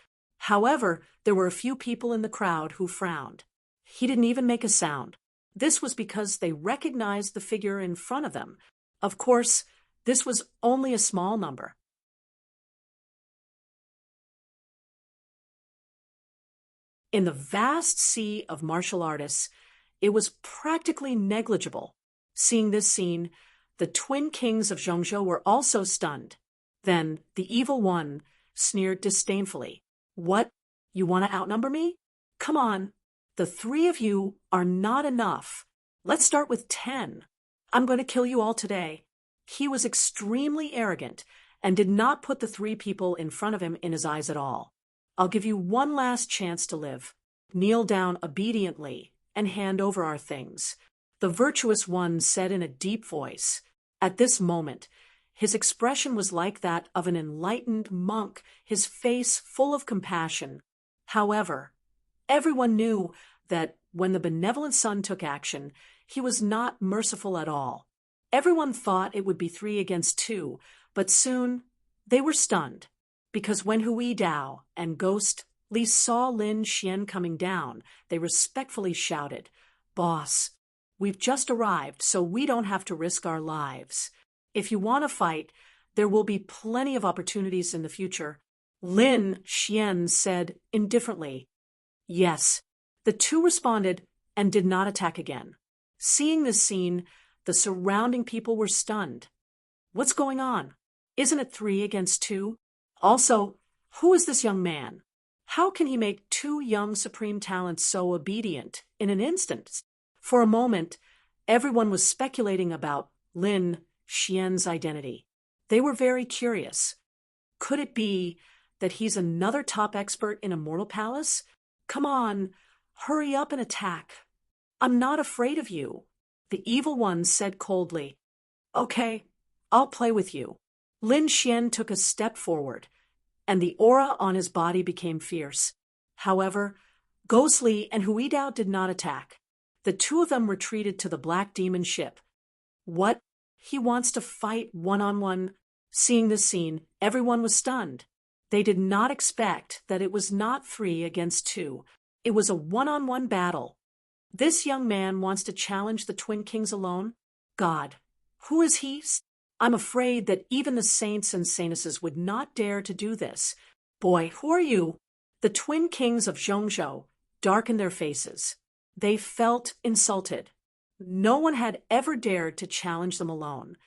However, there were a few people in the crowd who frowned. He didn't even make a sound. This was because they recognized the figure in front of them. Of course, this was only a small number. In the vast sea of martial artists, it was practically negligible. Seeing this scene, the twin kings of Zhongzhou were also stunned. Then the evil one sneered disdainfully. What? You want to outnumber me? Come on. The 3 of you are not enough. Let's start with 10. I'm going to kill you all today. He was extremely arrogant and did not put the 3 people in front of him in his eyes at all. I'll give you one last chance to live. Kneel down obediently and hand over our things, the virtuous one said in a deep voice. At this moment, his expression was like that of an enlightened monk, his face full of compassion. However, everyone knew that when the benevolent son took action, he was not merciful at all. Everyone thought it would be 3 against 2, but soon they were stunned, because when Hui Dao and Ghost Li saw Lin Xian coming down, they respectfully shouted, "Boss, we've just arrived, so we don't have to risk our lives. If you want to fight, there will be plenty of opportunities in the future." Lin Xian said indifferently. Yes. The 2 responded and did not attack again. Seeing this scene, the surrounding people were stunned. What's going on? Isn't it 3 against 2? Also, who is this young man? How can he make 2 young supreme talents so obedient in an instant? For a moment, everyone was speculating about Lin Xian's identity. They were very curious. Could it be that he's another top expert in Immortal Palace? Come on, hurry up and attack. I'm not afraid of you, the evil one said coldly. Okay, I'll play with you. Lin Xian took a step forward, and the aura on his body became fierce. However, Ghost Li and Hui Dao did not attack. The 2 of them retreated to the black demon ship. What? He wants to fight one-on-one? Seeing this scene, everyone was stunned. They did not expect that it was not 3 against 2. It was a one-on-one battle. This young man wants to challenge the Twin Kings alone? God, who is he? I'm afraid that even the saints and saintesses would not dare to do this. Boy, who are you? The twin kings of Zhongzhou darkened their faces. They felt insulted. No one had ever dared to challenge them alone.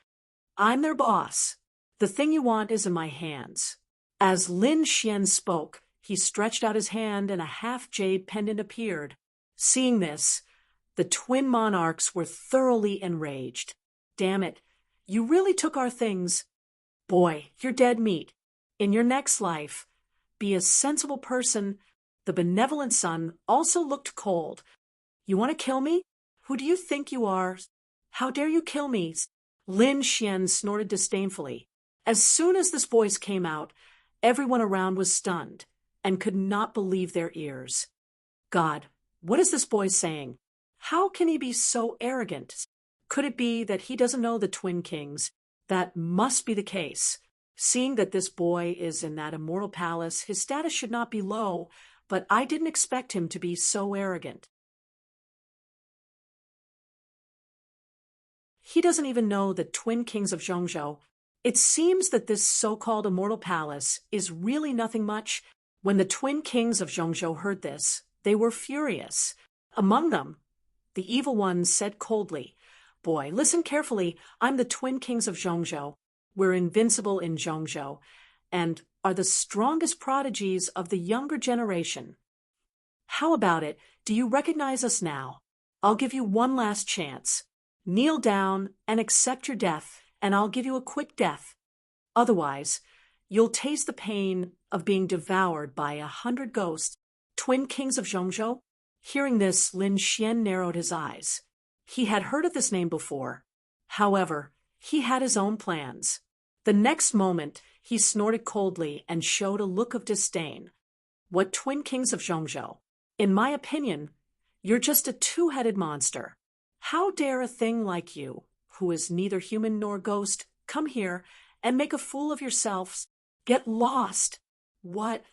I'm their boss. The thing you want is in my hands. As Lin Xian spoke, he stretched out his hand and a half-jade pendant appeared. Seeing this, the twin monarchs were thoroughly enraged. Damn it, you really took our things. Boy, you're dead meat. In your next life, be a sensible person. The benevolent son also looked cold. You want to kill me? Who do you think you are? How dare you kill me? Lin Xian snorted disdainfully. As soon as this voice came out, everyone around was stunned and could not believe their ears. God, what is this boy saying? How can he be so arrogant? Could it be that he doesn't know the twin kings? That must be the case. Seeing that this boy is in that immortal palace, his status should not be low, but I didn't expect him to be so arrogant. He doesn't even know the twin kings of Zhongzhou. It seems that this so-called immortal palace is really nothing much. When the twin kings of Zhongzhou heard this, they were furious. Among them, the evil one said coldly, Boy, listen carefully. I'm the twin kings of Zhongzhou. We're invincible in Zhongzhou and are the strongest prodigies of the younger generation. How about it? Do you recognize us now? I'll give you one last chance. Kneel down and accept your death, and I'll give you a quick death. Otherwise, you'll taste the pain of being devoured by 100 ghosts. Twin kings of Zhongzhou? Hearing this, Lin Xian narrowed his eyes. He had heard of this name before. However, he had his own plans. The next moment, he snorted coldly and showed a look of disdain. What twin kings of Zhongzhou? In my opinion, you're just a two-headed monster. How dare a thing like you, who is neither human nor ghost, come here and make a fool of yourselves? Get lost! What?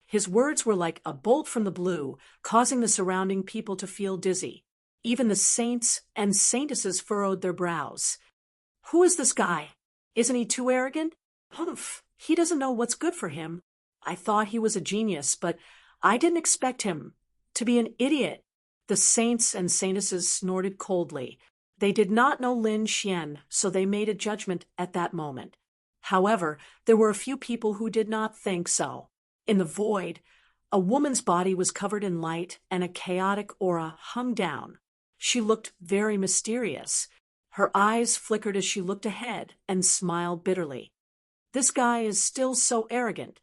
His words were like a bolt from the blue, causing the surrounding people to feel dizzy. Even the saints and saintesses furrowed their brows. Who is this guy? Isn't he too arrogant? Humph, he doesn't know what's good for him. I thought he was a genius, but I didn't expect him to be an idiot. The saints and saintesses snorted coldly. They did not know Lin Xian, so they made a judgment at that moment. However, there were a few people who did not think so. In the void, a woman's body was covered in light and a chaotic aura hung down. She looked very mysterious. Her eyes flickered as she looked ahead and smiled bitterly. This guy is still so arrogant.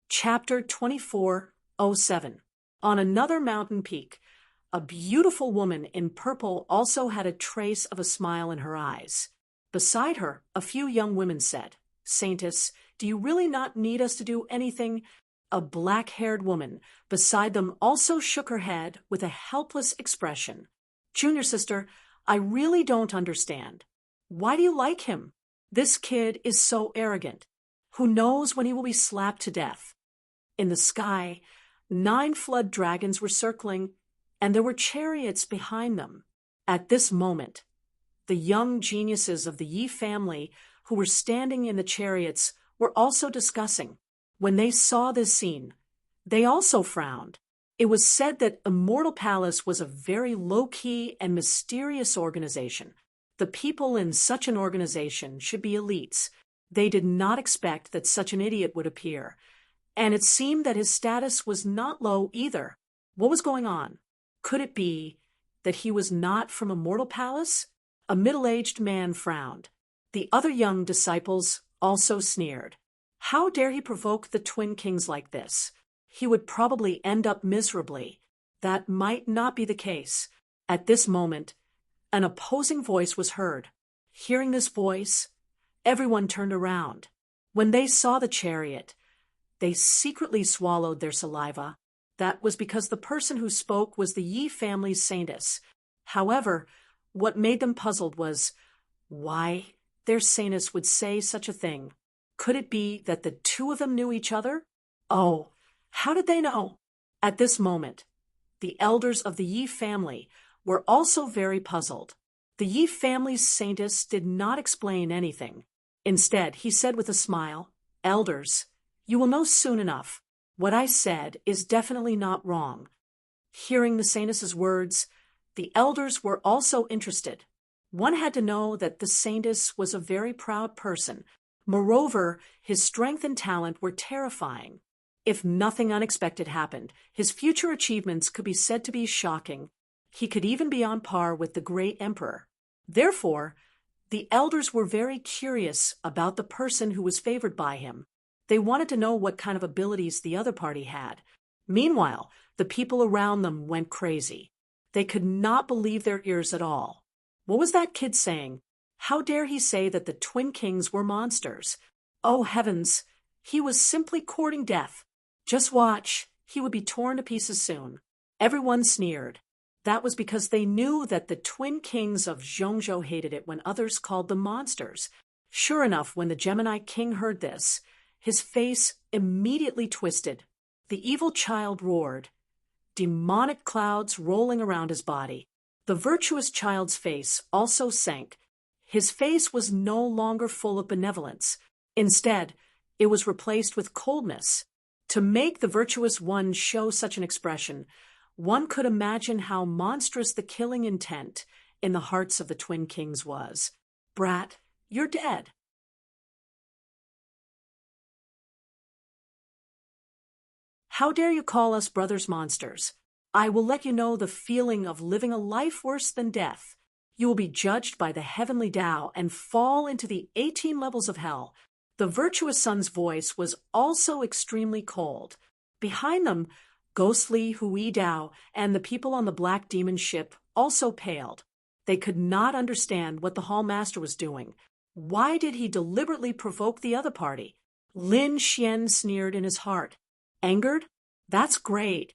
Chapter 24:07. On another mountain peak, a beautiful woman in purple also had a trace of a smile in her eyes. Beside her, a few young women said, Saintess, do you really not need us to do anything? A black-haired woman beside them also shook her head with a helpless expression. Junior sister, I really don't understand. Why do you like him? This kid is so arrogant. Who knows when he will be slapped to death? In the sky, 9 flood dragons were circling, and there were chariots behind them. At this moment, the young geniuses of the Yi family who were standing in the chariots were also discussing. When they saw this scene, they also frowned. It was said that Immortal Palace was a very low-key and mysterious organization. The people in such an organization should be elites. They did not expect that such an idiot would appear. And it seemed that his status was not low either. What was going on? Could it be that he was not from Immortal Palace? A middle-aged man frowned. The other young disciples also sneered. How dare he provoke the twin kings like this? He would probably end up miserably. That might not be the case. At this moment, an opposing voice was heard. Hearing this voice, everyone turned around. When they saw the chariot, they secretly swallowed their saliva. That was because the person who spoke was the Yi family's saintess. However, what made them puzzled was why their saintess would say such a thing. Could it be that the two of them knew each other? Oh, how did they know? At this moment, the elders of the Yi family were also very puzzled. The Yi family's scientist did not explain anything. Instead, he said with a smile, "Elders, you will know soon enough. What I said is definitely not wrong." Hearing the scientist's words, the elders were also interested. One had to know that the scientist was a very proud person. Moreover, his strength and talent were terrifying. If nothing unexpected happened, his future achievements could be said to be shocking. He could even be on par with the great emperor. Therefore, the elders were very curious about the person who was favored by him. They wanted to know what kind of abilities the other party had. Meanwhile, the people around them went crazy. They could not believe their ears at all. What was that kid saying? How dare he say that the twin kings were monsters? Oh heavens, he was simply courting death. Just watch, he would be torn to pieces soon. Everyone sneered. That was because they knew that the twin kings of Zhongzhou hated it when others called them monsters. Sure enough, when the Gemini king heard this, his face immediately twisted. The evil child roared, demonic clouds rolling around his body. The virtuous child's face also sank. His face was no longer full of benevolence. Instead, it was replaced with coldness. To make the virtuous one show such an expression, one could imagine how monstrous the killing intent in the hearts of the twin kings was. "Brat, you're dead." "How dare you call us brothers monsters? I will let you know the feeling of living a life worse than death. You will be judged by the heavenly Tao and fall into the 18 levels of hell." The virtuous son's voice was also extremely cold. Behind them, ghostly Hui Dao and the people on the black demon ship also paled. They could not understand what the hall master was doing. Why did he deliberately provoke the other party? Lin Xian sneered in his heart. Angered? That's great.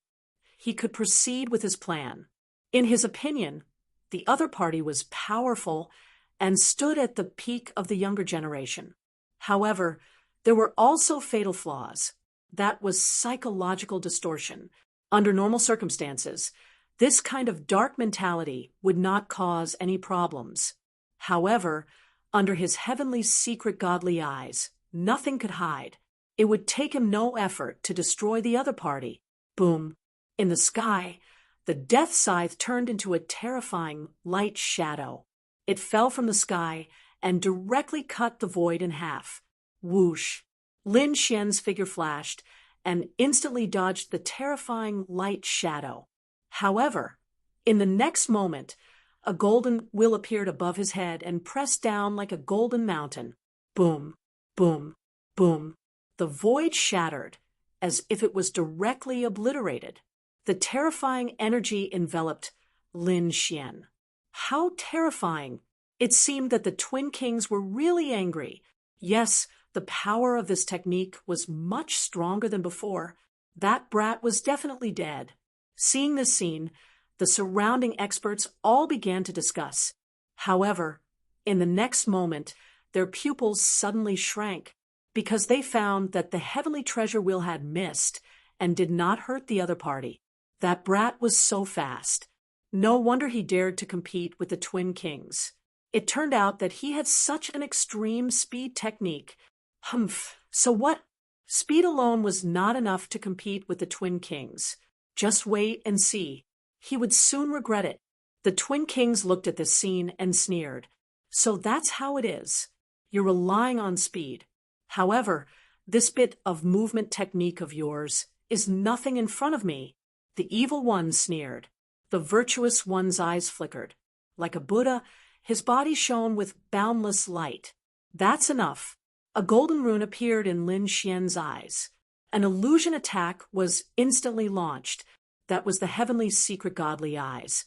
He could proceed with his plan. In his opinion, the other party was powerful and stood at the peak of the younger generation. However, there were also fatal flaws. That was psychological distortion. Under normal circumstances, this kind of dark mentality would not cause any problems. However, under his heavenly secret godly eyes, nothing could hide. It would take him no effort to destroy the other party. Boom. In the sky, the death scythe turned into a terrifying light shadow. It fell from the sky and directly cut the void in half. Whoosh! Lin Xian's figure flashed and instantly dodged the terrifying light shadow. However, in the next moment, a golden will appeared above his head and pressed down like a golden mountain. Boom! Boom! Boom! The void shattered as if it was directly obliterated. The terrifying energy enveloped Lin Xian. How terrifying! It seemed that the twin kings were really angry. Yes, the power of this technique was much stronger than before. That brat was definitely dead. Seeing this scene, the surrounding experts all began to discuss. However, in the next moment, their pupils suddenly shrank because they found that the heavenly treasure wheel had missed and did not hurt the other party. That brat was so fast. No wonder he dared to compete with the twin kings. It turned out that he had such an extreme speed technique. Humph, so what? Speed alone was not enough to compete with the twin kings. Just wait and see. He would soon regret it. The twin kings looked at this scene and sneered. So that's how it is. You're relying on speed. However, this bit of movement technique of yours is nothing in front of me. The evil one sneered. The virtuous one's eyes flickered. Like a Buddha, his body shone with boundless light. That's enough. A golden rune appeared in Lin Xian's eyes. An illusion attack was instantly launched. That was the heavenly secret godly eyes.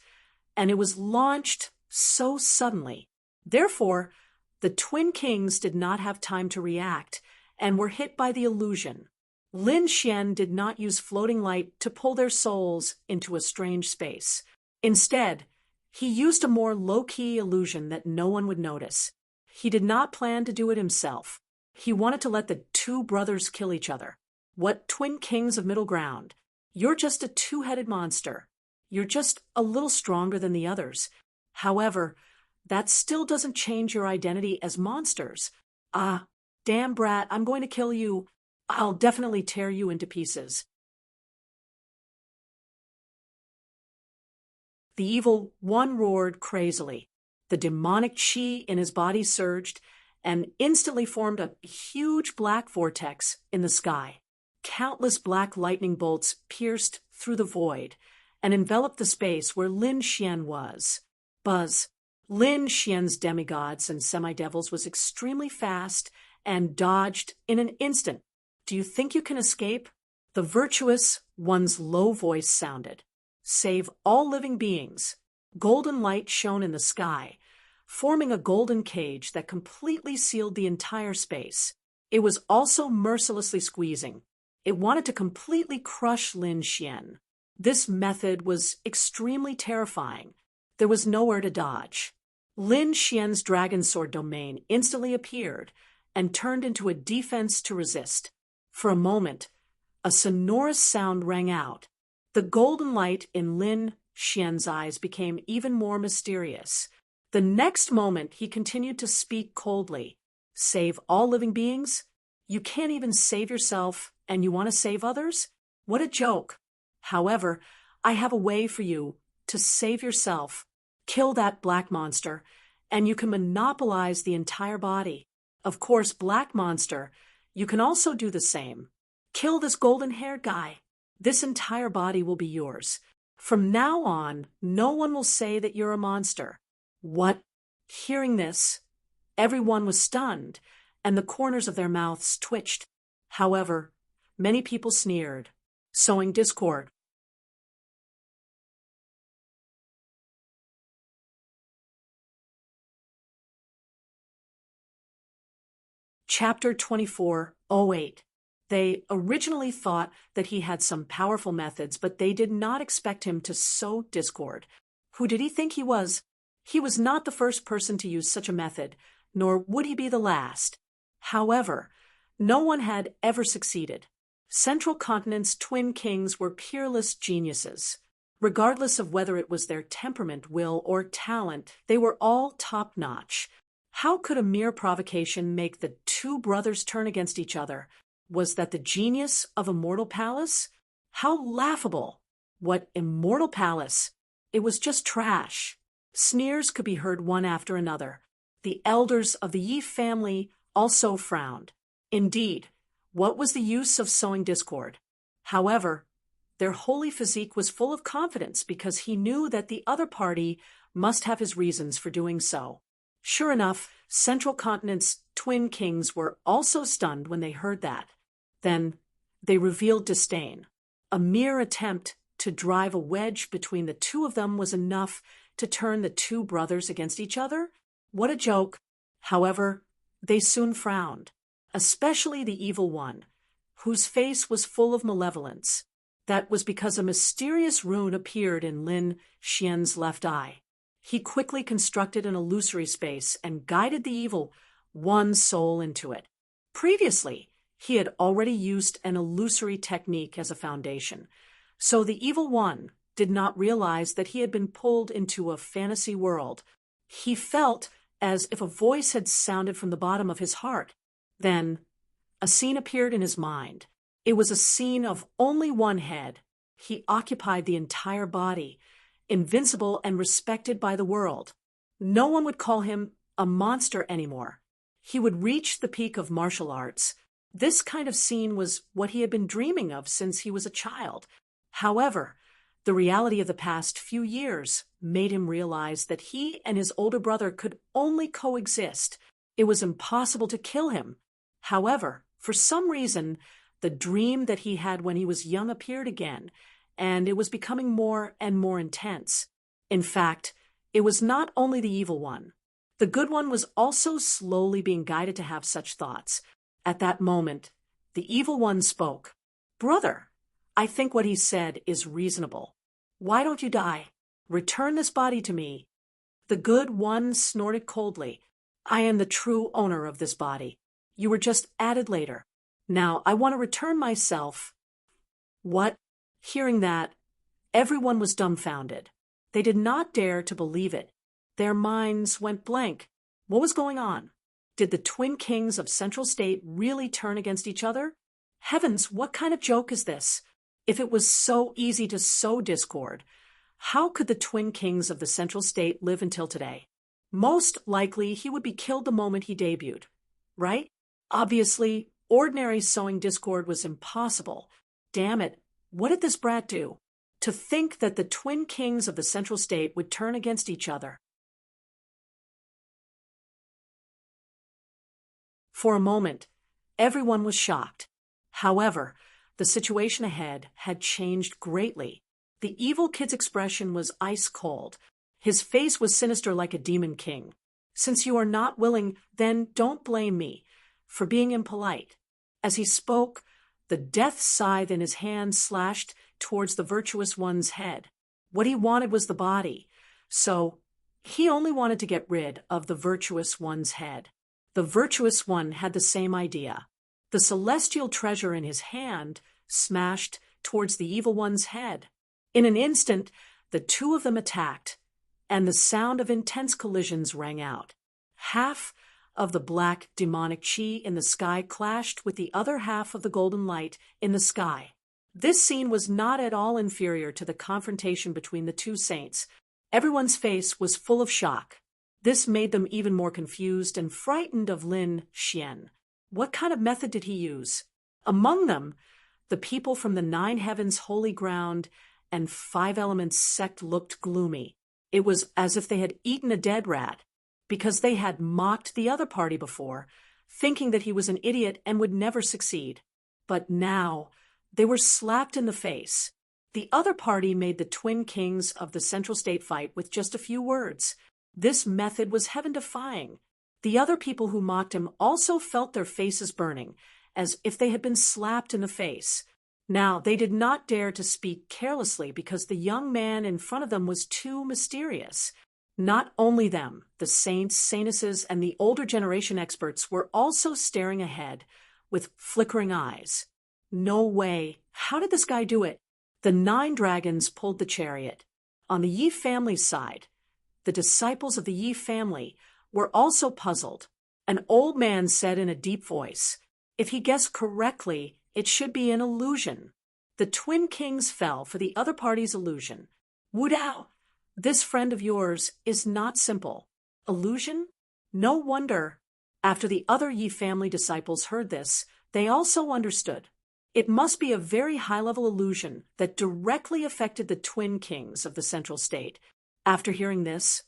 And it was launched so suddenly. Therefore, the twin kings did not have time to react and were hit by the illusion. Lin Xian did not use floating light to pull their souls into a strange space. Instead, he used a more low-key illusion that no one would notice. He did not plan to do it himself. He wanted to let the two brothers kill each other. What twin kings of middle ground? You're just a two-headed monster. You're just a little stronger than the others. However, that still doesn't change your identity as monsters. Ah, damn brat, I'm going to kill you. I'll definitely tear you into pieces. The evil one roared crazily. The demonic chi in his body surged and instantly formed a huge black vortex in the sky. Countless black lightning bolts pierced through the void and enveloped the space where Lin Xian was. Buzz. Lin Xian's demigods and semi-devils was extremely fast and dodged in an instant. Do you think you can escape? The virtuous one's low voice sounded. Save all living beings. Golden light shone in the sky, forming a golden cage that completely sealed the entire space. It was also mercilessly squeezing. It wanted to completely crush Lin Xian. This method was extremely terrifying. There was nowhere to dodge. Lin Xian's dragon sword domain instantly appeared and turned into a defense to resist. For a moment, a sonorous sound rang out. The golden light in Lin Xian's eyes became even more mysterious. The next moment, he continued to speak coldly. Save all living beings? You can't even save yourself, and you want to save others? What a joke. However, I have a way for you to save yourself. Kill that black monster, and you can monopolize the entire body. Of course, black monster, you can also do the same. Kill this golden-haired guy. This entire body will be yours. From now on, no one will say that you're a monster. What? Hearing this, everyone was stunned, and the corners of their mouths twitched. However, many people sneered, sowing discord. Chapter 24:08. They originally thought that he had some powerful methods, but they did not expect him to sow discord. Who did he think he was? He was not the first person to use such a method, nor would he be the last. However, no one had ever succeeded. Central Continent's twin kings were peerless geniuses. Regardless of whether it was their temperament, will, or talent, they were all top-notch. How could a mere provocation make the two brothers turn against each other? Was that the genius of Immortal Palace? How laughable! What Immortal Palace? It was just trash. Sneers could be heard one after another. The elders of the Yi family also frowned. Indeed, what was the use of sowing discord? However, their holy physique was full of confidence because he knew that the other party must have his reasons for doing so. Sure enough, Central Continent's twin kings were also stunned when they heard that. Then they revealed disdain. A mere attempt to drive a wedge between the two of them was enough to turn the two brothers against each other? What a joke! However, they soon frowned, especially the evil one, whose face was full of malevolence. That was because a mysterious rune appeared in Lin Xian's left eye. He quickly constructed an illusory space and guided the evil one's soul into it. Previously, he had already used an illusory technique as a foundation, so the evil one did not realize that he had been pulled into a fantasy world. He felt as if a voice had sounded from the bottom of his heart. Then, a scene appeared in his mind. It was a scene of only one head. He occupied the entire body, invincible and respected by the world. No one would call him a monster anymore. He would reach the peak of martial arts. This kind of scene was what he had been dreaming of since he was a child. However, the reality of the past few years made him realize that he and his older brother could only coexist. It was impossible to kill him. However, for some reason, the dream that he had when he was young appeared again, and it was becoming more and more intense. In fact, it was not only the evil one. The good one was also slowly being guided to have such thoughts. At that moment, the evil one spoke. "Brother, I think what he said is reasonable. Why don't you die? Return this body to me." The good one snorted coldly. "I am the true owner of this body. You were just added later. Now I want to return myself." "What? Hearing that, everyone was dumbfounded. They did not dare to believe it. Their minds went blank. What was going on? Did the twin kings of Central State really turn against each other? Heavens, what kind of joke is this? If it was so easy to sow discord, how could the twin kings of the Central State live until today? Most likely, he would be killed the moment he debuted, right? Obviously, ordinary sowing discord was impossible. Damn it, what did this brat do? To think that the twin kings of the Central State would turn against each other. For a moment, everyone was shocked. However, the situation ahead had changed greatly. The evil kid's expression was ice cold. His face was sinister like a demon king. Since you are not willing, then don't blame me for being impolite. As he spoke, the death scythe in his hand slashed towards the virtuous one's head. What he wanted was the body, so he only wanted to get rid of the virtuous one's head. The virtuous one had the same idea. The celestial treasure in his hand smashed towards the evil one's head. In an instant, the two of them attacked, and the sound of intense collisions rang out. Half of the black demonic chi in the sky clashed with the other half of the golden light in the sky. This scene was not at all inferior to the confrontation between the two saints. Everyone's face was full of shock. This made them even more confused and frightened of Lin Xian. What kind of method did he use? Among them, the people from the Nine Heavens Holy Ground and Five Elements sect looked gloomy. It was as if they had eaten a dead rat, because they had mocked the other party before, thinking that he was an idiot and would never succeed. But now, they were slapped in the face. The other party made the twin kings of the Central State fight with just a few words. This method was heaven-defying. The other people who mocked him also felt their faces burning, as if they had been slapped in the face. Now, they did not dare to speak carelessly because the young man in front of them was too mysterious. Not only them, the saints, saintesses, and the older generation experts were also staring ahead with flickering eyes. No way. How did this guy do it? The 9 dragons pulled the chariot. On the Yi family's side, the disciples of the Yi family were also puzzled. An old man said in a deep voice, if he guessed correctly, it should be an illusion. The twin kings fell for the other party's illusion. Wu Dao, this friend of yours is not simple. Illusion? No wonder. After the other Yi family disciples heard this, they also understood. It must be a very high-level illusion that directly affected the twin kings of the Central State. After hearing this,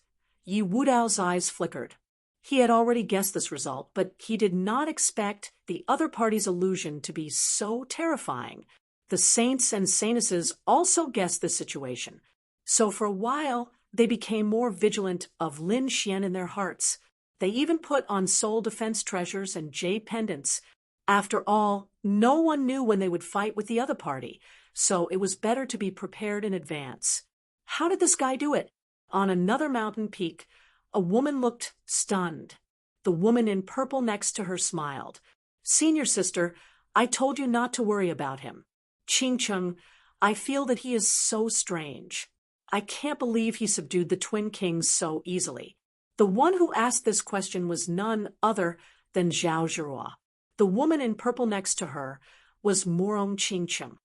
Yi Wudao's eyes flickered. He had already guessed this result, but he did not expect the other party's illusion to be so terrifying. The saints and saintesses also guessed this situation. So for a while, they became more vigilant of Lin Xian in their hearts. They even put on soul defense treasures and jade pendants. After all, no one knew when they would fight with the other party, so it was better to be prepared in advance. How did this guy do it? On another mountain peak, a woman looked stunned. The woman in purple next to her smiled. Senior sister, I told you not to worry about him. Ching Chung, I feel that he is so strange. I can't believe he subdued the twin kings so easily. The one who asked this question was none other than Zhao Zhirua. The woman in purple next to her was Morong Ching Chung.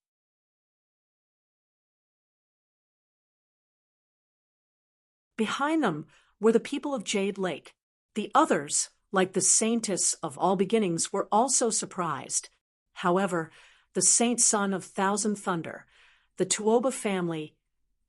Behind them were the people of Jade Lake. The others, like the saintess of all beginnings, were also surprised. However, the saint son of Thousand Thunder, the Tuoba family,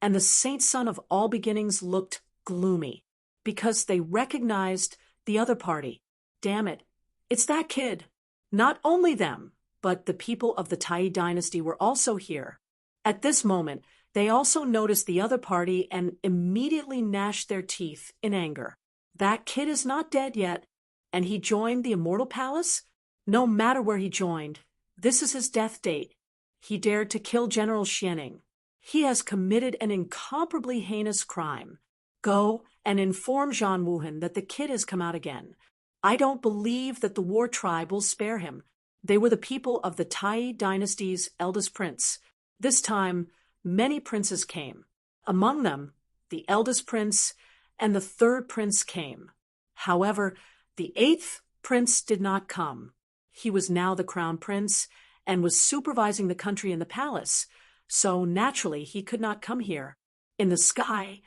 and the saint son of all beginnings looked gloomy because they recognized the other party. Damn it, it's that kid. Not only them, but the people of the Tai dynasty were also here. At this moment, they also noticed the other party and immediately gnashed their teeth in anger. That kid is not dead yet, and he joined the Immortal Palace? No matter where he joined, this is his death date. He dared to kill General Xianing. He has committed an incomparably heinous crime. Go and inform Zhan Wuhan that the kid has come out again. I don't believe that the war tribe will spare him. They were the people of the Tai dynasty's eldest prince. This time, many princes came. Among them, the eldest prince and the third prince came. However, the eighth prince did not come. He was now the crown prince and was supervising the country in the palace, so naturally he could not come here. In the sky,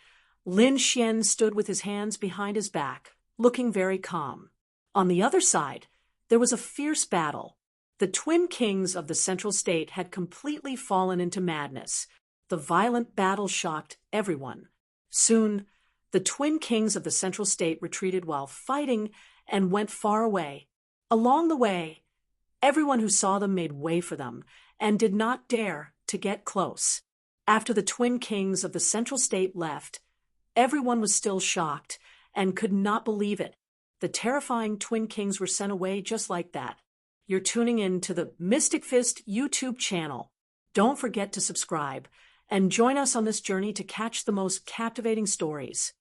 Lin Xian stood with his hands behind his back, looking very calm. On the other side, there was a fierce battle. The twin kings of the central state had completely fallen into madness. The violent battle shocked everyone. Soon, the twin kings of the central state retreated while fighting and went far away. Along the way, everyone who saw them made way for them and did not dare to get close. After the twin kings of the central state left, everyone was still shocked and could not believe it. The terrifying twin kings were sent away just like that. You're tuning in to the Mystic Fist YouTube channel. Don't forget to subscribe and join us on this journey to catch the most captivating stories.